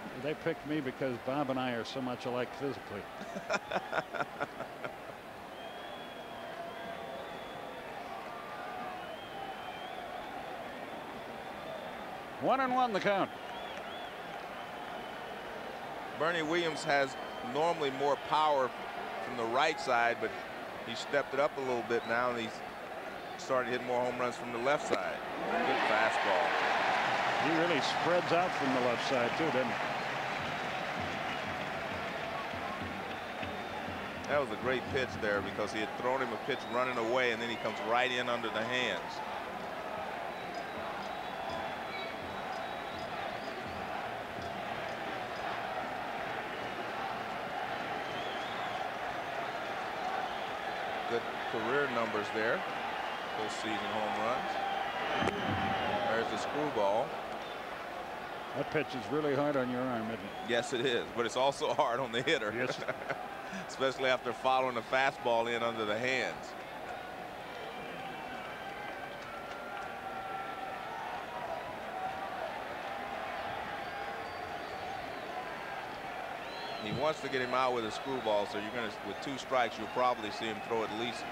picked me because Bob and I are so much alike physically. 1-1 the count. Bernie Williams has normally more power from the right side, but he stepped it up a little bit now, and he's starting to hit more home runs from the left side. Good fastball. He really spreads out from the left side too, doesn't he? That was a great pitch there, because he had thrown him a pitch running away, and then he comes right in under the hands. Good career numbers there. Postseason home runs. There's the screwball. That pitch is really hard on your arm, isn't it? Yes, it is, but it's also hard on the hitter. Yes. Especially after following the fastball in under the hands. He wants to get him out with a screwball, so you're going to, with 2 strikes, you'll probably see him throw at least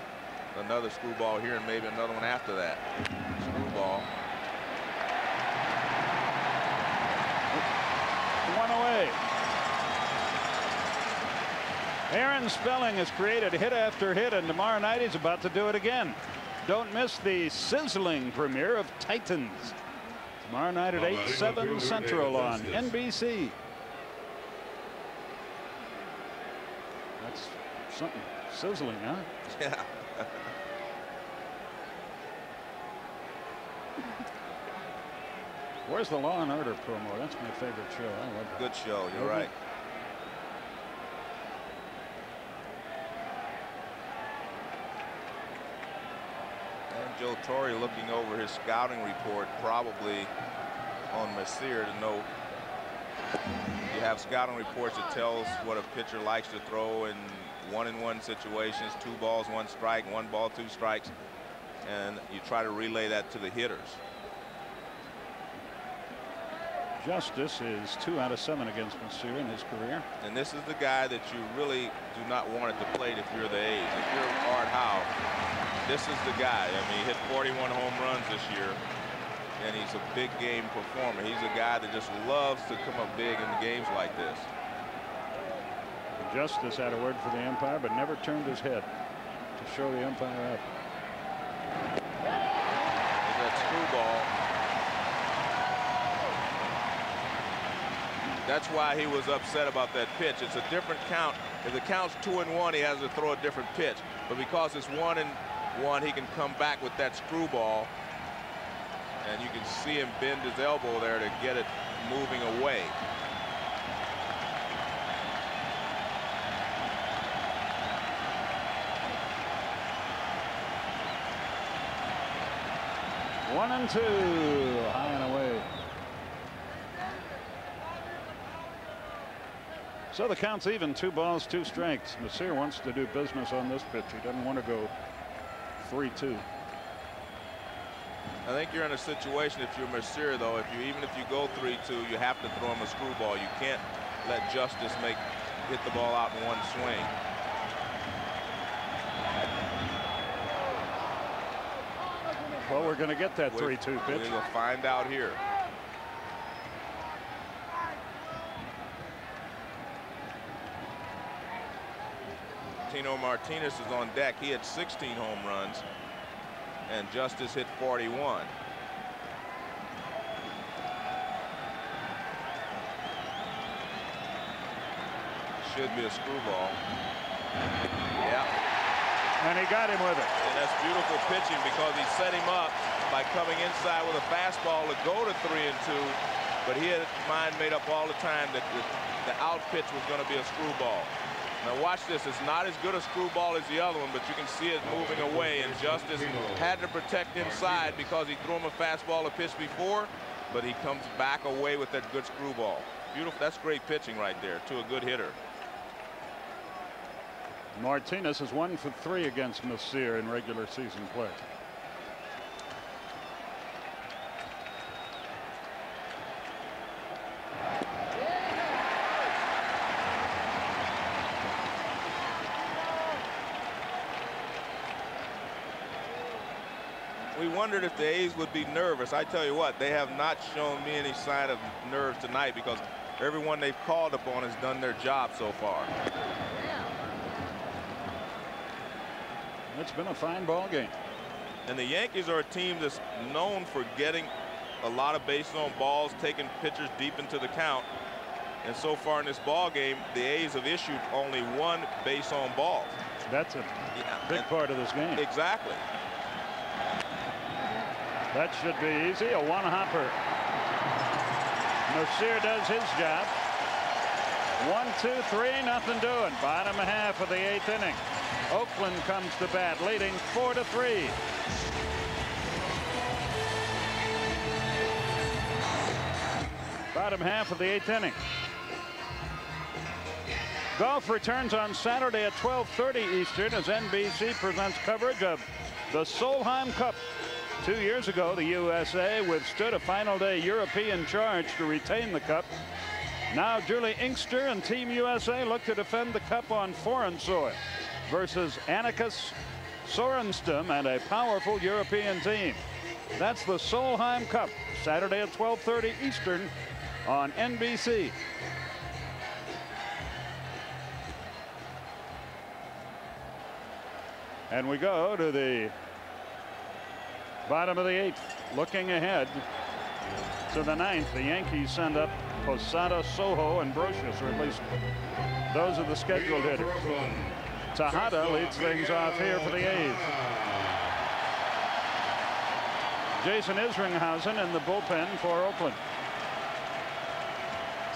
another screwball here and maybe another one after that. Screwball. 1 away. Aaron Spelling has created hit after hit, and tomorrow night he's about to do it again. Don't miss the sizzling premiere of Titans tomorrow night at 8/7 Central on NBC. That's something sizzling, huh? Yeah. Where's the Law and Order promo? That's my favorite show. I love that. Good show. You're right. And Joe Torre looking over his scouting report, probably on Messier to know. You have scouting reports that tells what a pitcher likes to throw in 1-and-1 situations, 2 balls, 1 strike, 1 ball, 2 strikes, and you try to relay that to the hitters. Justice is 2 out of 7 against Messier in his career. And this is the guy that you really do not want at the plate if you're the A's. If you're Art Howe, this is the guy. I mean, he hit 41 home runs this year, and he's a big game performer. He's a guy that just loves to come up big in games like this. Justice had a word for the umpire, but never turned his head to show the umpire up. There's that screwball. That's why he was upset about that pitch. It's a different count. If the count's 2-1, he has to throw a different pitch. But because it's 1-1, he can come back with that screwball. And you can see him bend his elbow there to get it moving away. One and 2, high and away. So the count's even, 2 balls, 2 strikes. Messier wants to do business on this pitch. He doesn't want to go 3-2. I think you're in a situation, if you're Messier, though, even if you go 3-2, you have to throw him a screwball. You can't let Justice hit the ball out in 1 swing. Well, we're going to get that 3-2 pitch. We'll find out here. Tino Martinez is on deck. He had 16 home runs, and Justice hit 41. Should be a screwball. Yeah. And he got him with it. And that's beautiful pitching because he set him up by coming inside with a fastball to go to 3-2. But he had his mind made up all the time that the out pitch was going to be a screwball. Now watch this. It's not as good a screwball as the other one, but you can see it moving away. And Justice had to protect inside because he threw him a fastball a pitch before, but he comes back away with that good screwball. Beautiful. That's great pitching right there to a good hitter. Martinez is 1 for 3 against Messier in regular season play. We wondered if the A's would be nervous. I tell you what, they have not shown me any sign of nerves tonight because everyone they've called upon has done their job so far. It's been a fine ball game. And the Yankees are a team that's known for getting a lot of base on balls, taking pitchers deep into the count. And so far in this ball game, the A's have issued only 1 base on ball. That's a big part of this game. Exactly. That should be easy. A 1-hopper. Messier does his job. 1, 2, 3, nothing doing. Bottom half of the 8th inning. Oakland comes to bat, leading 4-3. Bottom half of the 8th inning. Golf returns on Saturday at 12:30 Eastern as NBC presents coverage of the Solheim Cup. 2 years ago, the USA withstood a final day European charge to retain the cup. Now Julie Inkster and Team USA look to defend the cup on foreign soil versus Annikas Sorenstam and a powerful European team. That's the Solheim Cup, Saturday at 12:30 Eastern on NBC. And we go to the bottom of the 8th. Looking ahead to the 9th, the Yankees send up POSADA, Soho, and BROSIUS, or at least those are the scheduled hitters. Tejada leads things off here for the A's. Jason Isringhausen in the bullpen for Oakland.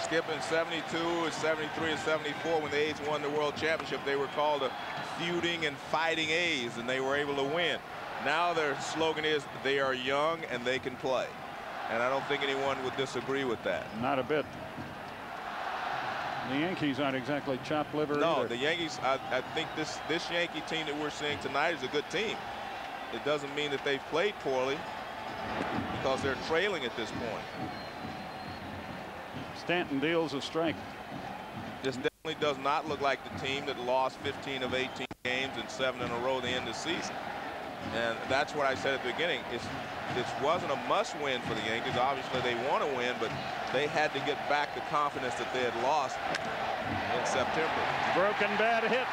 Skip in 72 and 73 and 74 when the A's won the World Championship. They were called the feuding and fighting A's, and they were able to win. Now their slogan is they are young and they can play. And I don't think anyone would disagree with that. Not a bit. The Yankees aren't exactly chopped liver No, either. the Yankees, I think this Yankee team that we're seeing tonight is a good team. It doesn't mean that they've played poorly because they're trailing at this point. Stanton deals a strike. This definitely does not look like the team that lost 15 of 18 games and 7 in a row at the end of the season. And that's what I said at the beginning. This wasn't a must-win for the Yankees. Obviously, they want to win, but they had to get back the confidence that they had lost in September. Broken bat hit.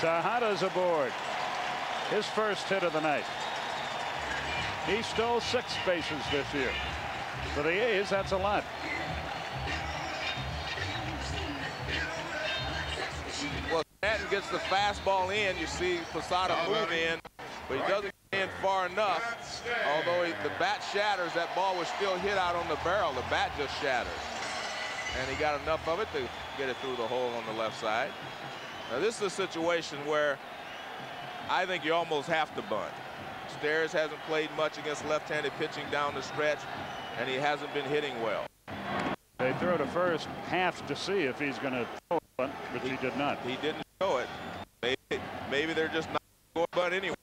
Tejada's aboard. His first hit of the night. He stole 6 bases this year. For the A's, that's a lot. Well, Stanton gets the fastball in. You see Posada move in, but he doesn't get in far enough. Although the bat shatters, that ball was still hit out on the barrel. The bat just shattered. And he got enough of it to get it through the hole on the left side. Now, this is a situation where I think you almost have to bunt. Stairs hasn't played much against left-handed pitching down the stretch, and he hasn't been hitting well. They throw to first half to see if he's going to throw a bunt, but he did not. He didn't show it. Maybe they're just not going to bunt anyway.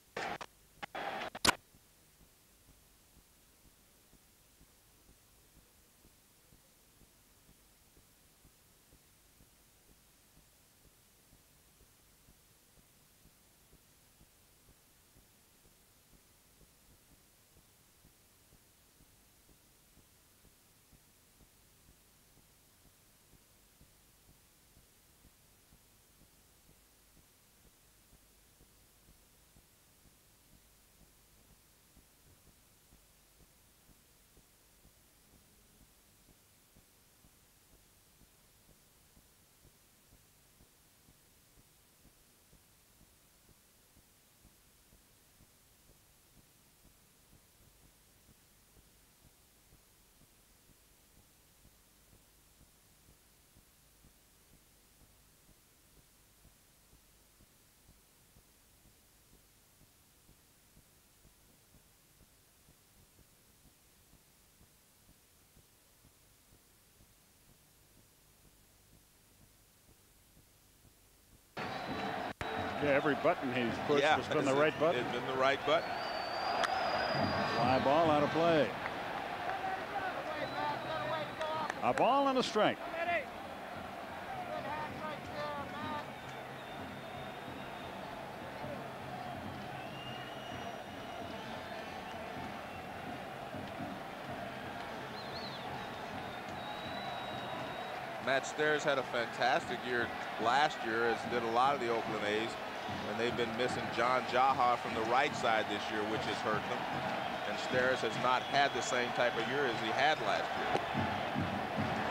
Yeah, every button he's pushed has been the right button. It's been the right button. Fly ball out of play. A ball and a strike. Matt Stairs had a fantastic year last year, as did a lot of the Oakland A's, and they've been missing John Jaha from the right side this year, which has hurt them. And Stairs has not had the same type of year as he had last year.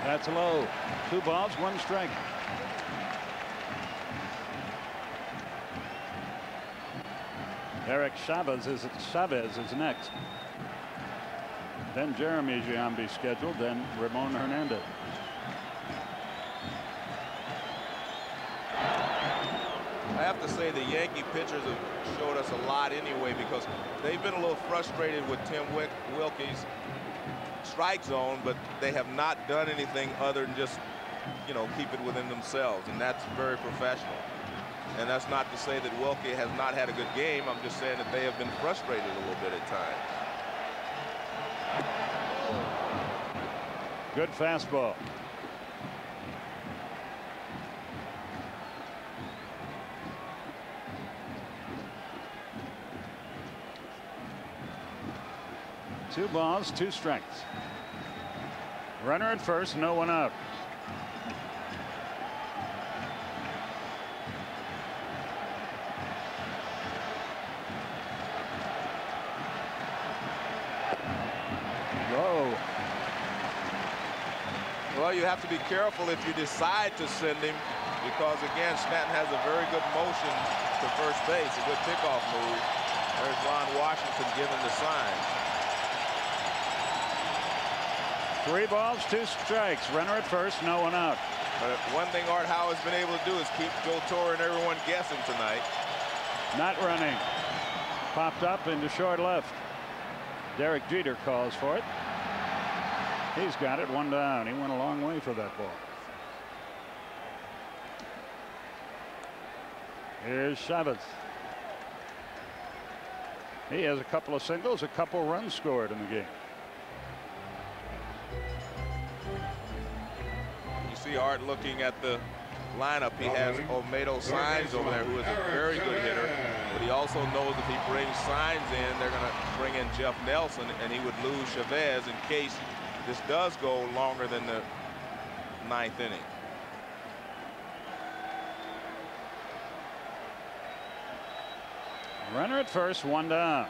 That's low. 2 balls, 1 strike. Eric Chavez is next. Then Jeremy Giambi scheduled, then Ramon Hernandez. have to say the Yankee pitchers have showed us a lot anyway, because they've been a little frustrated with Tim Wilkie's strike zone, but they have not done anything other than just, you know, keep it within themselves, and that's very professional. And that's not to say that Wilkie has not had a good game. I'm just saying that they have been frustrated a little bit at times. Good fastball. Two balls, two strikes. Runner at first, no one out. Whoa. Well, you have to be careful if you decide to send him, because again, Stanton has a very good motion to first base, a good pickoff move. There's Ron Washington giving the sign. 3 balls, 2 strikes. Runner at first, no one out. But one thing Art Howe has been able to do is keep Joe Torre and everyone guessing tonight. Not running. Popped up into short left. Derek Jeter calls for it. He's got it, 1 down. He went a long way for that ball. Here's Chavez. He has a couple of singles, a couple runs scored in the game. See Art looking at the lineup. He has Olmedo Signs over there, who is a very good hitter, but he also knows if he brings Signs in, they're going to bring in Jeff Nelson, and he would lose Chavez in case this does go longer than the 9th inning. Runner at first, 1 down.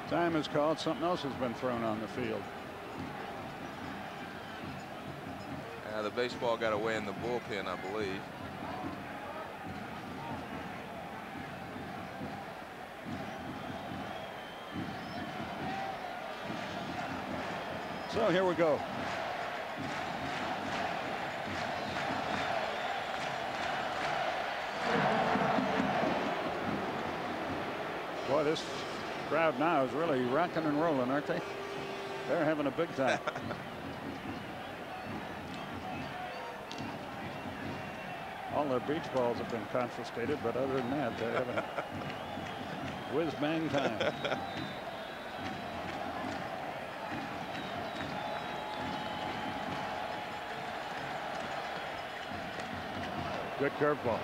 Time is called. Something else has been thrown on the field. The baseball got away in the bullpen, I believe. So here we go. Boy, this crowd now is really rocking and rolling, aren't they? They're having a big time. All their beach balls have been confiscated, but other than that, they're having a whiz-bang time. Good curveball.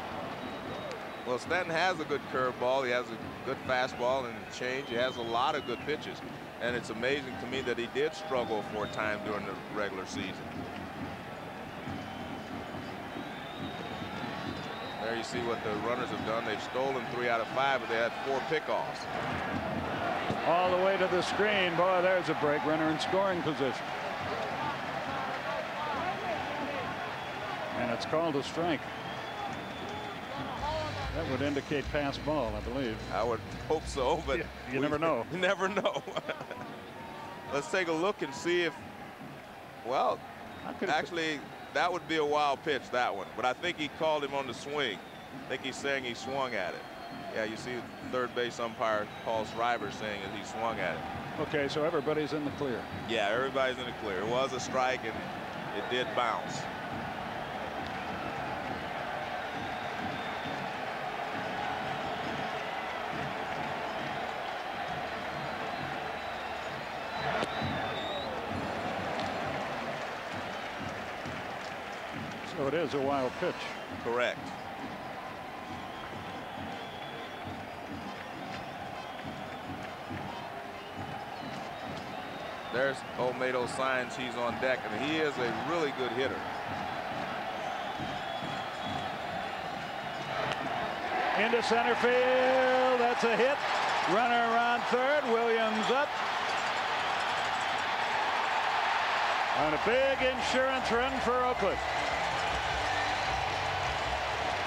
Well, Stanton has a good curveball. He has a good fastball and change. He has a lot of good pitches. And it's amazing to me that he did struggle for a time during the regular season. There you see what the runners have done. They've stolen 3 out of 5, but they had 4 pickoffs. All the way to the screen. Boy, there's a break. Runner in scoring position. And it's called a strike. That would indicate pass ball, I believe. I would hope so, but you never know. You never know. Let's take a look and see if, well, actually, that would be a wild pitch, that one. But I think he called him on the swing. I think he's saying he swung at it. Yeah, you see third base umpire Paul Schreiber saying that he swung at it. Okay, so everybody's in the clear. Yeah, everybody's in the clear. It was a strike, and it did bounce. So it is a wild pitch. Correct. There's Olmedo Signs. He's on deck, and he is a really good hitter. Into center field. That's a hit. Runner around third. Williams up. On a big insurance run for Oakland.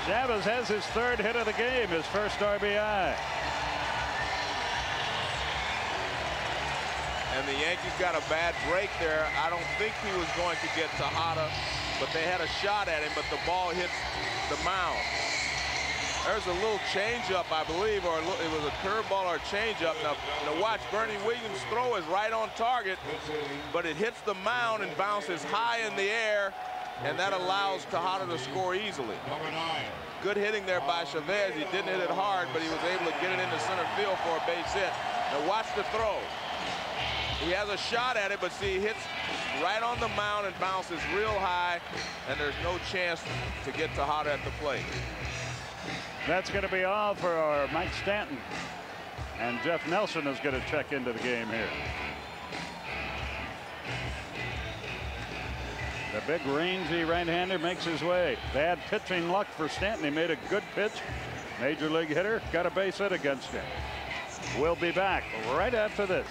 Chavez has his 3rd hit of the game, his first RBI. And the Yankees got a bad break there. I don't think he was going to get Tejada, but they had a shot at him, but the ball hits the mound. There's a little changeup, I believe, or it was a curveball or a changeup. Now watch, Bernie Williams' throw is right on target, but it hits the mound and bounces high in the air, and that allows Tejada to score easily. Good hitting there by Chavez. He didn't hit it hard, but he was able to get it into center field for a base hit. Now watch the throw. He has a shot at it, but see, he hits right on the mound and bounces real high, and there's no chance to get Tejada at the plate. That's going to be all for our Mike Stanton. And Jeff Nelson is going to check into the game here. The big rangy right-hander makes his way. Bad pitching luck for Stanton. He made a good pitch. Major league hitter got a base hit against him. We'll be back right after this.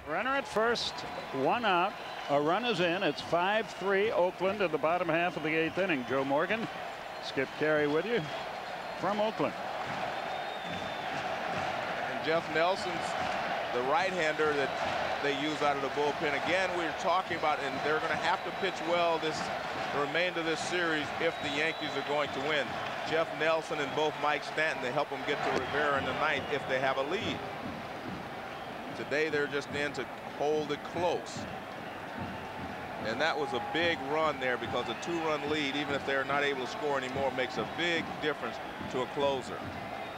Runner at first, one out. A run is in. It's 5-3 Oakland in the bottom half of the 8th inning. Joe Morgan, Skip Caray with you from Oakland. And Jeff Nelson's the right-hander that they use out of the bullpen. Again, we're talking about, and they're going to have to pitch well the remainder of this series if the Yankees are going to win. Jeff Nelson and both Mike Stanton to help them get to Rivera in the ninth if they have a lead. Today they're just in to hold it close. And that was a big run there, because a 2-run lead, even if they're not able to score anymore, makes a big difference to a closer,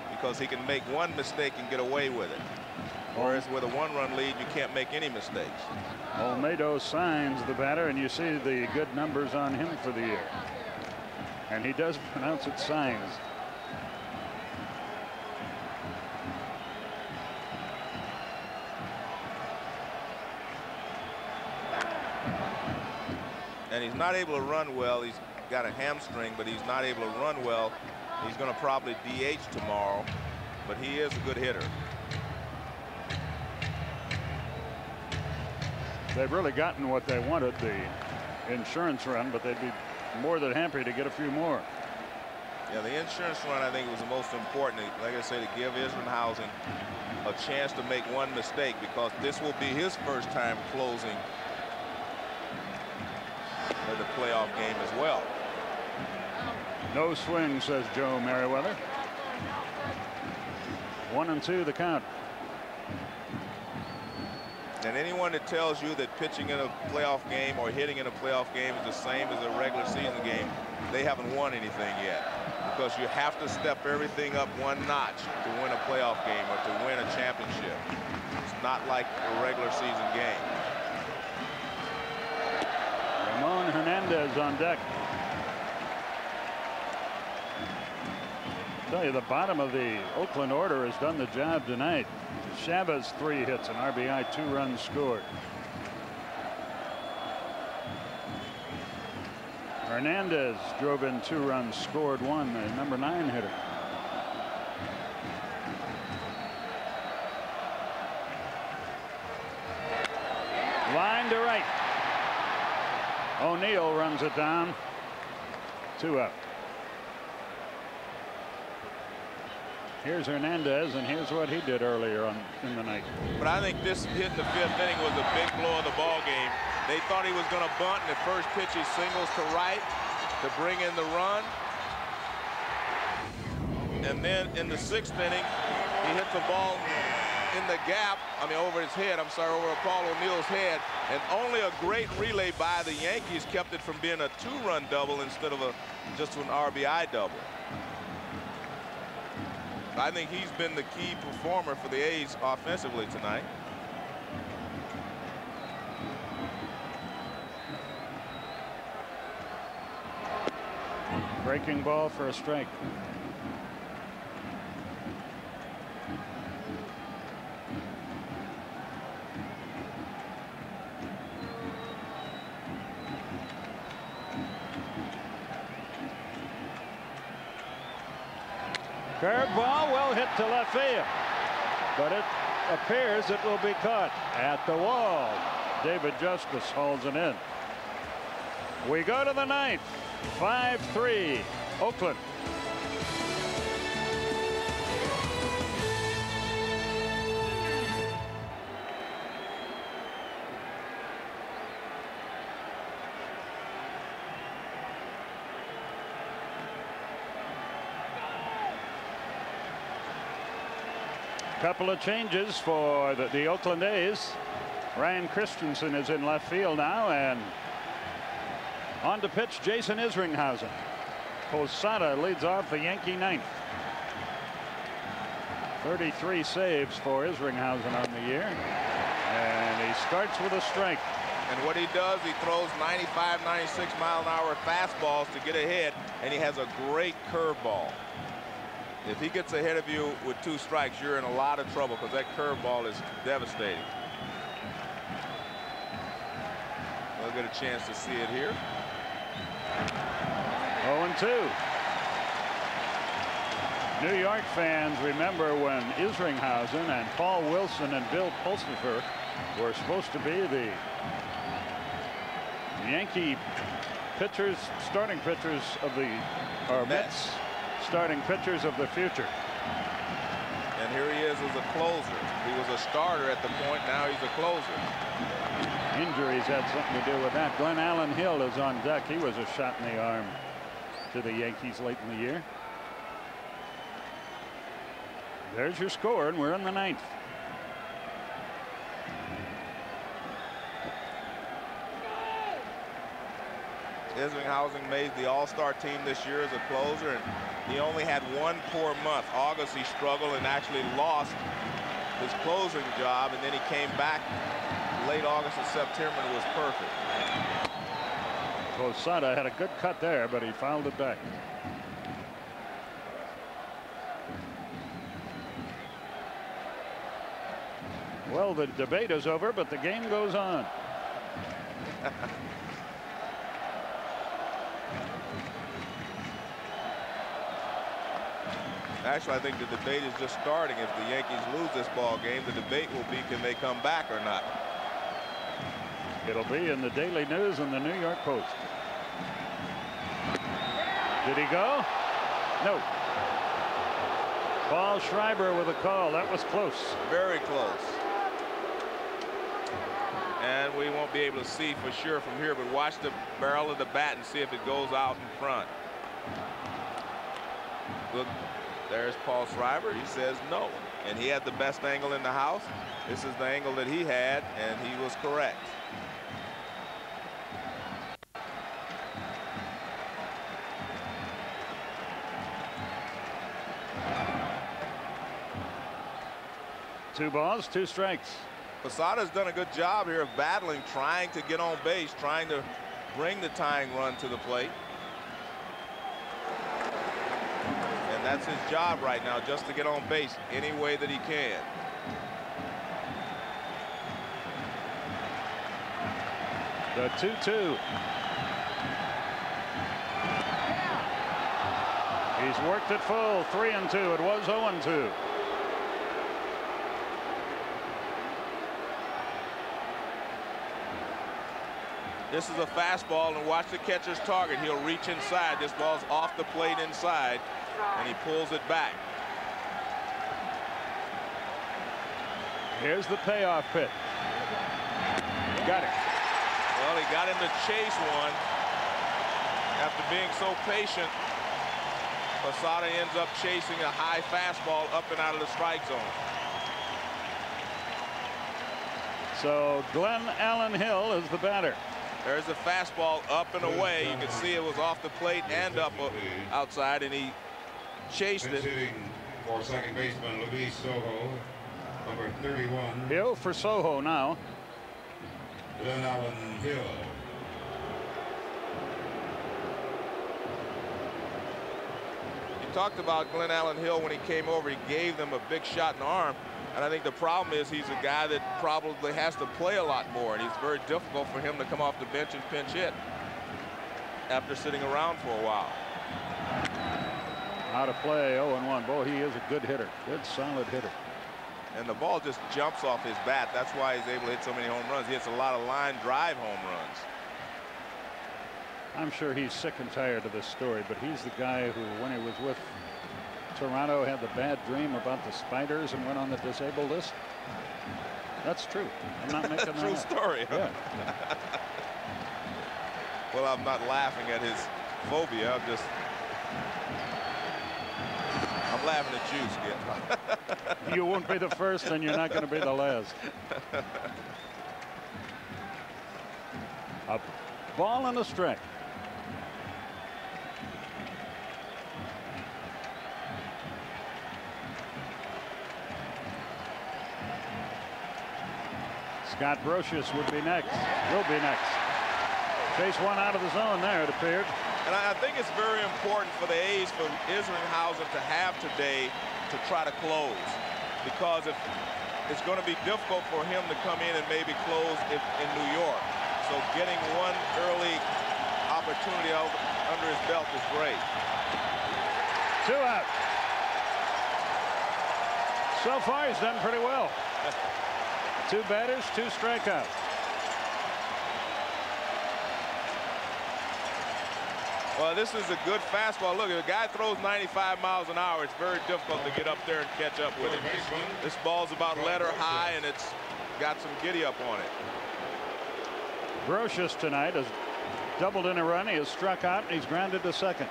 because he can make one mistake and get away with it. Whereas with a 1-run lead, you can't make any mistakes. Olmedo signs the batter, and you see the good numbers on him for the year. And he does pronounce it signs. And he's not able to run well. He's got a hamstring, but he's not able to run well. He's going to probably DH tomorrow, but he is a good hitter. They've really gotten what they wanted, the insurance run, but they'd be more than happy to get a few more. Yeah, the insurance run, I think, was the most important. Like I say, to give Isringhausen a chance to make one mistake, because this will be his first time closing the playoff game as well. No swing, says Joe Merriweather. 1-2 the count. And anyone that tells you that pitching in a playoff game or hitting in a playoff game is the same as a regular season game, they haven't won anything yet, because you have to step everything up one notch to win a playoff game or to win a championship. It's not like a regular season game. Ramon Hernandez on deck. I tell you, the bottom of the Oakland order has done the job tonight. Chavez 3 hits, an RBI, 2 runs scored. Hernandez drove in 2 runs, scored 1, the number 9 hitter. Line to right. O'Neill runs it down. 2 up. Here's Hernandez, and here's what he did earlier in the night. But I think this hit in the 5th inning was a big blow of the ball game. They thought he was going to bunt, and the first pitch he singles to right to bring in the run. And then in the 6th inning, he hits the ball in the gap, over his head, over Paul O'Neill's head, and only a great relay by the Yankees kept it from being a 2-run double instead of just an RBI double. I think he's been the key performer for the A's offensively tonight. Breaking ball for a strike. Curveball well hit to left field, but it appears it will be caught at the wall. David Justice hauls it in. We go to the 9th. 5-3 Oakland. Couple of changes for the Oakland A's. Ryan Christensen is in left field now, and on to pitch Jason Isringhausen. Posada leads off the Yankee ninth. 33 saves for Isringhausen on the year, and he starts with a strike. And what he does, he throws 95, 96 mile an hour fastballs to get ahead, and he has a great curveball. If he gets ahead of you with 2 strikes, you're in a lot of trouble because that curveball is devastating. We'll get a chance to see it here. 0-2. New York fans remember when Isringhausen and Paul Wilson and Bill Pulsipher were supposed to be the Yankee pitchers, starting pitchers of the, or Mets starting pitchers of the future. And here he is as a closer. He was a starter at the point, now he's a closer. Injuries had something to do with that. Glenn Allen Hill is on deck. He was a shot in the arm to the Yankees late in the year. There's your score, and we're in the ninth. Isringhausen made the All-Star team this year as a closer, and he only had 1 poor month. August he struggled and actually lost his closing job, and then he came back late August and September and was perfect. Posada had a good cut there, but he fouled it back. Well, the debate is over, but the game goes on. Actually, I think the debate is just starting. If the Yankees lose this ball game, the debate will be, can they come back or not? It'll be in the Daily News and the New York Post. Did he go? No. Paul Schreiber with a call. That was close. Very close. And we won't be able to see for sure from here, but watch the barrel of the bat and see if it goes out in front. Look, there's Paul Schreiber. He says no. And he had the best angle in the house. This is the angle that he had, and he was correct. Two balls, 2 strikes. Posada's done a good job here of battling, trying to get on base, trying to bring the tying run to the plate. And that's his job right now, just to get on base any way that he can. The 2-2. He's worked it full. 3-2. It was 0-2. This is a fastball, and watch the catcher's target. He'll reach inside. This ball's off the plate inside, and he pulls it back. Here's the payoff pitch. Got it. Well, he got him to chase one. After being so patient, Posada ends up chasing a high fastball up and out of the strike zone. So Glenn Allen Hill is the batter. There's a fastball up and away. You can see it was off the plate and up outside, and he chased it. Hitting for second baseman Luis Soho, number 31. Hill for Soho now. Glenn Allen Hill. You talked about Glenn Allen Hill when he came over. He gave them a big shot in the arm. And I think the problem is he's a guy that probably has to play a lot more, and it's very difficult for him to come off the bench and pinch hit after sitting around for a while. Out of play, 0-1. Boy, he is a good hitter. Good, solid hitter. And the ball just jumps off his bat. That's why he's able to hit so many home runs. He hits a lot of line drive home runs. I'm sure he's sick and tired of this story, but he's the guy who, when he was with Toronto, had the bad dream about the spiders and went on the disabled list. That's true. I'm not making that True up. story. Huh? Yeah. Well, I'm not laughing at his phobia. I'm I'm laughing at you, Skip. You won't be the first, and you're not going to be the last. A ball and a strike. Scott Brosius would be next. Will be next. Chase one out of the zone there, it appeared. And I think it's very important for the A's, for Isringhausen to have today to try to close, because if it's going to be difficult for him to come in and maybe close in New York. So getting one early opportunity under his belt is great. 2 out. So far, he's done pretty well. 2 batters, 2 strikeouts. Well, this is a good fastball. Look, if a guy throws 95 miles an hour, it's very difficult to get up there and catch up with him. This ball's about letter high, and it's got some giddy up on it. Brosius tonight has doubled in a run. He has struck out, and he's grounded to second.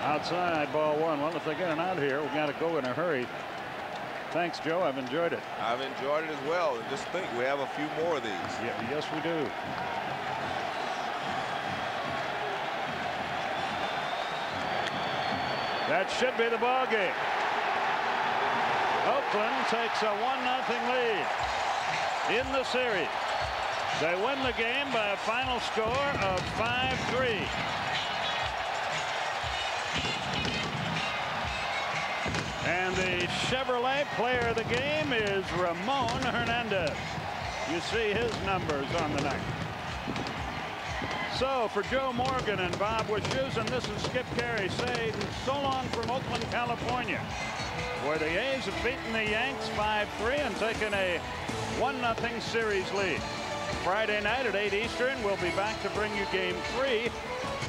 Outside, ball 1. Well, if they get an out here, we've got to go in a hurry. Thanks, Joe. I've enjoyed it. I've enjoyed it as well. And just think, we have a few more of these. Yeah, yes, we do. That should be the ball game. Oakland takes a 1-0 lead in the series. They win the game by a final score of 5-3. And the Chevrolet player of the game is Ramon Hernandez. You see his numbers on the night. So for Joe Morgan and Bob Wischusen, this is Skip Caray saying so long from Oakland, California, where the A's have beaten the Yanks 5-3 and taken a 1-0 series lead. Friday night at 8 Eastern, we'll be back to bring you game 3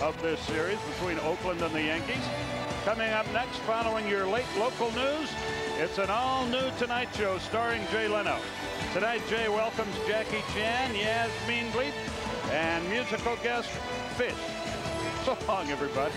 of this series between Oakland and the Yankees. Coming up next, following your late local news, it's an all-new Tonight Show starring Jay Leno. Tonight, Jay welcomes Jackie Chan, Yasmin Bleeth, and musical guest Fish. So long, everybody.